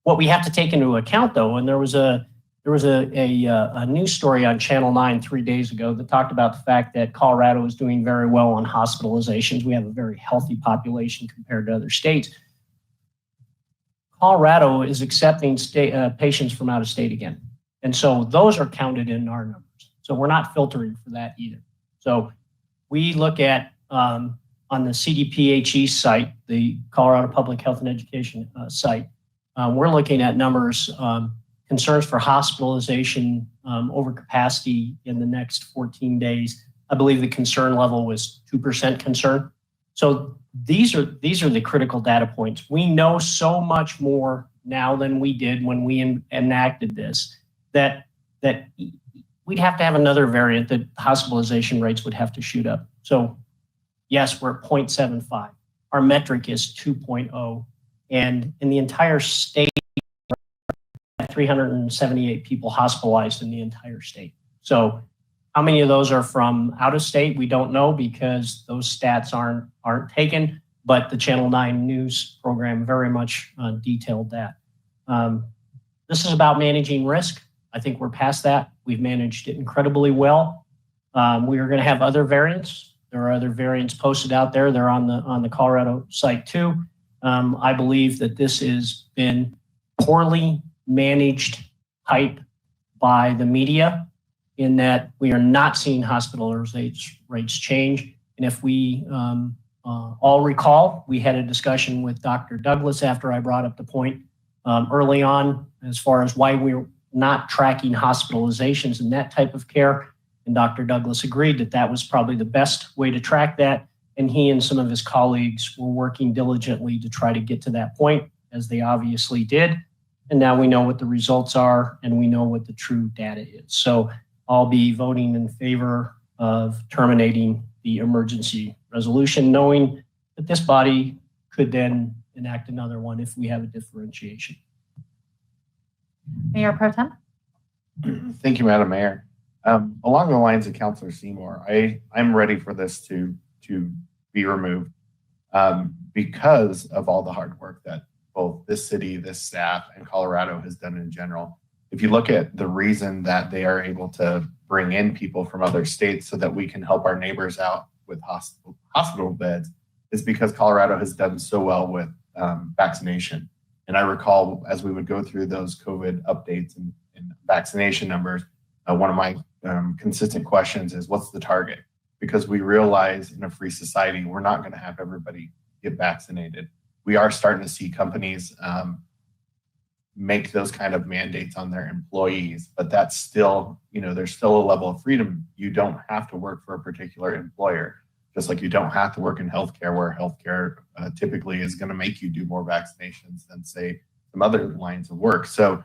What we have to take into account, though, and there was a There was a news story on Channel 9 3 days ago that talked about the fact that Colorado is doing very well on hospitalizations. We have a very healthy population compared to other states. Colorado is accepting patients from out of state again. And so those are counted in our numbers. So we're not filtering for that either. So we look at on the CDPHE site, the Colorado Public Health and Education site, we're looking at numbers, concerns for hospitalization over capacity in the next 14 days. I believe the concern level was 2% concern. So these are the critical data points. We know so much more now than we did when we enacted this, that we'd have to have another variant that hospitalization rates would have to shoot up. So yes, we're at 0.75. Our metric is 2.0. And in the entire state, 378 people hospitalized in the entire state. So how many of those are from out of state? We don't know because those stats aren't taken, but the Channel 9 news program very much detailed that. This is about managing risk. I think we're past that. We've managed it incredibly well. We are going to have other variants. There are other variants posted out there. They're on the Colorado site too. I believe that this has been poorly managed hype by the media in that we are not seeing hospitalization rates change. And if we all recall, we had a discussion with Dr. Douglas after I brought up the point early on as far as why we're not tracking hospitalizations and that type of care. And Dr. Douglas agreed that that was probably the best way to track that. And he and some of his colleagues were working diligently to try to get to that point, as they obviously did. And now we know what the results are and we know what the true data is. So I'll be voting in favor of terminating the emergency resolution, knowing that this body could then enact another one if we have a differentiation. Mayor Pro Tem? Thank you, Madam Mayor. Along the lines of Councilor Seymour, I'm ready for this to be removed because of all the hard work that both this city, this staff, and Colorado has done in general. If you look at the reason that they are able to bring in people from other states so that we can help our neighbors out with hospital beds, is because Colorado has done so well with vaccination. And I recall as we would go through those COVID updates and vaccination numbers, one of my consistent questions is, what's the target? Because we realize in a free society, we're not going to have everybody get vaccinated. We are starting to see companies make those kind of mandates on their employees, but that's still, there's still a level of freedom. You don't have to work for a particular employer, just like you don't have to work in healthcare, where healthcare typically is going to make you do more vaccinations than, say, some other lines of work. So,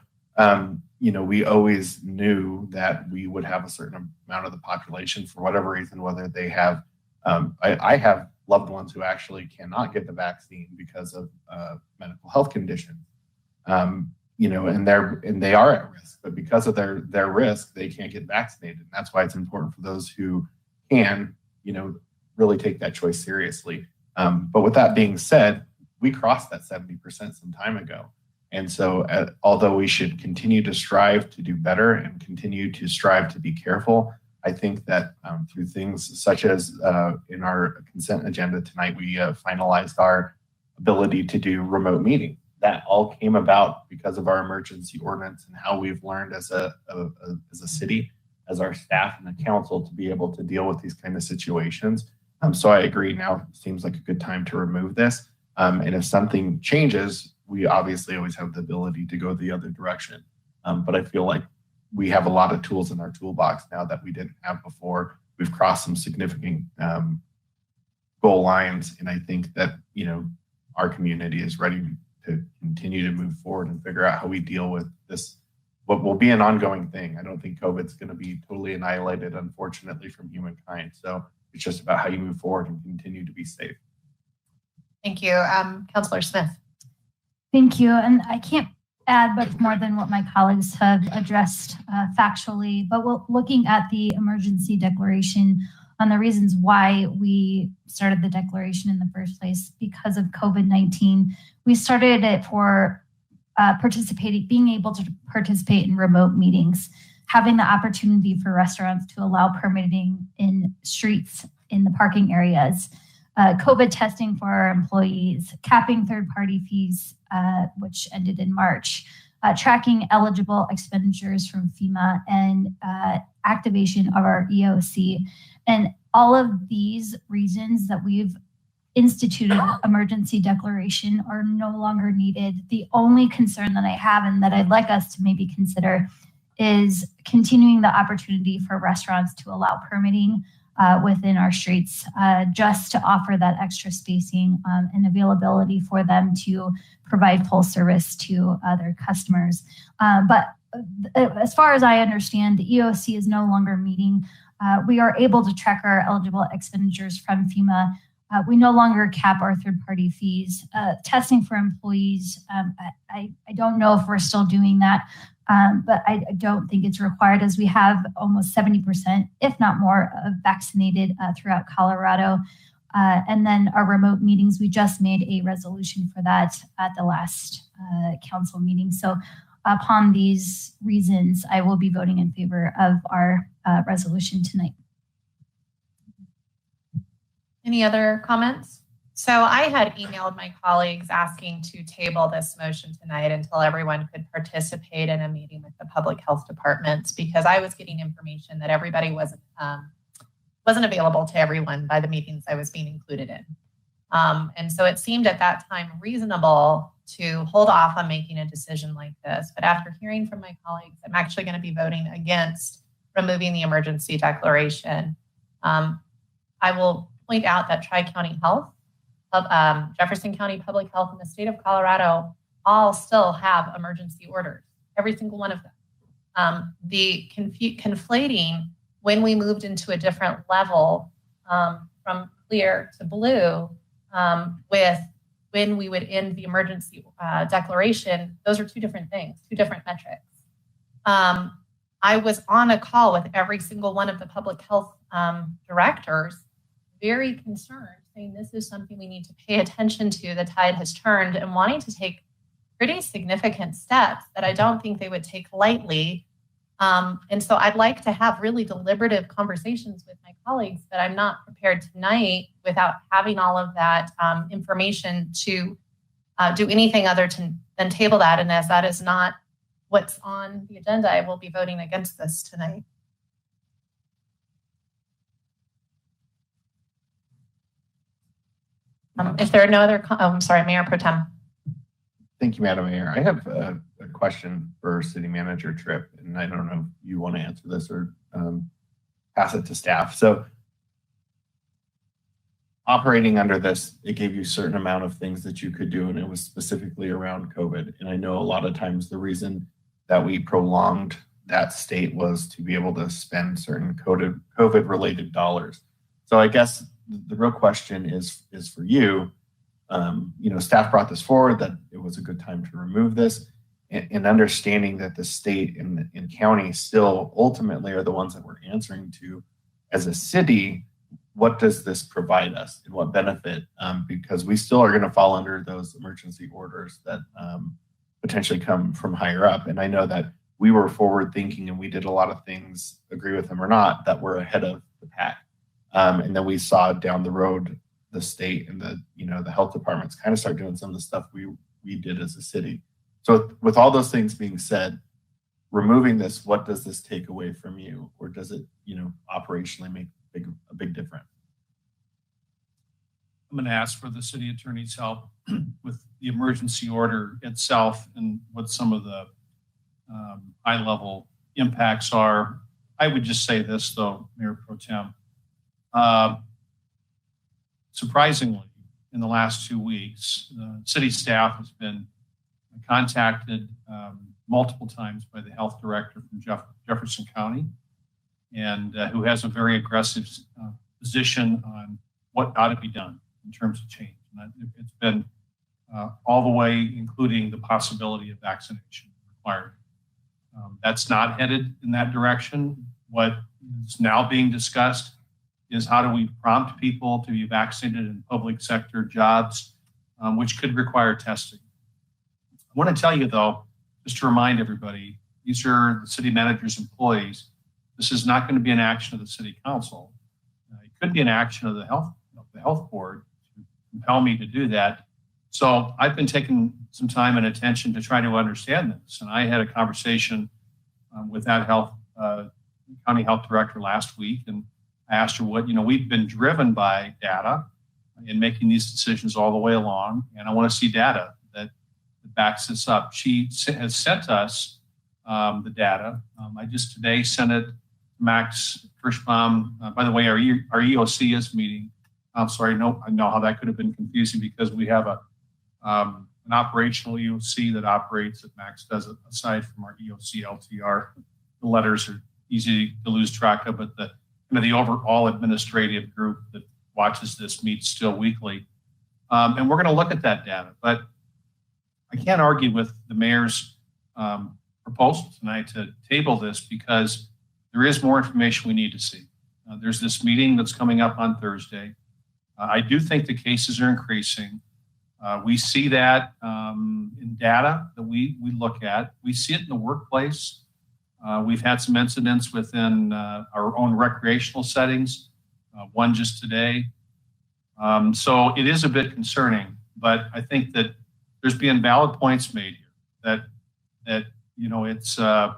we always knew that we would have a certain amount of the population, for whatever reason, whether they have, I have loved ones who actually cannot get the vaccine because of medical health conditions. And they are at risk, but because of their risk, they can't get vaccinated. And that's why it's important for those who can, really take that choice seriously. But with that being said, we crossed that 70% some time ago. And so although we should continue to strive to do better and continue to strive to be careful, I think that through things such as in our consent agenda tonight, we finalized our ability to do remote meetings. That all came about because of our emergency ordinance and how we've learned as a city, as our staff and the council, to be able to deal with these kind of situations. So I agree, now seems like a good time to remove this. And if something changes, we obviously always have the ability to go the other direction. But I feel like we have a lot of tools in our toolbox now that we didn't have before. We've crossed some significant goal lines. And I think that, our community is ready to continue to move forward and figure out how we deal with this, what will be an ongoing thing. I don't think COVID's going to be totally annihilated, unfortunately, from humankind. So it's just about how you move forward and continue to be safe. Thank you. Councilor Smith. Thank you. And I can't add much more than what my colleagues have addressed factually, but looking at the emergency declaration on the reasons why we started the declaration in the first place, because of COVID-19, we started it for being able to participate in remote meetings, having the opportunity for restaurants to allow permitting in streets, in the parking areas, COVID testing for our employees, capping third-party fees, which ended in March, tracking eligible expenditures from FEMA, and activation of our EOC. And all of these reasons that we've instituted emergency declaration are no longer needed. The only concern that I have and that I'd like us to maybe consider is continuing the opportunity for restaurants to allow permitting within our streets, just to offer that extra spacing and availability for them to provide full service to their customers. But as far as I understand, the EOC is no longer meeting. We are able to track our eligible expenditures from FEMA. We no longer cap our third-party fees. Testing for employees, I don't know if we're still doing that, but I don't think it's required, as we have almost 70%, if not more, vaccinated throughout Colorado. And then our remote meetings, we just made a resolution for that at the last council meeting. So upon these reasons, I will be voting in favor of our resolution tonight. Any other comments? So I had emailed my colleagues asking to table this motion tonight until everyone could participate in a meeting with the public health departments, because I was getting information that everybody wasn't available to everyone by the meetings I was being included in. And so it seemed at that time reasonable to hold off on making a decision like this. But after hearing from my colleagues, I'm actually going to be voting against removing the emergency declaration. I will point out that Tri-County Health, Jefferson County Public Health, and the state of Colorado all still have emergency orders, every single one of them. The conflating when we moved into a different level from clear to blue with when we would end the emergency declaration, those are two different things, two different metrics. I was on a call with every single one of the public health directors, very concerned, saying this is something we need to pay attention to. The tide has turned, and wanting to take pretty significant steps that I don't think they would take lightly. And so I'd like to have really deliberative conversations with my colleagues, but I'm not prepared tonight without having all of that information to do anything other than table that. And as that is not what's on the agenda, I will be voting against this tonight. If there are no other, I'm sorry, Mayor Pro Tem. Thank you, Madam Mayor. I have a question for City Manager Tripp, and I don't know if you want to answer this or pass it to staff. So operating under this, it gave you a certain amount of things that you could do, and it was specifically around COVID. And I know a lot of times the reason that we prolonged that state was to be able to spend certain COVID-related dollars. So I guess the real question is for you. Staff brought this forward, that it was a good time to remove this, and understanding that the state and county still ultimately are the ones that we're answering to as a city. What does this provide us and what benefit? Because we still are going to fall under those emergency orders that potentially come from higher up. And I know that we were forward thinking and we did a lot of things, agree with them or not, that were ahead of the pack. And then we saw down the road the state and the health departments kind of start doing some of the stuff we did as a city. So with all those things being said, removing this, what does this take away from you, or does it operationally make a big difference? I'm going to ask for the city attorney's help with the emergency order itself and what some of the high-level impacts are. I would just say this, though, Mayor Pro Tem. Surprisingly, in the last 2 weeks, the city staff has been contacted multiple times by the health director from Jefferson County, and who has a very aggressive position on what ought to be done in terms of change. And it's been all the way, including the possibility of vaccination required. That's not headed in that direction. What is now being discussed is how do we prompt people to be vaccinated in public sector jobs, which could require testing. I want to tell you though, just to remind everybody, these are the city manager's employees. This is not going to be an action of the city council. It could be an action of the health board to compel me to do that. So I've been taking some time and attention to try to understand this. And I had a conversation with that county health director last week, and I asked her we've been driven by data in making these decisions all the way along, and I want to see data that backs this up. She has sent us the data. I just today sent it to Max Kirschbaum. By the way, our EOC is meeting. I'm sorry, no, I know how that could have been confusing because we have an operational EOC that operates that Max does aside from our EOC LTR. The letters are easy to lose track of, but the overall administrative group that watches this meets still weekly. And we're going to look at that data, but I can't argue with the mayor's proposal tonight to table this because there is more information we need to see. There's this meeting that's coming up on Thursday. I do think the cases are increasing. We see that in data that we look at. We see it in the workplace. We've had some incidents within our own recreational settings, one just today. So it is a bit concerning, but I think that there's being valid points made here that it's, for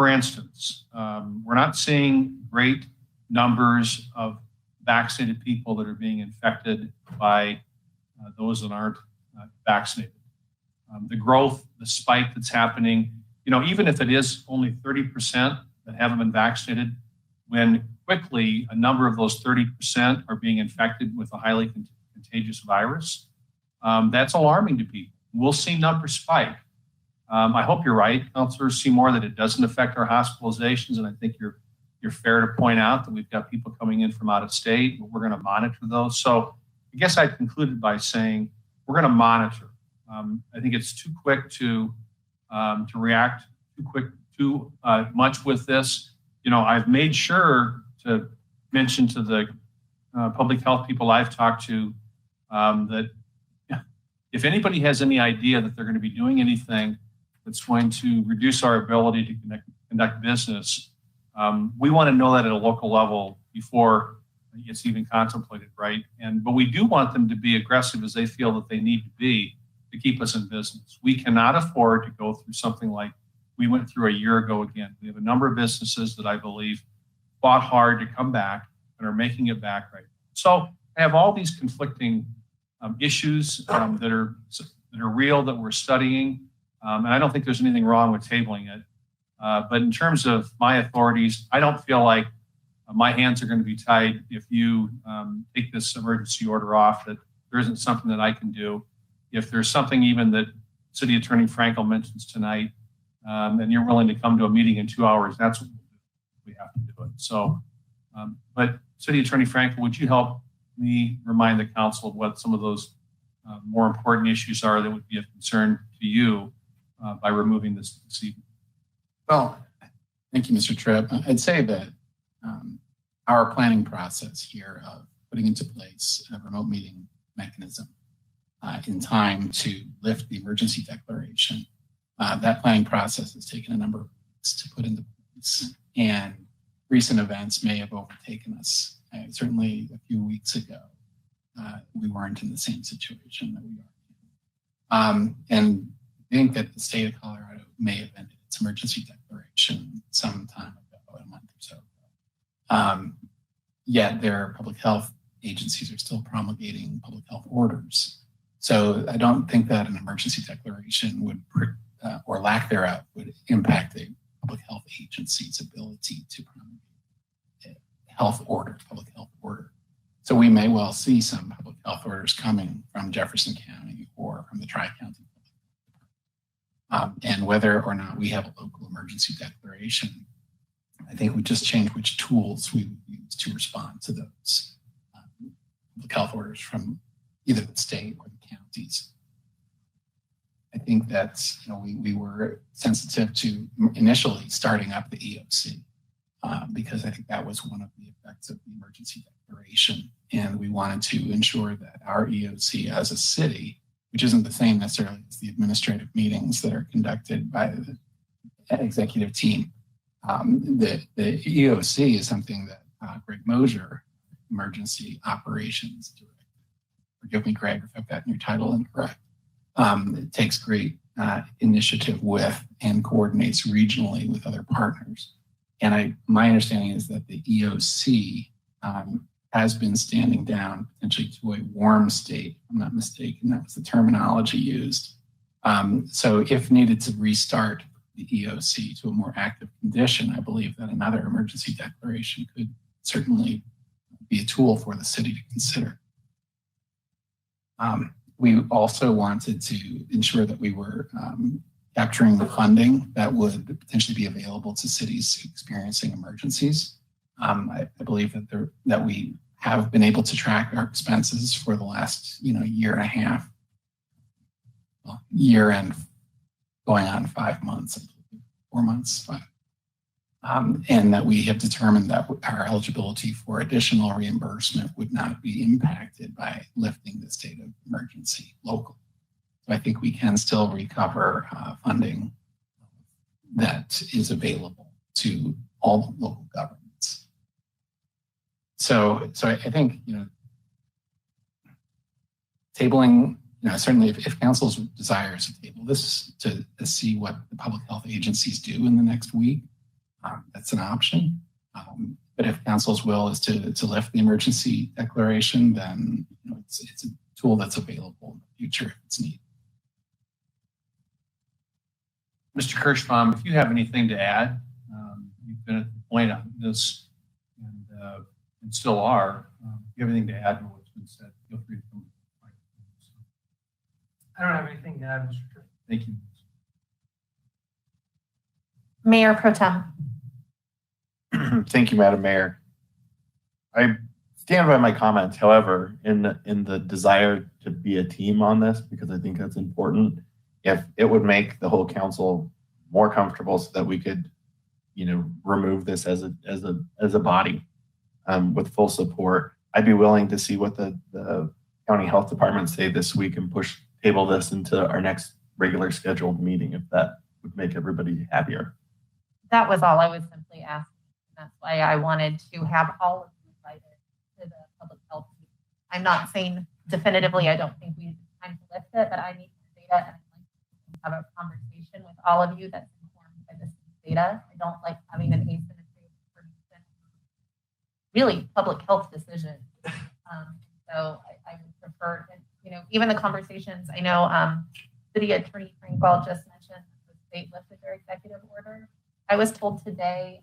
instance, we're not seeing great numbers of vaccinated people that are being infected by those that aren't vaccinated. The growth, the spike that's happening, even if it is only 30% that haven't been vaccinated, when quickly a number of those 30% are being infected with a highly contagious virus, that's alarming to people. We'll see numbers spike. I hope you're right, Councilor Seymour, that it doesn't affect our hospitalizations, and I think you're fair to point out that we've got people coming in from out of state, but we're going to monitor those. So I guess I concluded by saying we're going to monitor. I think it's too quick to react too much with this. I've made sure to mention to the public health people I've talked to that if anybody has any idea that they're going to be doing anything that's going to reduce our ability to conduct business, we want to know that at a local level before it's even contemplated, right? But we do want them to be aggressive as they feel that they need to be to keep us in business. We cannot afford to go through something like we went through a year ago again. We have a number of businesses that I believe fought hard to come back and are making it back right now. So I have all these conflicting issues that are real that we're studying. And I don't think there's anything wrong with tabling it. But in terms of my authorities, I don't feel like my hands are going to be tied if you take this emergency order off, that there isn't something that I can do. If there's something even that City Attorney Frankel mentions tonight, and you're willing to come to a meeting in 2 hours, that's what we have to do it. So, but City Attorney Frankel, would you help me remind the council of what some of those more important issues are that would be of concern to you by removing this evening? Well, thank you, Mr. Tripp. I'd say that our planning process here of putting into place a remote meeting mechanism in time to lift the emergency declaration, that planning process has taken a number of weeks to put into place. And recent events may have overtaken us. Certainly a few weeks ago, we weren't in the same situation that we are. And I think that the state of Colorado may have ended its emergency declaration some time ago, a month or so ago. Yet their public health agencies are still promulgating public health orders. So I don't think that an emergency declaration would, or lack thereof, would impact the public health agency's ability to promulgate public health order. So we may well see some public health orders coming from Jefferson County or from the Tri-County. And whether or not we have a local emergency declaration, I think we just change which tools we use to respond to those public health orders from either the state or the counties. I think that's, we were sensitive to initially starting up the EOC because I think that was one of the effects of the emergency declaration. And we wanted to ensure that our EOC as a city which isn't the same necessarily as the administrative meetings that are conducted by the executive team. The EOC is something that Greg Mosier, Emergency Operations Director, forgive me, Greg, if I've gotten your title incorrect, it takes great initiative with and coordinates regionally with other partners. And my understanding is that the EOC has been standing down potentially to a warm state. If I'm not mistaken, that was the terminology used. So if needed to restart the EOC to a more active condition, I believe that another emergency declaration could certainly be a tool for the city to consider. We also wanted to ensure that we were capturing the funding that would potentially be available to cities experiencing emergencies. I believe that we have been able to track our expenses for the last year and a half, year and going on 5 months, 4 months, 5. And that we have determined that our eligibility for additional reimbursement would not be impacted by lifting the state of emergency locally. So I think we can still recover funding that is available to all local governments. So I think, tabling, certainly if council's desires to table this to see what the public health agencies do in the next week, that's an option. But if council's will is to lift the emergency declaration, then it's a tool that's available in the future if it's needed. Mr. Kirschbaum, if you have anything to add, you've been at the point on this and still are. If you have anything to add to what's been said, feel free to come. I don't have anything to add, Mr. Chair. Thank you. Mayor Pro Tem. Thank you, Madam Mayor. I stand by my comments. However, in the desire to be a team on this, because I think that's important, if it would make the whole council more comfortable so that we could, remove this as a body with full support, I'd be willing to see what the county health department say this week and table this into our next regular scheduled meeting, if that would make everybody happier. That was all I was simply asking. That's why I wanted to have all of you invited to the public health meeting. I'm not saying definitively I don't think we have time to lift it, but I need the data and I'd like to have a conversation with all of you that's informed by this data. I don't like having an asymmetry of really public health decision. So I would prefer, even the conversations. I know City Attorney Frankwell just mentioned the state lifted their executive order. I was told today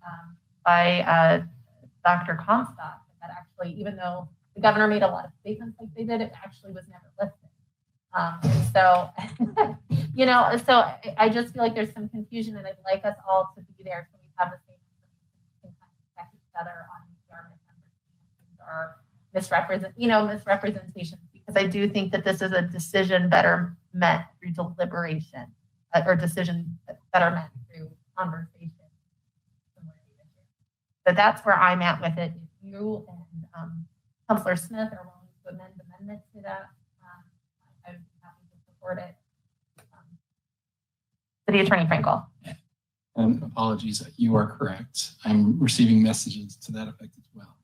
by Dr. Comstock that actually, even though the governor made a lot of statements like they did, it actually was never lifted. So I just feel like there's some confusion, and I'd like us all to be there so we have the same information and kind of check each other on our misrepresentations, because I do think that this is a decision better met through deliberation or decision better met through conversation. So that's where I'm at with it. If you and Councilor Smith are willing to amend the amendment to that, I would be happy to support it. City Attorney Frankel. And apologies, you are correct. I'm receiving messages to that effect as well.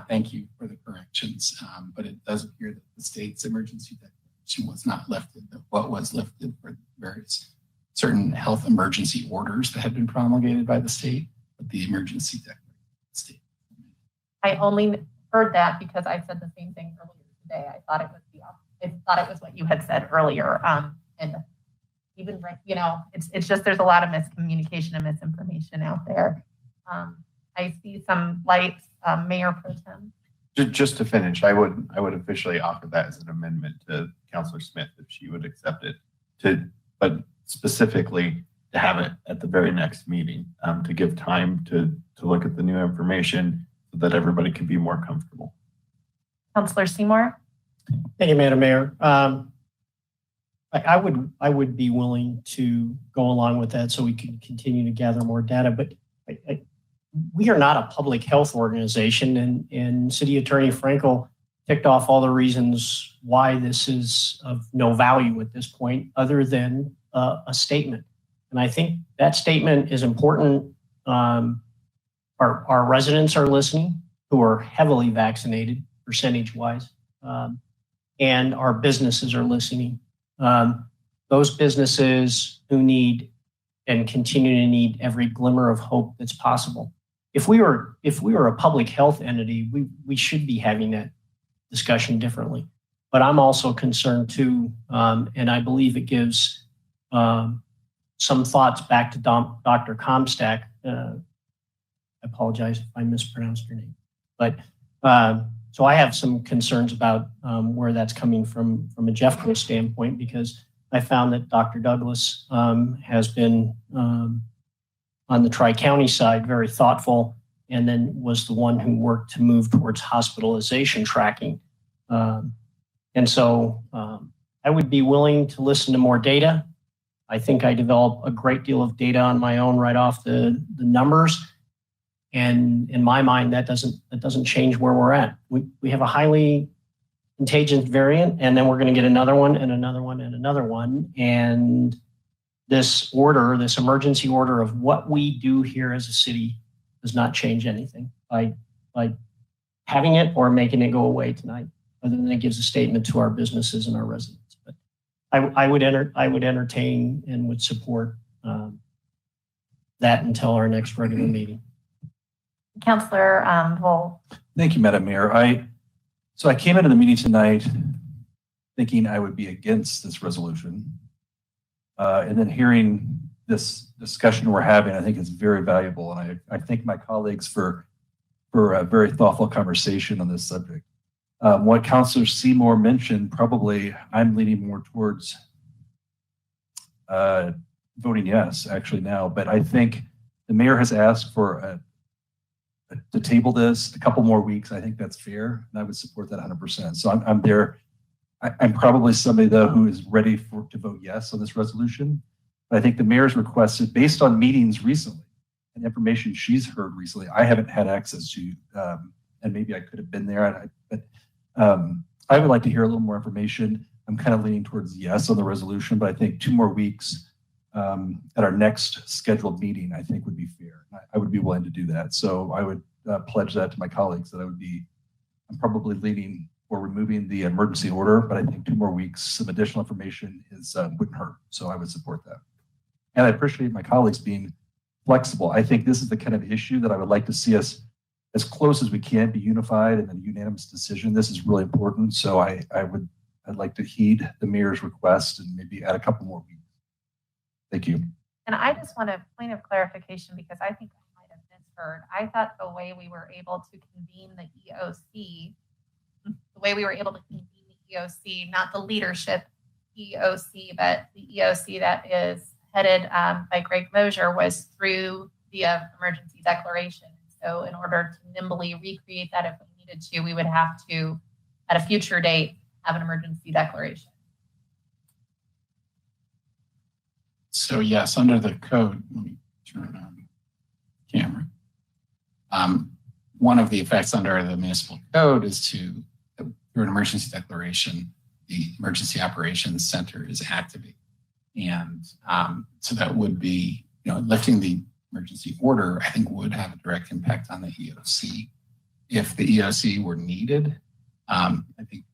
Thank you for the corrections, but it does appear that the state's emergency declaration was not lifted. What was lifted were various certain health emergency orders that had been promulgated by the state, but the emergency declaration state. I only heard that because I said the same thing earlier today. I thought it was what you had said earlier. And even it's just there's a lot of miscommunication and misinformation out there. I see some lights, Mayor Pro Tem. Just to finish, I would officially offer that as an amendment to Councilor Smith if she would accept it. But specifically to have it at the very next meeting, to give time to look at the new information so that everybody can be more comfortable. Councilor Seymour. Thank you, Madam Mayor. I would be willing to go along with that so we can continue to gather more data, but we are not a public health organization, and City Attorney Frankel ticked off all the reasons why this is of no value at this point, other than a statement. And I think that statement is important. Our residents are listening, who are heavily vaccinated percentage-wise, and our businesses are listening. Those businesses who need and continue to need every glimmer of hope that's possible. If we were a public health entity, we should be having that discussion differently. But I'm also concerned too, and I believe it gives some thoughts back to Dr. Comstack. I apologize if I mispronounced your name, but so I have some concerns about where that's coming from a Jeffco standpoint, because I found that Dr. Douglas has been on the Tri-County side very thoughtful, and then was the one who worked to move towards hospitalization tracking. And so I would be willing to listen to more data. I think I develop a great deal of data on my own right off the numbers. And in my mind, that doesn't change where we're at. We have a highly contagious variant, and then we're going to get another one and another one and another one. And this emergency order of what we do here as a city does not change anything by having it or making it go away tonight, other than it gives a statement to our businesses and our residents. But I would entertain and would support that until our next regular meeting. Councillor Volk. Thank you, Madam Mayor. So I came into the meeting tonight thinking I would be against this resolution. And then hearing this discussion we're having, I think is very valuable. And I thank my colleagues for a very thoughtful conversation on this subject. What Councillor Seymour mentioned, probably I'm leaning more towards voting yes, actually now. But I think the mayor has asked for to table this a couple more weeks. I think that's fair, and I would support that 100%. So I'm there. I'm probably somebody though who is ready to vote yes on this resolution. But I think the mayor's requested, based on meetings recently and information she's heard recently, I haven't had access to, and maybe I could have been there. But I would like to hear a little more information. I'm kind of leaning towards yes on the resolution, but I think 2 more weeks at our next scheduled meeting, I think would be fair. I would be willing to do that. So I would pledge that to my colleagues that I'm probably leaning for removing the emergency order, but I think 2 more weeks, some additional information wouldn't hurt. So I would support that. And I appreciate my colleagues being flexible. I think this is the kind of issue that I would like to see us as close as we can be unified and a unanimous decision. This is really important. So I'd like to heed the mayor's request and maybe add a couple more weeks. Thank you. And I just want a point of clarification, because I think I might have misheard. I thought the way we were able to convene the EOC, not the leadership EOC, but the EOC that is headed by Greg Mosier, was through the emergency declaration. So in order to nimbly recreate that if we needed to, we would have to, at a future date, have an emergency declaration. So yes, under the code, let me turn on the camera. One of the effects under the municipal code is through an emergency declaration, the Emergency Operations Center is activated. And so that would be, lifting the emergency order, I think would have a direct impact on the EOC. If the EOC were needed, I think,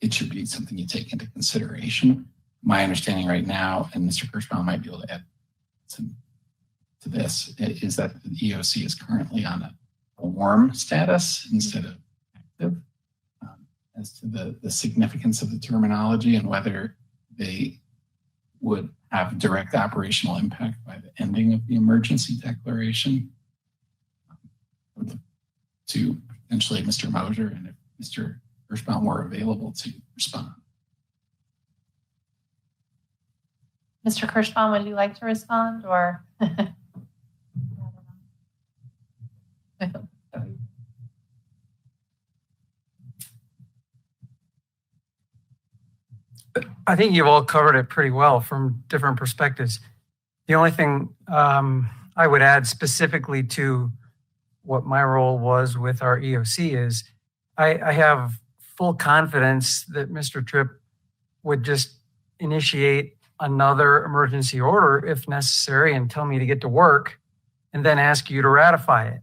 it should be something you take into consideration. My understanding right now, and Mr. Kirschbaum might be able to add to this, is that the EOC is currently on a warm status instead of active. As to the significance of the terminology and whether they would have direct operational impact by the ending of the emergency declaration, to potentially Mr. Mosier, and if Mr. Kirschbaum were available to respond. Mr. Kirschbaum, would you like to respond, or? I think you've all covered it pretty well from different perspectives. The only thing I would add specifically to what my role was with our EOC is I have full confidence that Mr. Tripp would just initiate another emergency order if necessary and tell me to get to work and then ask you to ratify it.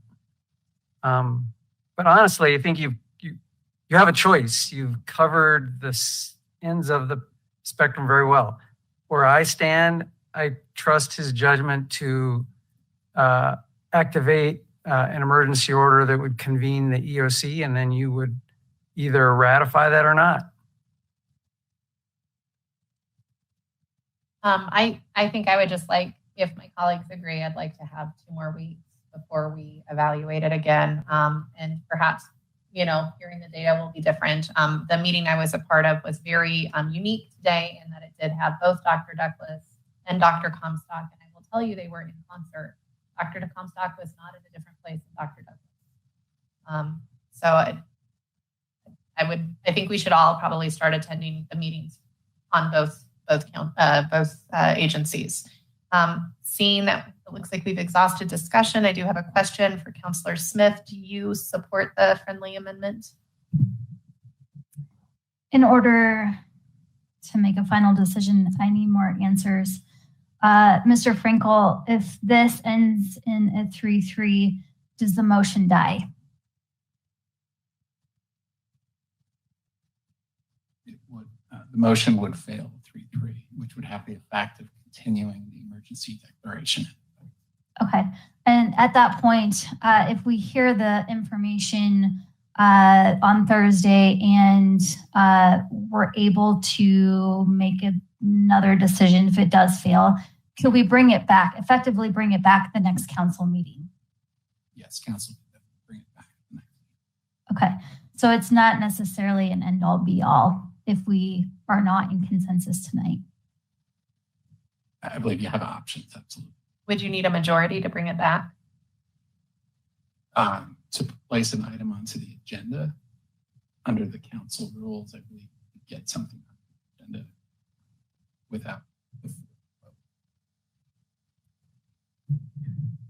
But honestly, I think you have a choice. You've covered the ends of the spectrum very well. Where I stand, I trust his judgment to activate an emergency order that would convene the EOC, and then you would either ratify that or not. I think I would just like, if my colleagues agree, I'd like to have 2 more weeks before we evaluate it again. And perhaps, hearing the data will be different. The meeting I was a part of was very unique today in that it did have both Dr. Douglas and Dr. Comstock. And I will tell you, they were in concert. Dr. Comstock was not in a different place than Dr. Douglas. So I think we should all probably start attending the meetings on both agencies. Seeing that it looks like we've exhausted discussion, I do have a question for Councillor Smith. Do you support the friendly amendment? In order to make a final decision, I need more answers. Mr. Frankel, if this ends in a 3-3, does the motion die? It would, the motion would fail 3-3, which would have the effect of continuing the emergency declaration. Okay. And at that point, if we hear the information on Thursday and we're able to make another decision if it does fail, could we bring it back, effectively bring it back the next council meeting? Yes, council can bring it back. Okay. So it's not necessarily an end all be all if we are not in consensus tonight. I believe you have options, absolutely. Would you need a majority to bring it back? To place an item onto the agenda under the council rules, I believe you get something on the agenda without the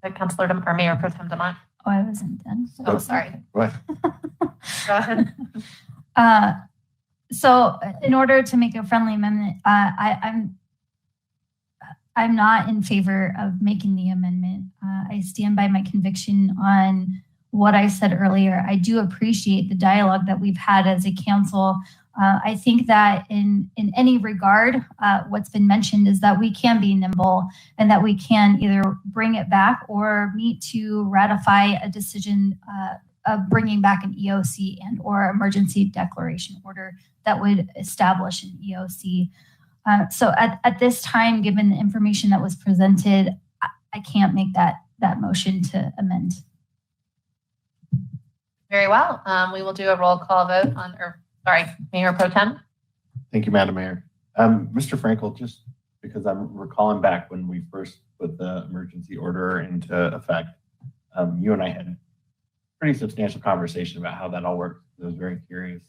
vote. Councillor or Mayor Pro Tem Demont? Oh, I wasn't done. Oh, sorry. What? Go ahead. So in order to make a friendly amendment, I'm not in favor of making the amendment. I stand by my conviction on what I said earlier. I do appreciate the dialogue that we've had as a council. I think that in any regard, what's been mentioned is that we can be nimble and that we can either bring it back or meet to ratify a decision of bringing back an EOC and or emergency declaration order that would establish an EOC. So at this time, given the information that was presented, I can't make that motion to amend. Very well. We will do a roll call vote on, Mayor Pro Tem. Thank you, Madam Mayor. Mr. Frankel, just because I'm recalling back when we first put the emergency order into effect, you and I had a pretty substantial conversation about how that all worked. I was very curious,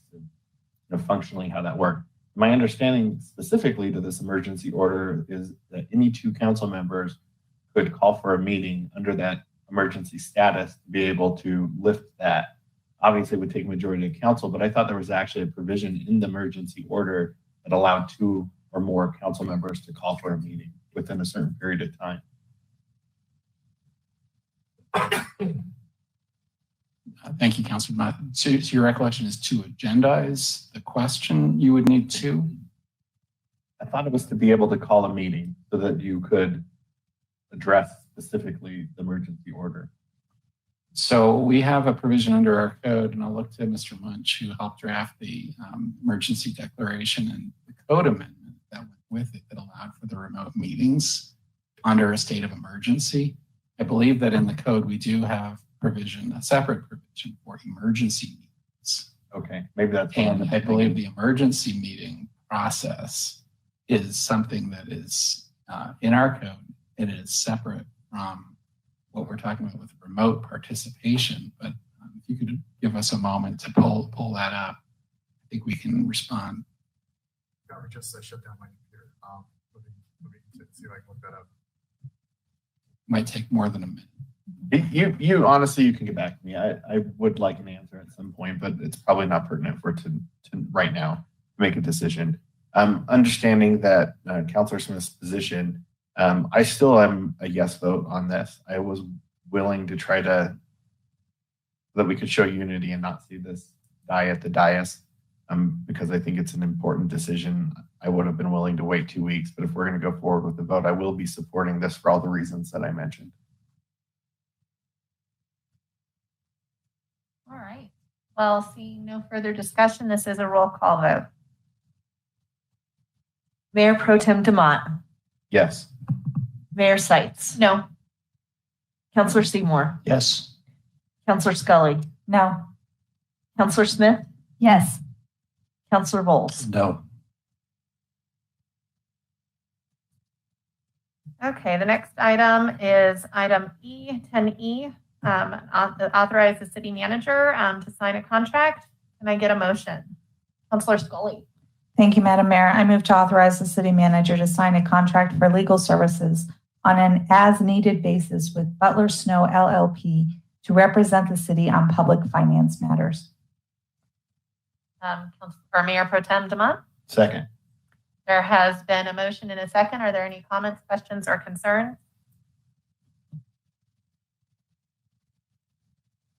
functionally how that worked. My understanding specifically to this emergency order is that any 2 council members could call for a meeting under that emergency status to be able to lift that. Obviously, it would take a majority of council, but I thought there was actually a provision in the emergency order that allowed 2 or more council members to call for a meeting within a certain period of time. Thank you, Councilor. So your recollection is to agendize the question, you would need 2? I thought it was to be able to call a meeting so that you could address specifically the emergency order. So we have a provision under our code, and I'll look to Mr. Munch, who helped draft the emergency declaration and the code amendment that went with it that allowed for the remote meetings under a state of emergency. I believe that in the code, we do have a separate provision for emergency meetings. Okay, maybe that's. And I believe the emergency meeting process is something that is in our code. It is separate from what we're talking about with remote participation. But if you could give us a moment to pull that up, I think we can respond. Yeah, we just shut down my computer. Let me see if I can look that up. Might take more than a minute. You honestly, you can get back to me. I would like an answer at some point, but it's probably not pertinent for to right now make a decision. Understanding that Councilor Smith's position, I still am a yes vote on this. I was willing to try to that we could show unity and not see this die at the dais, because I think it's an important decision. I would have been willing to wait 2 weeks, but if we're going to go forward with the vote, I will be supporting this for all the reasons that I mentioned. All right. Well, seeing no further discussion, this is a roll call vote. Mayor Pro Tem Demott, Yes. Mayor Seitz, No. Councilor Seymour, Yes. Councilor Scully, No. Councilor Smith, Yes. Councilor Bowles. No. Okay, the next item is item E, 10E, authorize the city manager to sign a contract. Can I get a motion? Councilor Scully. Thank you, Madam Mayor. I move to authorize the city manager to sign a contract for legal services on an as-needed basis with Butler Snow LLP to represent the city on public finance matters. Or Mayor Pro Tem Demott. Second. There has been a motion and a second. Are there any comments, questions, or concerns?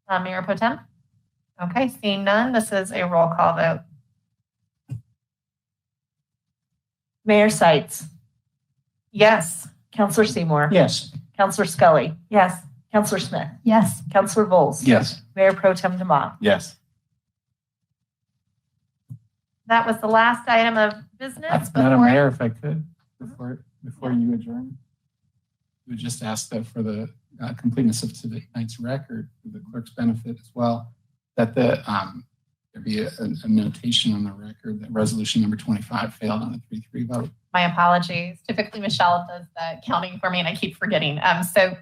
Mayor Pro Tem? Okay, seeing none, this is a roll call vote. Mayor Seitz, Yes. Councilor Seymour, Yes. Councilor Scully, Yes. Councilor Smith, Yes. Councilor Bowles. Yes. Mayor Pro Tem Demott. Yes. That was the last item of business. Madam before- Mayor, if I could, before you adjourn, we would just ask that for the completeness of tonight's record, for the clerk's benefit as well, that there be a notation on the record that resolution number 25 failed on a 3-3 vote. My apologies. Typically, Michelle does the counting for me, and I keep forgetting. So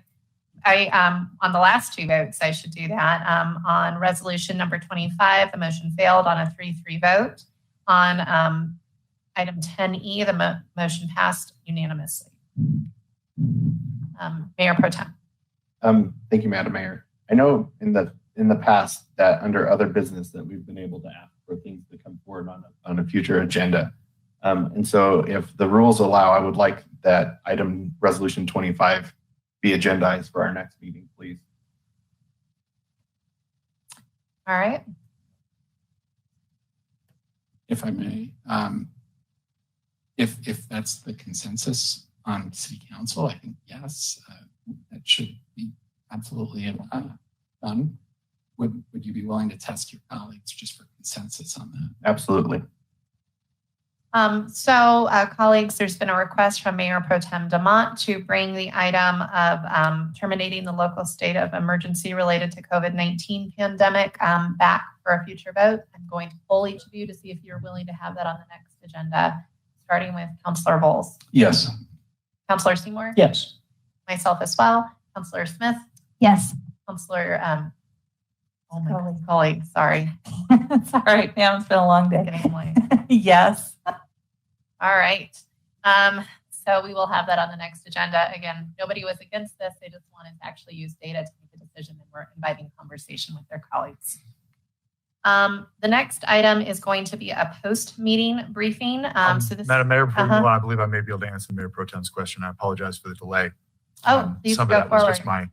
I, on the last two votes, I should do that. On resolution number 25, the motion failed on a 3-3 vote. On item 10E, the motion passed unanimously. Mayor Pro Tem. Thank you, Madam Mayor. I know in the past that under other business that we've been able to ask for things to come forward on a future agenda. And so if the rules allow, I would like that item resolution 25 be agendized for our next meeting, please. All right. If I may, if that's the consensus on city council, I think yes, that should be absolutely done. Would you be willing to test your colleagues just for consensus on that? Absolutely. Colleagues, there's been a request from Mayor Pro Tem Demott to bring the item of terminating the local state of emergency related to COVID-19 pandemic back for a future vote. I'm going to poll each of you to see if you're willing to have that on the next agenda, starting with Councilor Bowles. Yes. Councilor Seymour? Yes. Myself as well. Councilor Smith? Yes. Councilor Scully, sorry. It's all right, ma'am. It's been a long day. Getting away. Yes. All right. So we will have that on the next agenda. Again, nobody was against this. They just wanted to actually use data to make a decision, and we're inviting conversation with their colleagues. The next item is going to be a post-meeting briefing. Madam Mayor, before we move on, I believe I may be able to answer Mayor Pro Tem's question. I apologize for the delay. Please some go of that was forward. just my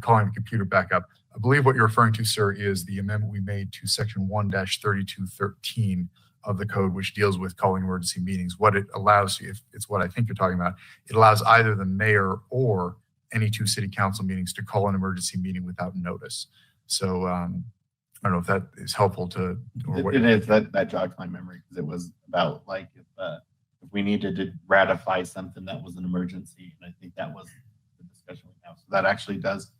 calling the computer back up. I believe what you're referring to, sir, is the amendment we made to section 1-3213 of the code, which deals with calling emergency meetings. What it allows, if it's what I think you're talking about, it allows either the mayor or any two city council meetings to call an emergency meeting without notice. So I don't know if that is helpful to. Or It is. That jogs my memory because it was about like if we needed to ratify something that was an emergency, and I think that was the discussion we have. So that actually does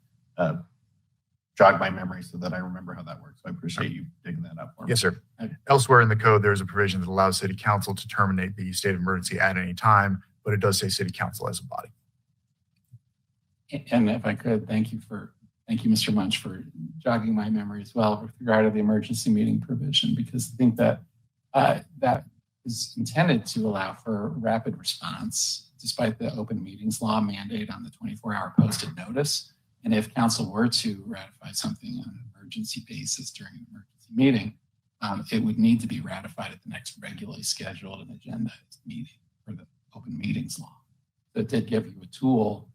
jog my memory so that I remember how that works. So I appreciate you digging that up for me. Yes, sir. Elsewhere in the code, there's a provision that allows city council to terminate the state of emergency at any time, but it does say city council as a body. And if I could, thank you, Mr. Munch, for jogging my memory as well with regard to the emergency meeting provision, because I think that that is intended to allow for rapid response, despite the open meetings law mandate on the 24-hour posted notice. And if council were to ratify something on an emergency basis during an emergency meeting, it would need to be ratified at the next regularly scheduled and agendized meeting for the open meetings law. So it did give you a tool.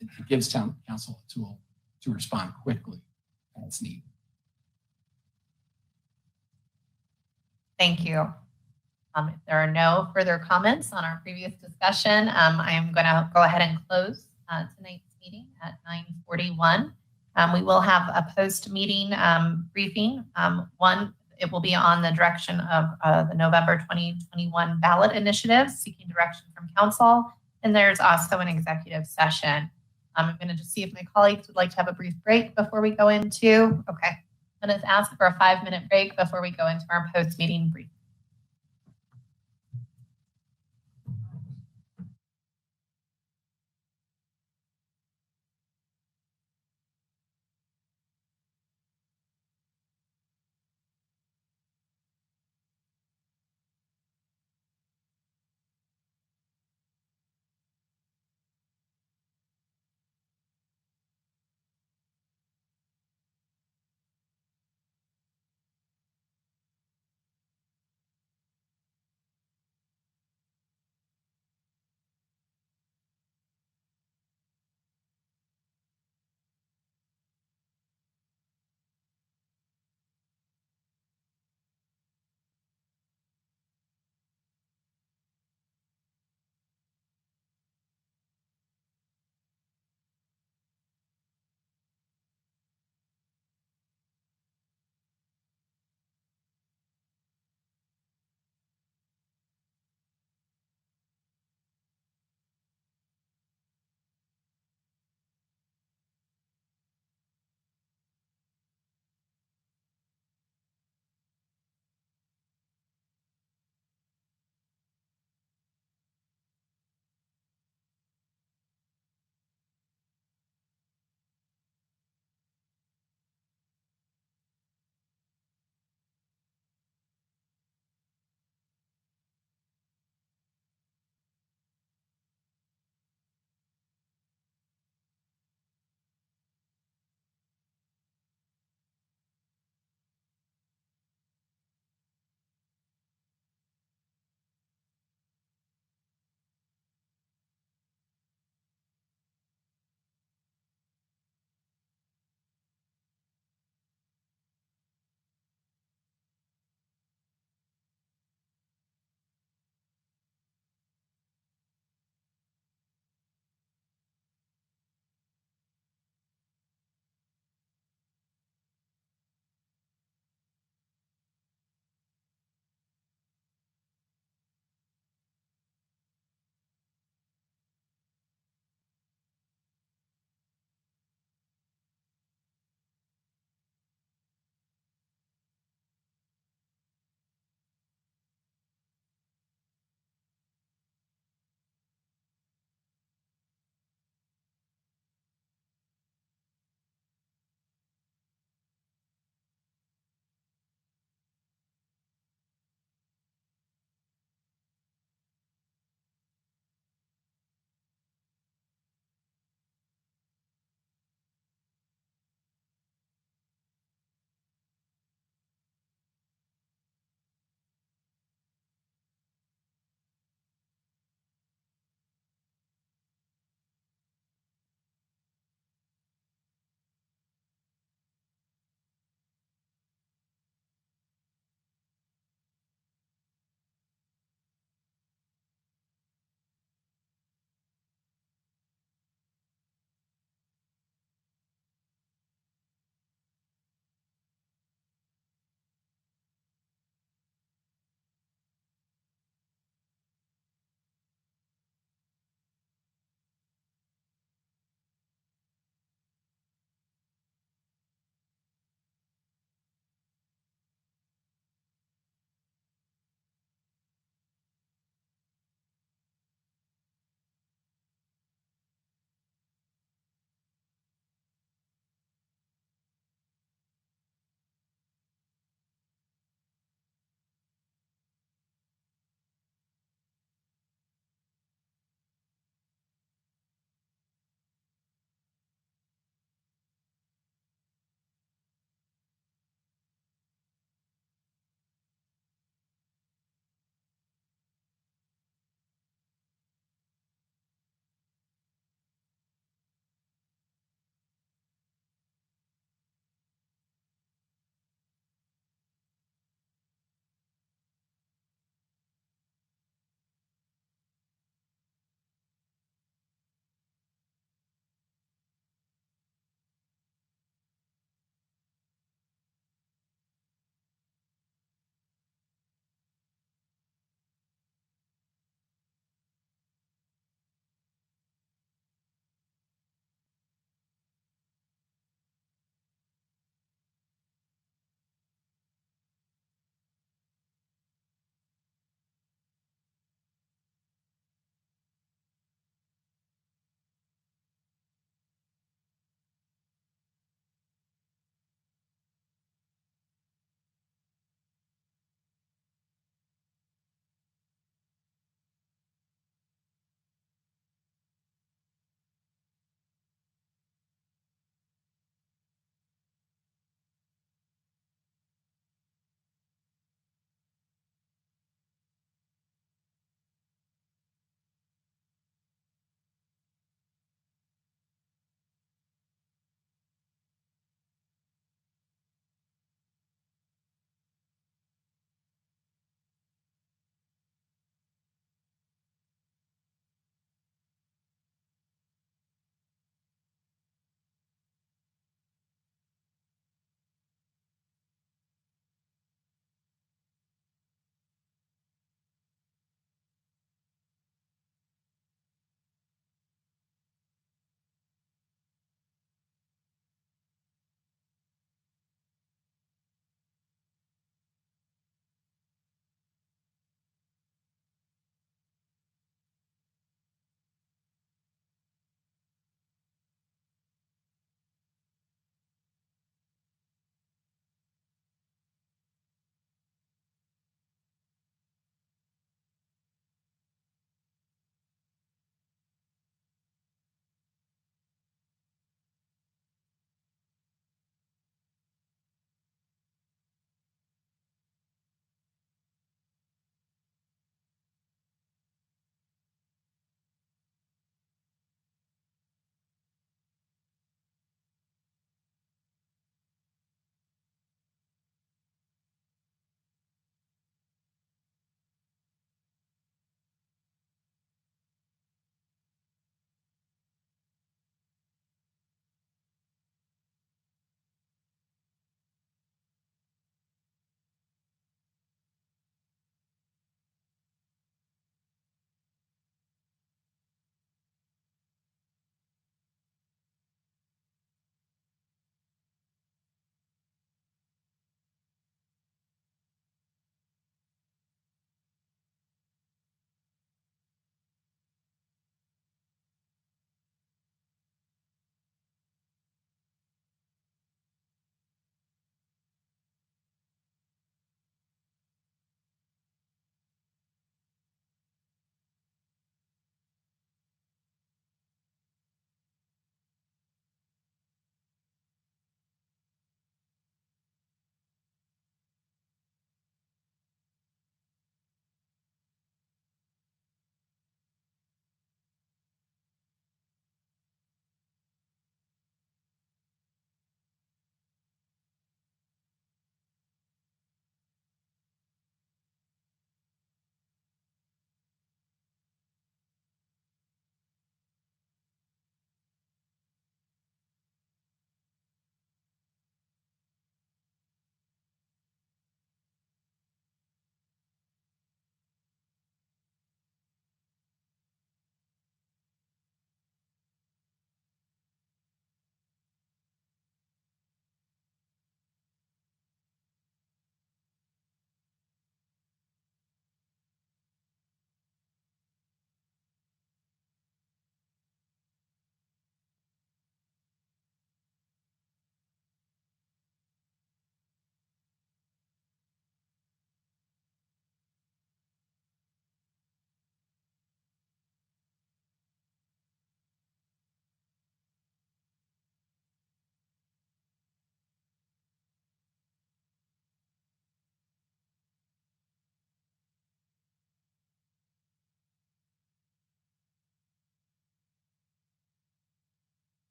It gives town council a tool to respond quickly as needed. Thank you. If there are no further comments on our previous discussion, I am going to go ahead and close tonight's meeting at 9:41. We will have a post-meeting briefing. One, it will be on the direction of the November 2021 ballot initiative, seeking direction from council. And there's also an executive session. I'm going to just see if my colleagues would like to have a brief break before we go into. Okay. I'm going to ask for a 5-minute break before we go into our post-meeting brief.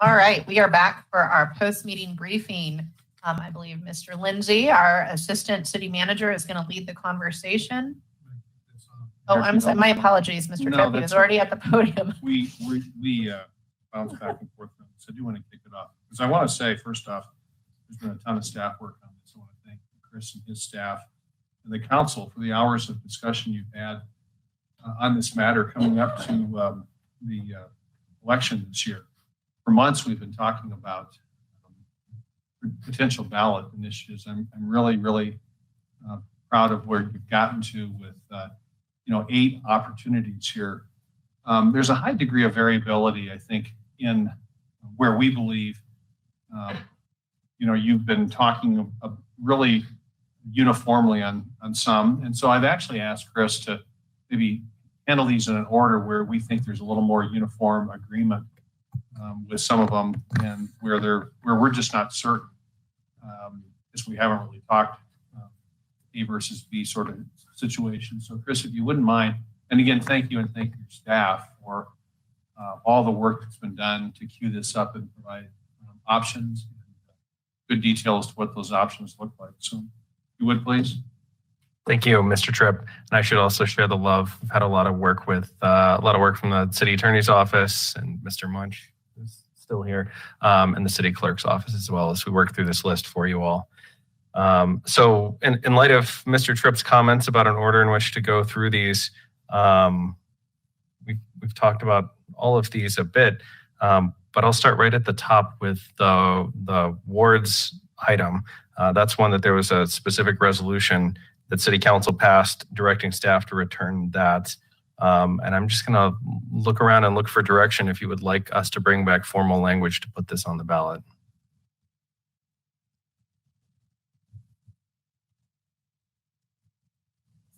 All right, we are back for our post-meeting briefing. I believe Mr. Lindsay, our Assistant City Manager, is going to lead the conversation. Oh, I'm sorry. My apologies, Mr. No, Tripp. He that's was already at the podium. We bounce back and forth, so I do want to kick it off. Because I want to say, first off, there's been a ton of staff work on this. I want to thank Chris and his staff and the council for the hours of discussion you've had on this matter coming up to the election this year. For months, we've been talking about potential ballot initiatives. I'm really, really proud of where you've gotten to with 8 opportunities here. There's a high degree of variability, I think, in where we believe, you've been talking really uniformly on some. And so I've actually asked Chris to maybe handle these in an order where we think there's a little more uniform agreement with some of them, and where we're just not certain, because we haven't really talked A versus B sort of situation. So Chris, if you wouldn't mind, and again, thank you and thank your staff for all the work that's been done to queue this up and provide options and good details to what those options look like. So if you would please. Thank you, Mr. Tripp. And I should also share the love. I've had a lot of work from the city attorney's office and Mr. Munch, who's still here, and the city clerk's office as well, as we work through this list for you all. So in light of Mr. Tripp's comments about an order in which to go through these, we've talked about all of these a bit, but I'll start right at the top with the wards item. That's one that there was a specific resolution that City Council passed directing staff to return that. And I'm just going to look around and look for direction if you would like us to bring back formal language to put this on the ballot.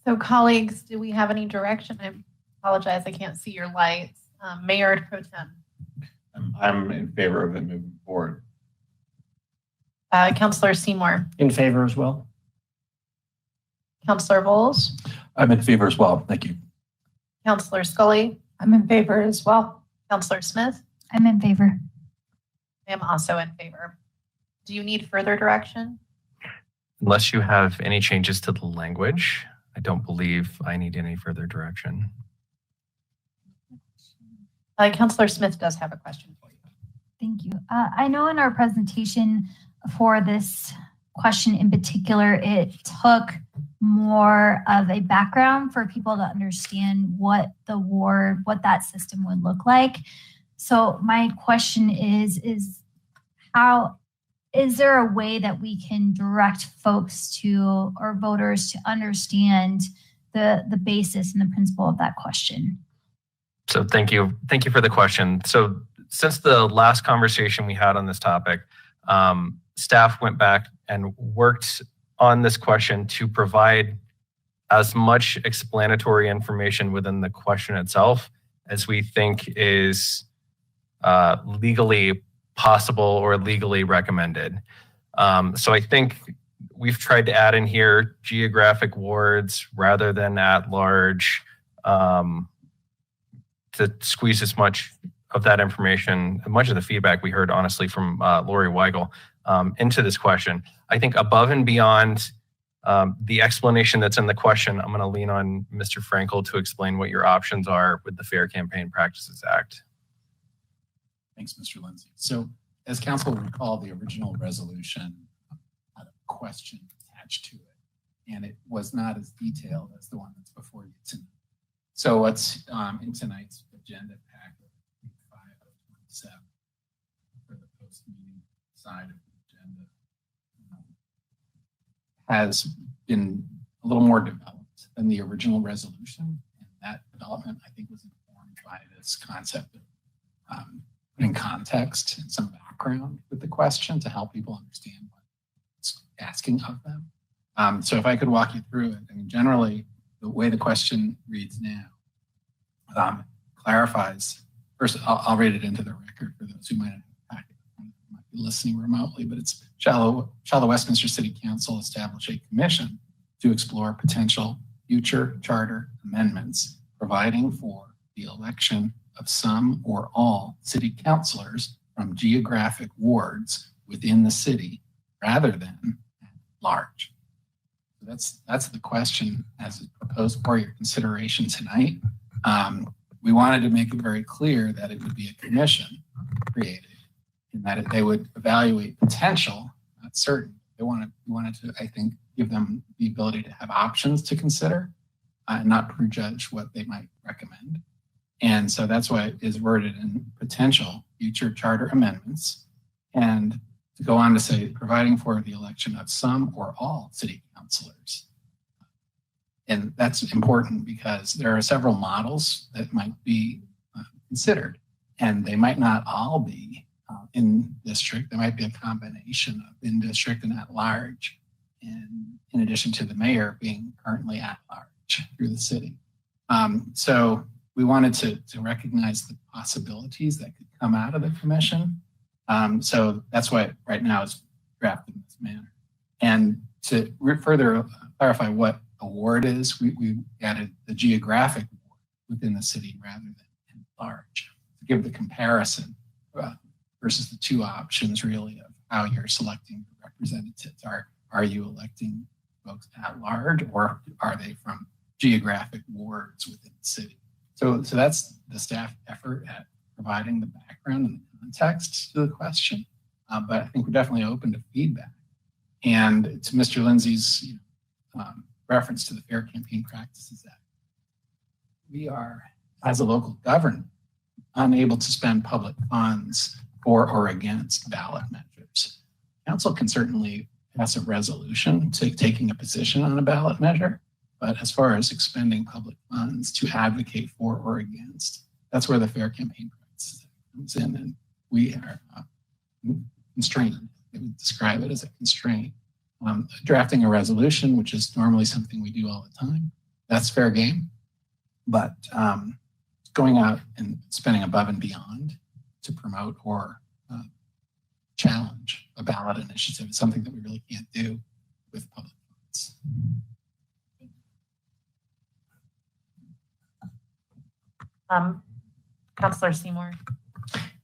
So colleagues, do we have any direction? I apologize, I can't see your lights. Mayor Pro Tem. I'm in favor of it moving forward. Councilor Seymour. In favor as well. Councilor Bowles. I'm in favor as well. Thank you. Councilor Scully. I'm in favor as well. Councilor Smith. I'm in favor. I am also in favor. Do you need further direction? Unless you have any changes to the language, I don't believe I need any further direction. Councilor Smith does have a question for you. Thank you. I know in our presentation for this question in particular, it took more of a background for people to understand what that system would look like. So my question is there a way that we can direct folks to, or voters to understand the basis and the principle of that question? So thank you for the question. So since the last conversation we had on this topic, staff went back and worked on this question to provide as much explanatory information within the question itself as we think is legally possible or legally recommended. So I think we've tried to add in here geographic wards rather than at large, to squeeze as much of that information, much of the feedback we heard, honestly, from Lori Weigel into this question. I think above and beyond the explanation that's in the question, I'm going to lean on Mr. Frankel to explain what your options are with the Fair Campaign Practices Act. Thanks, Mr. Lindsay. So as council will recall, the original resolution had a question attached to it, and it was not as detailed as the one that's before you tonight. So what's in tonight's agenda packet, 5 of 27, for the post-meeting side of the agenda, has been a little more developed than the original resolution. And that development, I think, was informed by this concept of putting context and some background with the question to help people understand what it's asking of them. So if I could walk you through it, I mean, generally, the way the question reads now clarifies. First, I'll read it into the record for those who might not be listening remotely, but it's, shall the Westminster City Council establish a commission to explore potential future charter amendments, providing for the election of some or all city councilors from geographic wards within the city rather than at large. That's the question as proposed for your consideration tonight. We wanted to make it very clear that it would be a commission created and that they would evaluate potential, not certain. We wanted to, I think, give them the ability to have options to consider and not prejudge what they might recommend. And so that's why it is worded in potential future charter amendments, and to go on to say providing for the election of some or all city councilors. And that's important because there are several models that might be considered, and they might not all be in district. There might be a combination of in district and at large, and in addition to the mayor being currently at large through the city. So we wanted to recognize the possibilities that could come out of the commission. So that's why right now it's drafted in this manner. And to further clarify what a ward is, we added the geographic ward within the city rather than at large to give the comparison versus the two options really of how you're selecting the representatives. Are you electing folks at large, or are they from geographic wards within the city? So that's the staff effort at providing the background and the context to the question. But I think we're definitely open to feedback. And to Mr. Lindsay's reference to the Fair Campaign Practices Act, we are, as a local government, unable to spend public funds for or against ballot measures. Council can certainly pass a resolution taking a position on a ballot measure, but as far as expending public funds to advocate for or against, that's where the Fair Campaign Practices Act comes in, and we are constrained. They would describe it as a constraint. Drafting a resolution, which is normally something we do all the time, that's fair game. But going out and spending above and beyond to promote or challenge a ballot initiative is something that we really can't do with public funds. Councilor Seymour.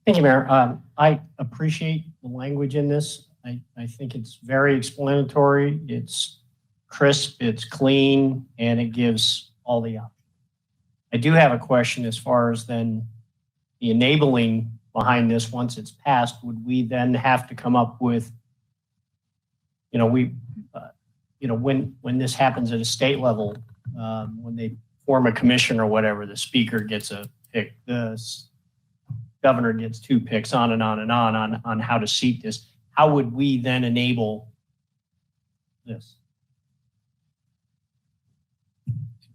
Thank you, Mayor. I appreciate the language in this. I think it's very explanatory. It's crisp, it's clean, and it gives all the options. I do have a question as far as then the enabling behind this once it's passed. Would we then have to come up with, when this happens at a state level, when they form a commission or whatever, the speaker gets a pick, the governor gets 2 picks, on and on and on how to seat this. How would we then enable this?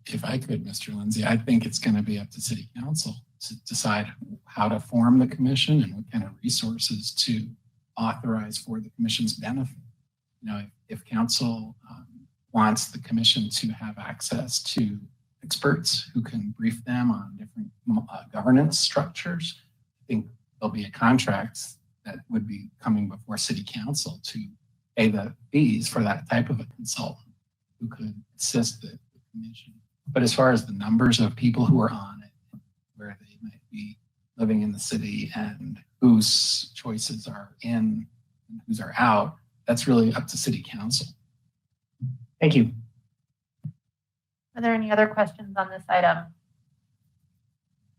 If I could, Mr. Lindsay, I think it's going to be up to City Council to decide how to form the commission and what kind of resources to authorize for the commission's benefit. If council wants the commission to have access to experts who can brief them on different governance structures, I think there'll be a contract that would be coming before City Council to pay the fees for that type of a consultant who could assist the commission. But as far as the numbers of people who are on it, where they might be living in the city and whose choices are in and whose are out, that's really up to City Council. Thank you. Are there any other questions on this item?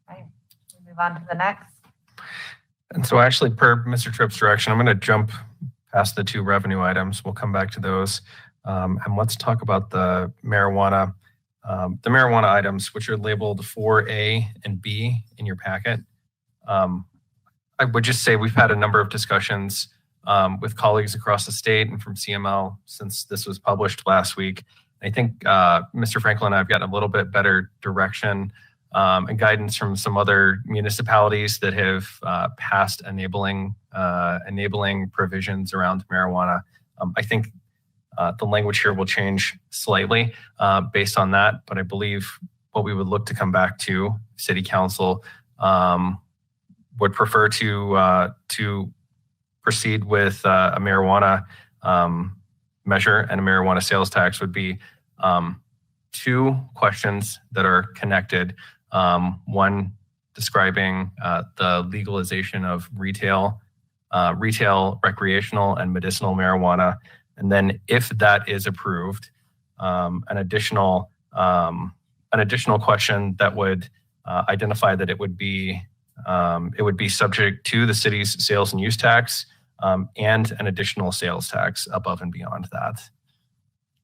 Okay, we'll move on to the next. And so actually, per Mr. Tripp's direction, I'm going to jump past the 2 revenue items. We'll come back to those. And let's talk about the marijuana items, which are labeled 4A and B in your packet. I would just say we've had a number of discussions with colleagues across the state and from CML since this was published last week. I think Mr. Franklin and I have gotten a little bit better direction and guidance from some other municipalities that have passed enabling provisions around marijuana. I think the language here will change slightly based on that, but I believe what we would look to come back to City Council would prefer to proceed with a marijuana measure and a marijuana sales tax would be 2 questions that are connected. One describing the legalization of retail retail, recreational, and medicinal marijuana. And then if that is approved, an additional question that would identify that it would be subject to the city's sales and use tax and an additional sales tax above and beyond that,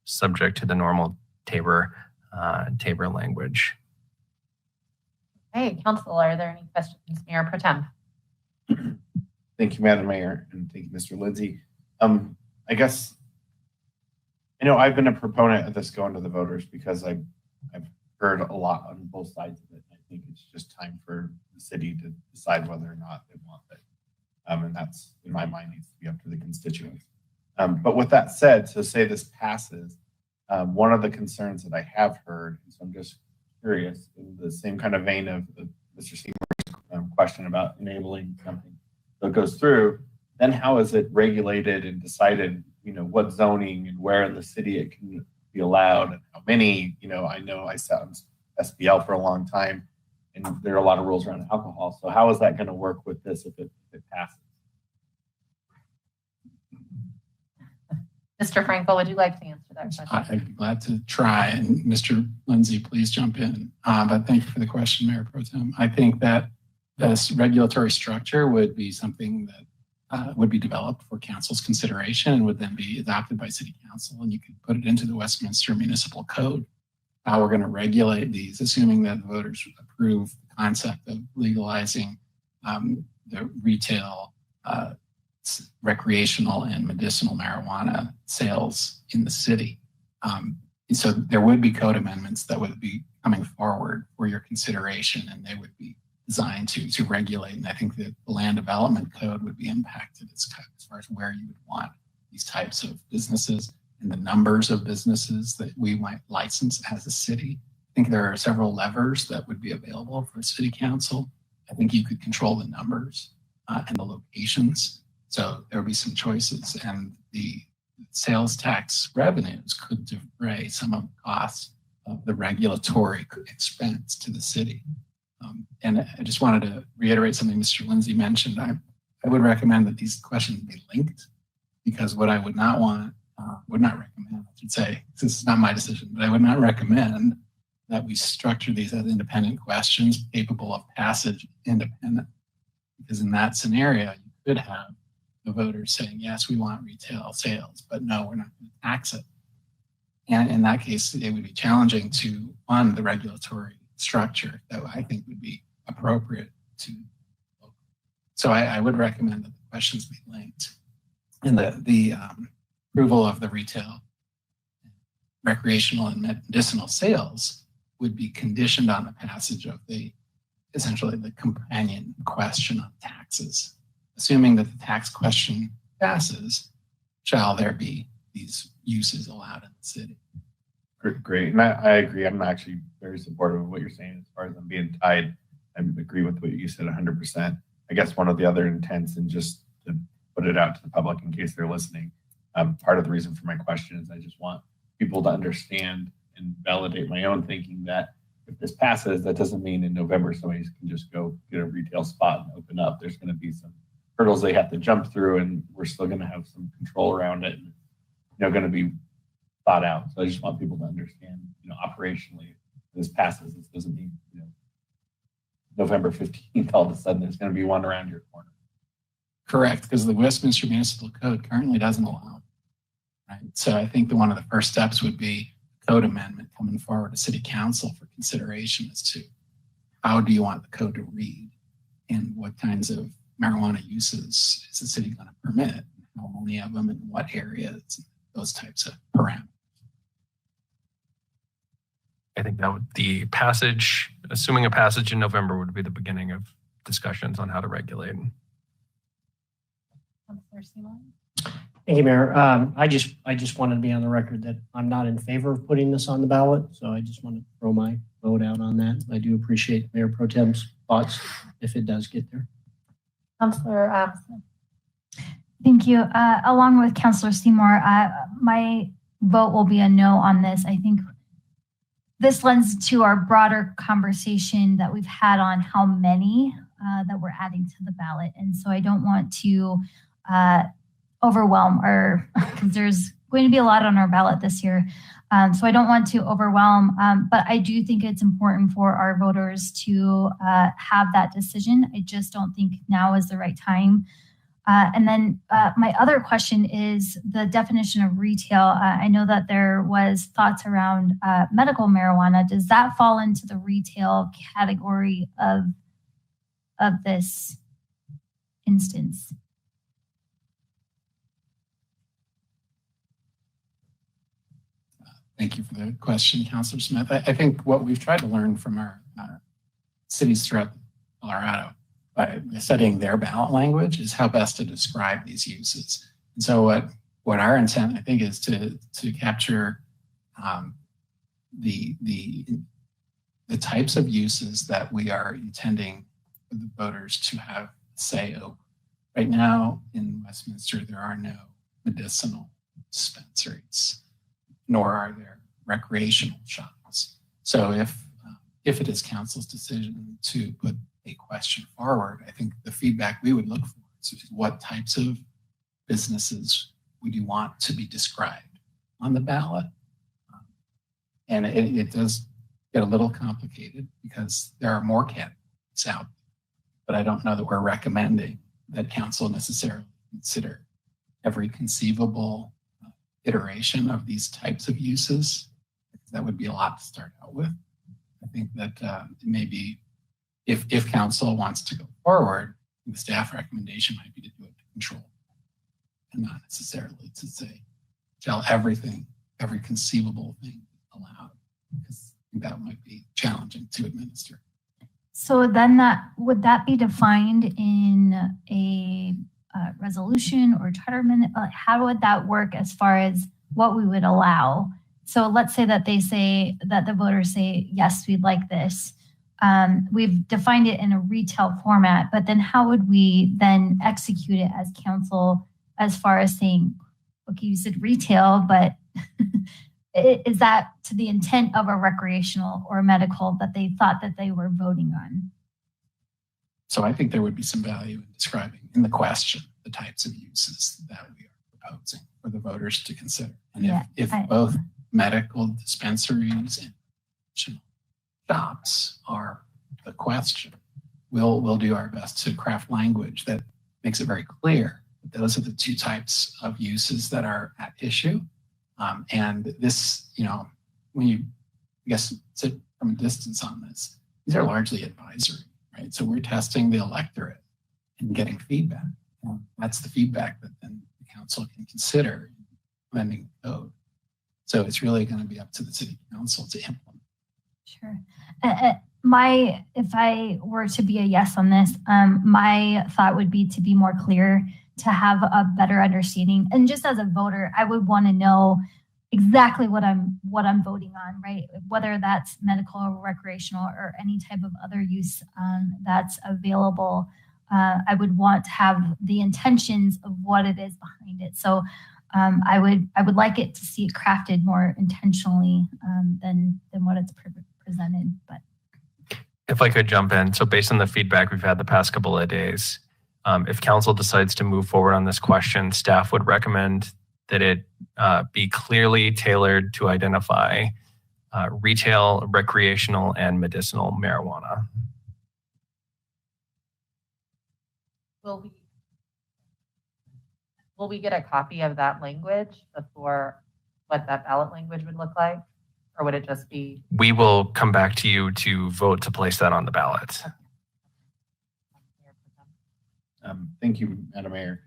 subject to the normal Tabor language. Hey, Council, are there any questions, Mayor Pro Tem? Thank you, Madam Mayor, and thank you, Mr. Lindsay. I guess, I've been a proponent of this going to the voters because I've heard a lot on both sides of it. I think it's just time for the city to decide whether or not they want it. And that's, in my mind, needs to be up to the constituents. But with that said, so say this passes, one of the concerns that I have heard, and so I'm just curious, in the same kind of vein of Mr. Seymour's question about enabling something that goes through, then how is it regulated and decided, what zoning and where in the city it can be allowed and how many, I know I sat on SBL for a long time and there are a lot of rules around alcohol. So how is that going to work with this if it passes? Mr. Frankel, would you like to answer that question? I'd be glad to try. And Mr. Lindsay, please jump in. But thank you for the question, Mayor Pro Tem. I think that this regulatory structure would be something that would be developed for council's consideration and would then be adopted by city council. And you could put it into the Westminster Municipal Code, how we're going to regulate these, assuming that the voters approve the concept of legalizing the retail, recreational and medicinal marijuana sales in the city. So there would be code amendments that would be coming forward for your consideration, and they would be designed to regulate. And I think that the land development code would be impacted as far as where you would want these types of businesses and the numbers of businesses that we might license as a city. I think there are several levers that would be available for city council. I think you could control the numbers and the locations. So there would be some choices, and the sales tax revenues could defray some of the costs of the regulatory expense to the city. And I just wanted to reiterate something Mr. Lindsay mentioned. I would recommend that these questions be linked, because what I would not recommend, I should say, this is not my decision, but I would not recommend that we structure these as independent questions capable of passage independent. Because in that scenario, you could have the voters saying, yes, we want retail sales, but no, we're not going to tax it. And in that case, it would be challenging to fund the regulatory structure that I think would be appropriate to. So I would recommend that the questions be linked, and the approval of the retail, recreational, and medicinal sales would be conditioned on the passage of essentially the companion question on taxes. Assuming that the tax question passes, shall there be these uses allowed in the city? Great. And I agree. I'm actually very supportive of what you're saying as far as I'm being tied. I agree with what you said 100%. I guess one of the other intents, and just to put it out to the public in case they're listening, part of the reason for my question is I just want people to understand and validate my own thinking that if this passes, that doesn't mean in November somebody can just go get a retail spot and open up. There's going to be some hurdles they have to jump through, and we're still going to have some control around it, and going to be thought out. So I just want people to understand, operationally, if this passes, this doesn't mean, November 15th, all of a sudden there's going to be one around your corner. Correct, because the Westminster Municipal Code currently doesn't allow it. Right? So I think that one of the first steps would be a code amendment coming forward to City Council for consideration as to how do you want the code to read and what kinds of marijuana uses is the city going to permit, how many of them, in what areas, those types of parameters. I think that the passage, assuming a passage in November, would be the beginning of discussions on how to regulate. Thank you, Mayor. I just wanted to be on the record that I'm not in favor of putting this on the ballot, so I just want to throw my vote out on that. I do appreciate Mayor Pro Tem's thoughts if it does get there. Councilor Thank you. Along with Councilor Seymour, my vote will be a no on this. I think this lends to our broader conversation that we've had on how many that we're adding to the ballot. And so I don't want to overwhelm our, because there's going to be a lot on our ballot this year. So I don't want to overwhelm, but I do think it's important for our voters to have that decision. I just don't think now is the right time. And then my other question is the definition of retail. I know that there was thoughts around medical marijuana. Does that fall into the retail category of this instance? Thank you for the question, Councilor Smith. I think what we've tried to learn from our cities throughout Colorado by studying their ballot language is how best to describe these uses. And so what our intent, I think, is to capture the types of uses that we are intending for the voters to have say over. Right now in Westminster, there are no medicinal dispensaries, nor are there recreational shops. So if it is council's decision to put a question forward, I think the feedback we would look for is what types of businesses would you want to be described on the ballot. And it does get a little complicated because there are more categories out there, but I don't know that we're recommending that council necessarily consider every conceivable iteration of these types of uses. That would be a lot to start out with. I think that it may be, if council wants to go forward, the staff recommendation might be to do it to control and not necessarily to say, shall everything, every conceivable thing allowed, because that might be challenging to administer. So then would that be defined in a resolution or charter amendment? How would that work as far as what we would allow? So let's say that they say that the voters say, yes, we'd like this. We've defined it in a retail format, but then how would we then execute it as council as far as saying, okay, you said retail, but is that to the intent of a recreational or medical that they thought that they were voting on? So I think there would be some value in describing in the question the types of uses that we are proposing for the voters to consider. And if both medical dispensaries and shops are the question, we'll do our best to craft language that makes it very clear that those are the two types of uses that are at issue. And this, when you, I guess, sit from a distance on this, these are largely advisory, right? So we're testing the electorate and getting feedback. That's the feedback that then the council can consider amending the code. So it's really going to be up to the city council to implement. Sure. If I were to be a yes on this, my thought would be to be more clear, to have a better understanding. And just as a voter, I would want to know exactly what I'm voting on, right? Whether that's medical or recreational or any type of other use that's available. I would want to have the intentions of what it is behind it. So I would like it to see it crafted more intentionally than what it's presented. But if I could jump in, so based on the feedback we've had the past couple of days, if council decides to move forward on this question, staff would recommend that it be clearly tailored to identify retail, recreational, and medicinal marijuana. Will we get a copy of that language before what that ballot language would look like? Or would it just be? We will come back to you to vote to place that on the ballot. Thank you, Madam Mayor.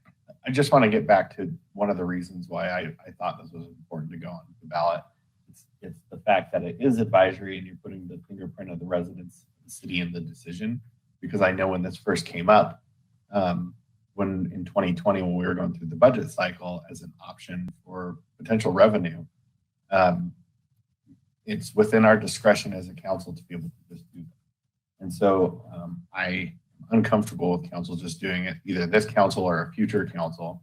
I just want to get back to one of the reasons why I thought this was important to go on the ballot. It's the fact that it is advisory and you're putting the fingerprint of the residents of the city in the decision. Because I know when this first came up, when in 2020, when we were going through the budget cycle as an option for potential revenue, it's within our discretion as a council to be able to just do that. And so I uncomfortable with council just doing it, either this council or a future council.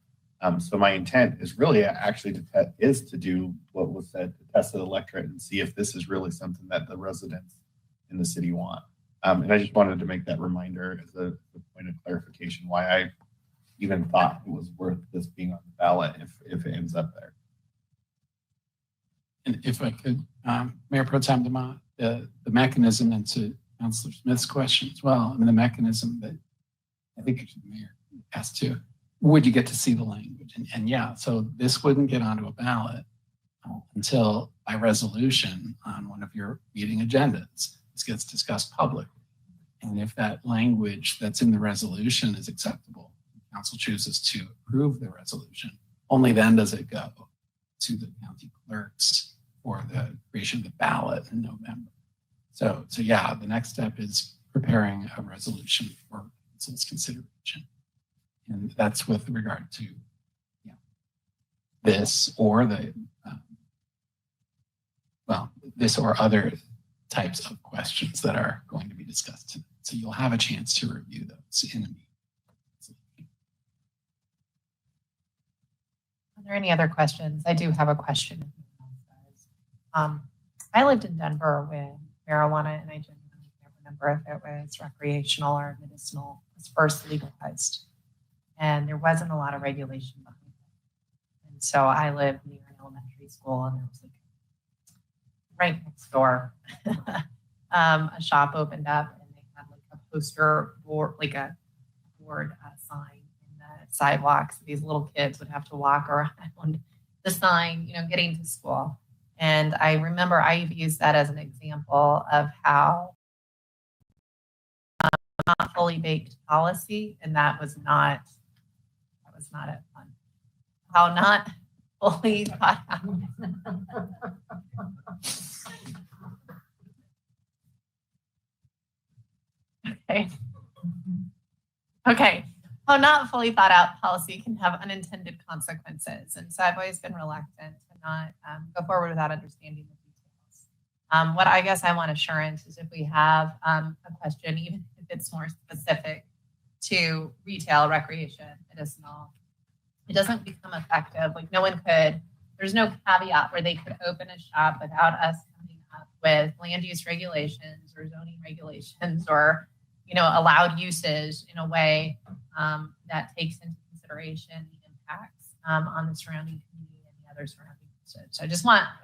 So my intent is really actually to do what was said, to test the electorate and see if this is really something that the residents in the city want. And I just wanted to make that reminder as a point of clarification why I even thought it was worth this being on the ballot if it ends up there. And if I could, Mayor Pro Tem DeMont, the mechanism, and to Councilor Smith's question as well, I mean, the mechanism that I think the mayor asked to, would you get to see the language? And yeah, so this wouldn't get onto a ballot until by resolution on one of your meeting agendas. This gets discussed publicly. And if that language that's in the resolution is acceptable, the council chooses to approve the resolution, only then does it go to the county clerks for the creation of the ballot in November. So yeah, the next step is preparing a resolution for council's consideration. And that's with regard to this or this or other types of questions that are going to be discussed tonight. So you'll have a chance to review those in a meeting. Are there any other questions? I do have a question. I lived in Denver when marijuana, and I genuinely can't remember if it was recreational or medicinal, was first legalized. And there wasn't a lot of regulation behind it. And so I lived near an elementary school, and there was like right next door, a shop opened up, and they had like a poster board, like a board sign in the sidewalks. These little kids would have to walk around the sign, getting to school. And I remember I've used that as an example of how not fully baked policy, and that was not it fun. How not fully thought out. Okay. How not fully thought out policy can have unintended consequences. And so I've always been reluctant to not go forward without understanding the details. What I guess I want assurance is if we have a question, even if it's more specific to retail, recreation, medicinal, it doesn't become effective. Like there's no caveat where they could open a shop without us coming up with land use regulations or zoning regulations or allowed uses in a way that takes into consideration the impacts on the surrounding community and the other surrounding uses. So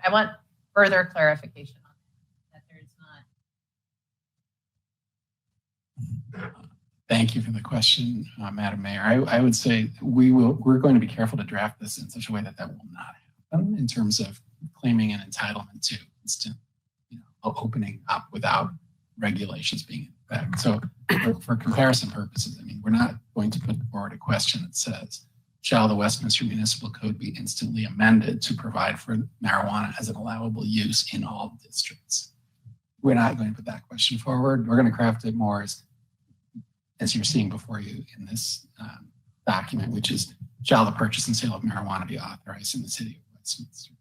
I want further clarification on that there's not. Thank you for the question, Madam Mayor. I would say we're going to be careful to draft this in such a way that will not happen in terms of claiming an entitlement to instant, opening up without regulations being in effect. So for comparison purposes, we're not going to put forward a question that says, shall the Westminster Municipal Code be instantly amended to provide for marijuana as an allowable use in all districts? We're not going to put that question forward. We're going to craft it more as you're seeing before you in this document, which is, shall the purchase and sale of marijuana be authorized in the city of Westminster?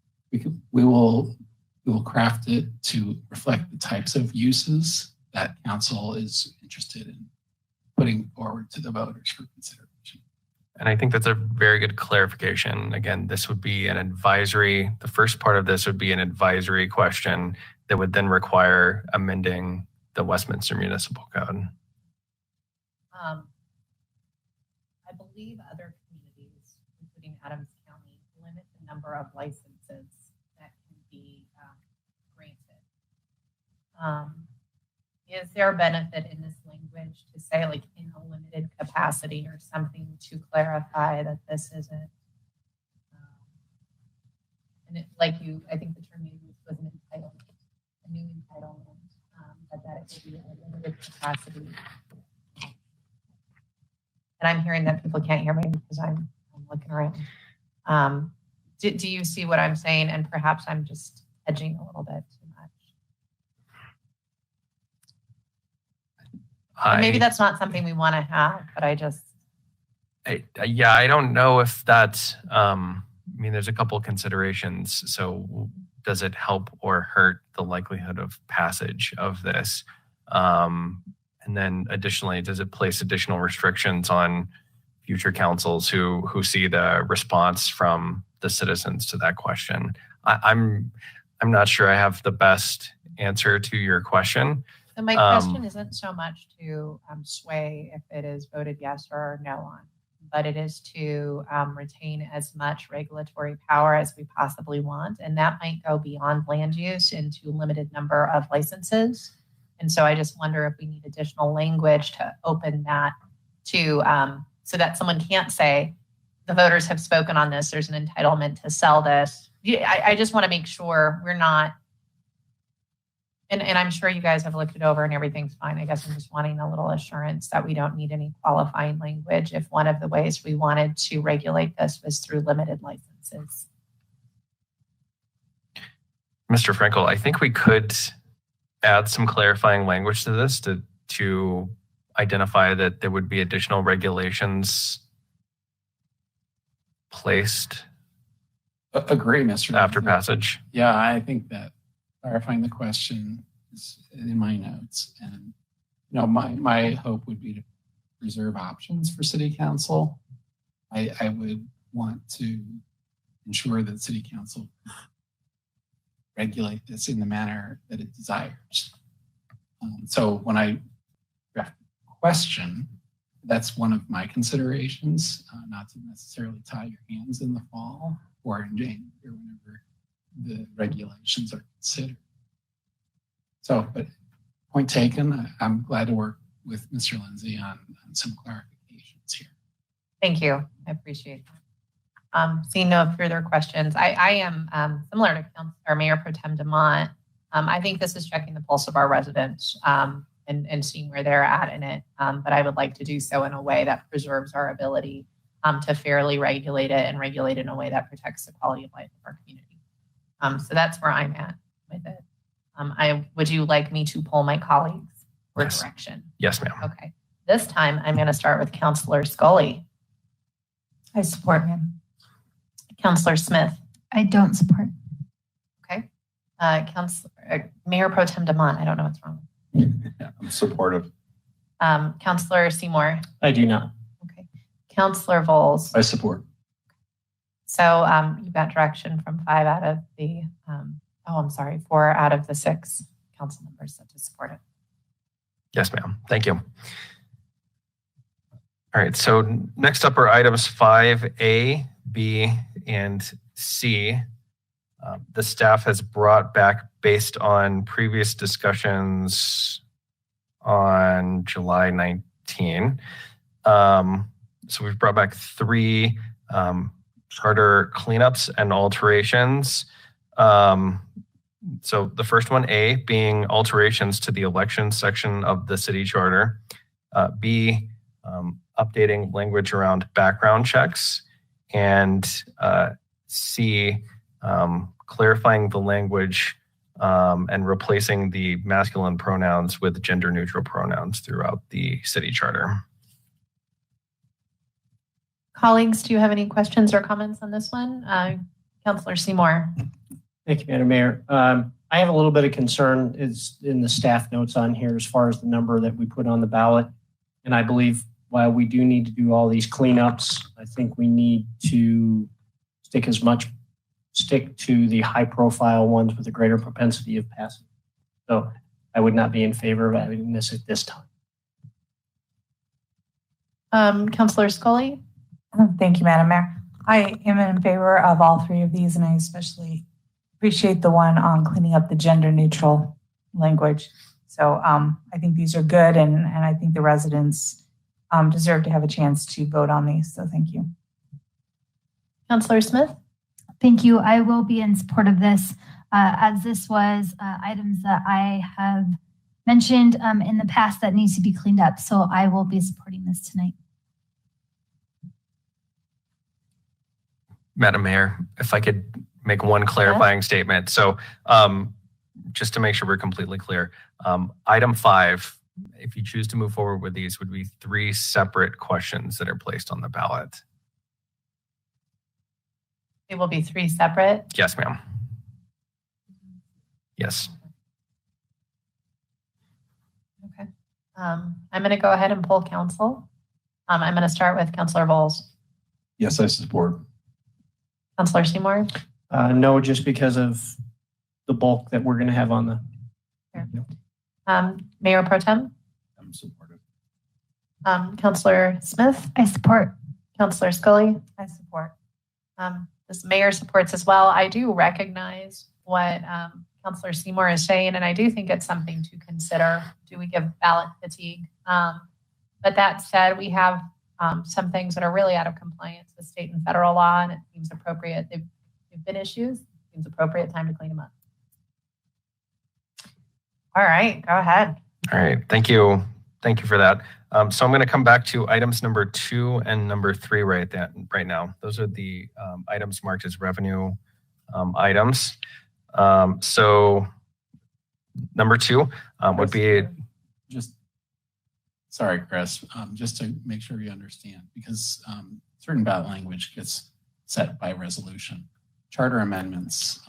We will craft it to reflect the types of uses that council is interested in putting forward to the voters for consideration. And I think that's a very good clarification. Again, this would be an advisory. The first part of this would be an advisory question that would then require amending the Westminster Municipal Code. I believe other communities, including Adams County, limit the number of licenses that can be granted. Is there a benefit in this language to say like in a limited capacity or something to clarify that this isn't, and it, I think the term you used was an entitlement, a new entitlement, but that it would be a limited capacity. And I'm hearing that people can't hear me because I'm looking around. Do you see what I'm saying? And perhaps I'm just hedging a little bit too much. Maybe that's not something we want to have, but I don't know if that's, there's a couple of considerations. So does it help or hurt the likelihood of passage of this? And then additionally, does it place additional restrictions on future councils who see the response from the citizens to that question? I'm not sure I have the best answer to your question. So my question isn't so much to sway if it is voted yes or no on, but it is to retain as much regulatory power as we possibly want. And that might go beyond land use into limited number of licenses. And so I just wonder if we need additional language to open that to, so that someone can't say, the voters have spoken on this, there's an entitlement to sell this. I just want to make sure we're not, and I'm sure you guys have looked it over and everything's fine. I guess I'm just wanting a little assurance that we don't need any qualifying language if one of the ways we wanted to regulate this was through limited licenses. Mr. Frankel, I think we could add some clarifying language to this to identify that there would be additional regulations placed. Agree, Mr. After passage. Yeah, I think that clarifying the question is in my notes. And, my hope would be to preserve options for city council. I would want to ensure that city council regulate this in the manner that it desires. So when I draft a question, that's one of my considerations, not to necessarily tie your hands in the fall or in January, whenever the regulations are considered. So, but point taken, I'm glad to work with Mr. Lindsay on some clarifications here. Thank you. I appreciate that. Seeing no further questions, I am similar to Mayor Pro Tem DeMont. I think this is checking the pulse of our residents and seeing where they're at in it. But I would like to do so in a way that preserves our ability to fairly regulate it and regulate in a way that protects the quality of life of our community. So that's where I'm at with it. Would you like me to poll my colleagues for direction? Yes, ma'am. Okay. This time I'm going to start with Councilor Scully. I support, ma'am. Councilor Smith. I don't support. Okay. Mayor Pro Tem DeMont. I don't know what's wrong. Yeah, I'm supportive. Councilor Seymour. I do not. Okay. Councilor Voles. I support. So you got direction from 4 out of the 6 council members that to support it. Yes, ma'am. Thank you. All right. So next up are items 5A, B, and C. The staff has brought back, based on previous discussions on July 19. So we've brought back 3 charter cleanups and alterations. So the first one, A, being alterations to the election section of the city charter. B, updating language around background checks. And C, clarifying the language and replacing the masculine pronouns with gender neutral pronouns throughout the city charter. Colleagues, do you have any questions or comments on this one? Councilor Seymour. Thank you, Madam Mayor. I have a little bit of concern is in the staff notes on here as far as the number that we put on the ballot. And I believe while we do need to do all these cleanups, I think we need to stick to the high profile ones with a greater propensity of passing. So I would not be in favor of having this at this time. Councilor Scully. Thank you, Madam Mayor. I am in favor of all 3 of these, and I especially appreciate the one on cleaning up the gender neutral language. So I think these are good, and I think the residents deserve to have a chance to vote on these. So thank you. Councilor Smith. Thank you. I will be in support of this, as this was items that I have mentioned in the past that needs to be cleaned up. So I will be supporting this tonight. Madam Mayor, if I could make one clarifying statement. So just to make sure we're completely clear, item 5, if you choose to move forward with these, would be 3 separate questions that are placed on the ballot. It will be 3 separate. Yes, ma'am. Yes. Okay. I'm going to go ahead and poll council. I'm going to start with Councilor Voles. Yes, I support. Councilor Seymour. No, just because of the bulk that we're going to have on the. Mayor Pro Tem, I'm supportive. Councillor Smith, I support. Councillor Scully. I support. This mayor supports as well. I do recognize what Councillor Seymour is saying, and I do think it's something to consider. Do we give ballot fatigue? But that said, we have some things that are really out of compliance with state and federal law, and it seems appropriate. They've been issues. It seems appropriate time to clean them up. All right, go ahead. All right, thank you. Thank you for that. So I'm going to come back to items number 2 and number 3 right now. Those are the items marked as revenue items. So number 2 would be Sorry, Chris, just to make sure you understand, because certain ballot language gets set by resolution. Charter amendments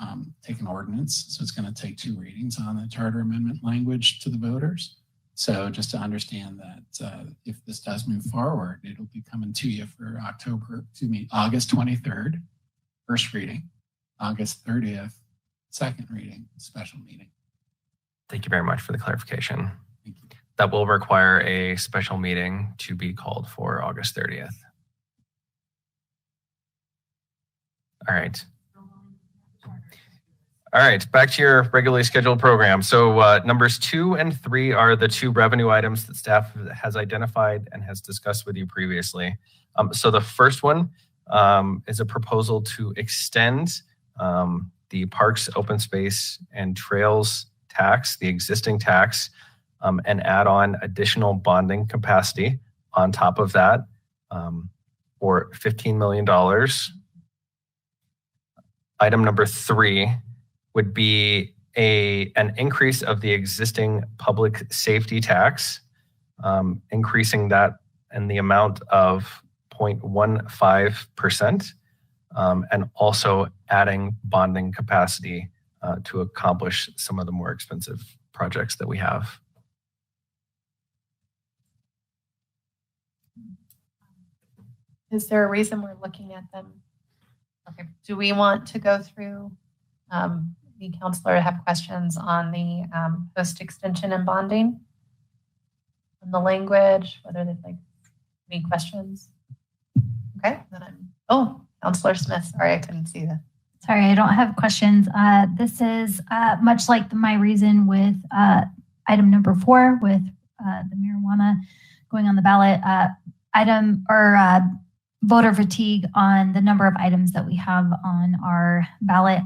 take an ordinance, so it's going to take 2 readings on the charter amendment language to the voters. So just to understand that if this does move forward, it'll be coming to you for August 23rd, first reading, August 30th, second reading, special meeting. Thank you very much for the clarification. That will require a special meeting to be called for August 30th. All right. All right, back to your regularly scheduled program. So numbers 2 and 3 are the 2 revenue items that staff has identified and has discussed with you previously. So the first one is a proposal to extend the Parks, Open Space, and Trails tax, the existing tax, and add on additional bonding capacity on top of that for $15 million. Item number 3 would be an increase of the existing public safety tax, increasing that in the amount of 0.15%, and also adding bonding capacity to accomplish some of the more expensive projects that we have. Is there a reason we're looking at them? Okay, do we want to go through, the counselor have questions on the post extension and bonding? On the language, whether they'd like any questions? Okay, then Counselor Smith, sorry, I couldn't see that. Sorry, I don't have questions. This is much like my reason with item number 4 with the marijuana going on the ballot. Voter fatigue on the number of items that we have on our ballot.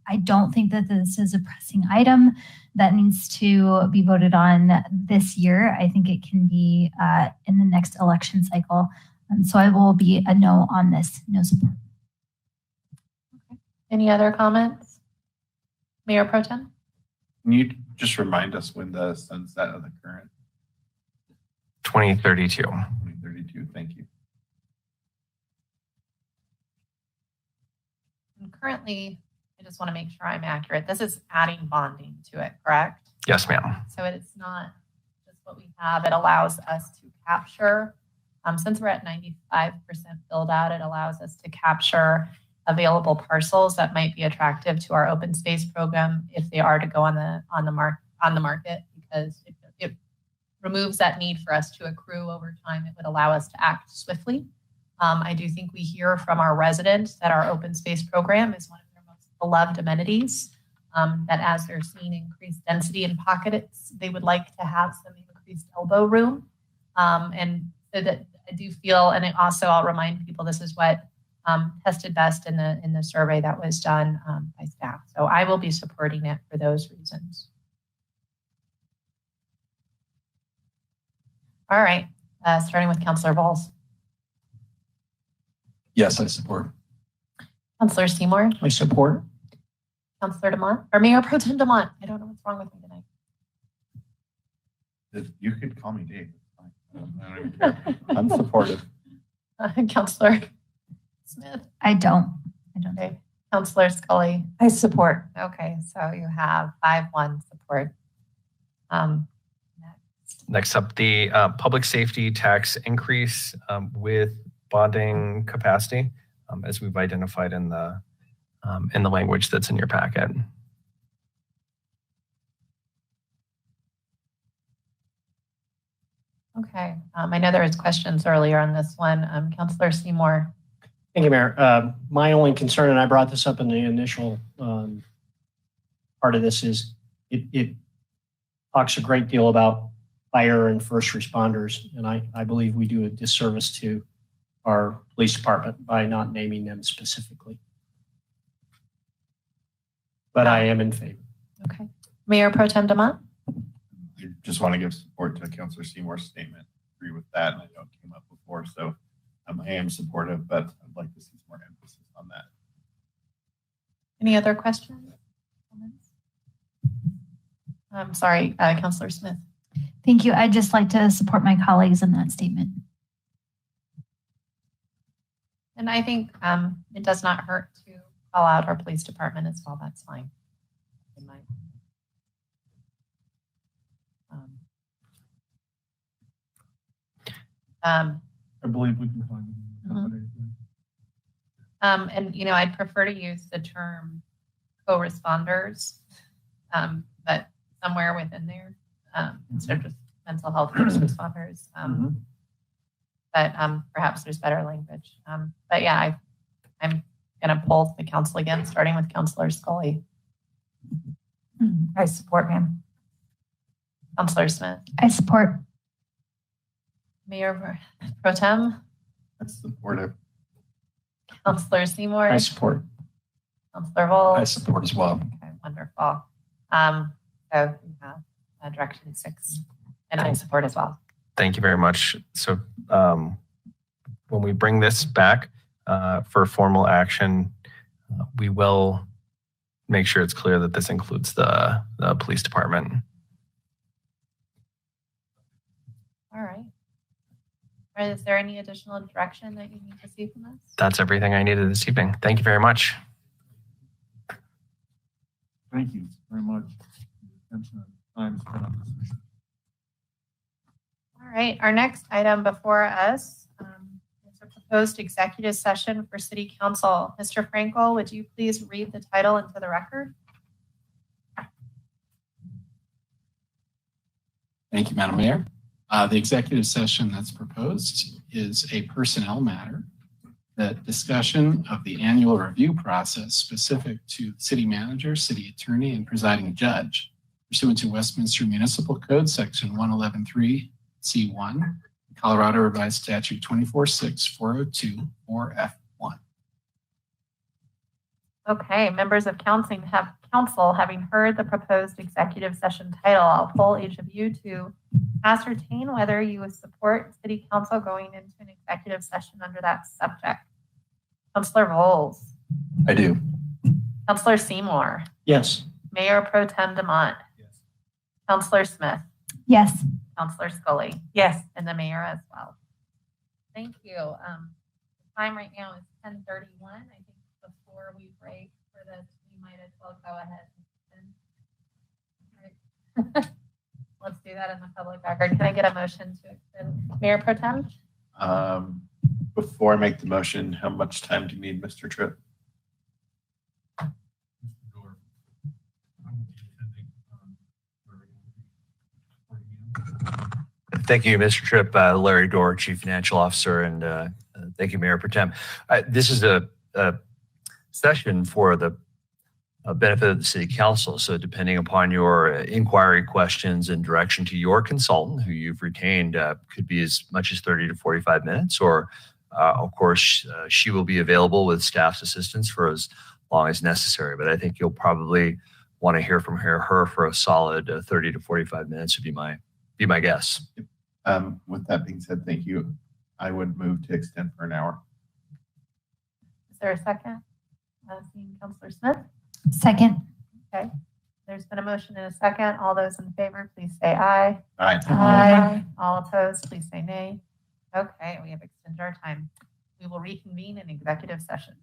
I don't think that this is a pressing item that needs to be voted on this year. I think it can be in the next election cycle. So I will be a no on this, no support. Okay. Any other comments? Mayor Pro Tem? Can you just remind us when the sunset of the current? 2032. 2032, thank you. And currently, I just want to make sure I'm accurate. This is adding bonding to it, correct? Yes, ma'am. So it's not just what we have. It allows us to capture, since we're at 95% build out, it allows us to capture available parcels that might be attractive to our open space program if they are to go on the market, because it removes that need for us to accrue over time. It would allow us to act swiftly. I do think we hear from our residents that our open space program is one of their most beloved amenities, that as they're seeing increased density in pockets, they would like to have some increased elbow room. And so that I do feel, and I'll remind people, this is what tested best in the survey that was done by staff. So I will be supporting it for those reasons. All right, starting with Councillor Valls. Yes, I support. Councillor Seymour. I support. Councillor Demont, or Mayor Pro Tem Demont. I don't know what's wrong with me tonight. You could call me Dave. I don't even care. I'm supportive. Councillor Smith. I don't. Okay. Councillor Scully. I support. Okay, so you have 5-1 support. Next up, the public safety tax increase with bonding capacity, as we've identified in the language that's in your packet. Okay. I know there was questions earlier on this one. Councilor Seymour. Thank you, Mayor. My only concern, and I brought this up in the initial part of this, is it talks a great deal about fire and first responders, and I believe we do a disservice to our police department by not naming them specifically. But I am in favor. Okay. Mayor Pro Tem DeMont. I just want to give support to Councilor Seymour's statement. Agree with that, and I know it came up before, so I am supportive, but I'd like to see some more emphasis on that. Any other questions? Comments? I'm sorry, Councilor Smith. Thank you. I'd just like to support my colleagues in that statement. And I think it does not hurt to call out our police department as well. That's fine. In my I believe we can find them. and you know, I'd prefer to use the term co-responders, but somewhere within there, instead of just mental health first responders. But perhaps there's better language. But yeah, I'm going to poll the council again, starting with Councilor Scully. I support, ma'am. Councilor Smith. I support. Mayor Pro Tem. That's supportive. Councilor Seymour. I support. Councilor Vol. I support as well. Okay, wonderful. So we have direction 6, and I support as well. Thank you very much. So when we bring this back for formal action, we will make sure it's clear that this includes the police department. All right. Is there any additional direction that you need to see from us? That's everything I needed this evening. Thank you very much. Thank you very much. Time spent on this issue. All right. Our next item before us is a proposed executive session for City Council. Mr. Frankel, would you please read the title into the record? Thank you, Madam Mayor. The executive session that's proposed is a personnel matter. The discussion of the annual review process specific to the city manager, city attorney, and presiding judge pursuant to Westminster Municipal Code Section 111.3C1, Colorado Revised Statute 246402 or F1. Okay, members of council having heard the proposed executive session title, I'll poll each of you to ascertain whether you would support City Council going into an executive session under that subject. Councilor Voles. I do. Councilor Seymour. Yes. Mayor Pro Tem DeMont. Yes. Councilor Smith. Yes. Councilor Scully. Yes. And the mayor as well. Thank you. The time right now is 10:31. I think before we break for this, we might as well go ahead and right. Let's do that in the public record. Can I get a motion to extend? Mayor Pro Tem? Before I make the motion, how much time do you need, Mr. Tripp? Thank you, Mr. Tripp. Larry Dorr, Chief Financial Officer, and thank you, Mayor Pro Tem. This is a session for the benefit of the City Council. So depending upon your inquiry questions and direction to your consultant, who you've retained, could be as much as 30 to 45 minutes, or of course, she will be available with staff's assistance for as long as necessary. But I think you'll probably want to hear from her for a solid 30 to 45 minutes would be my guess. With that being said, thank you. I would move to extend for an hour. Is there a second? Seeing Councilor Smith? Second. Okay. There's been a motion and a second. All those in favor, please say aye. Aye. Aye. All opposed, please say nay. Okay, we have extended our time. We will reconvene in executive session.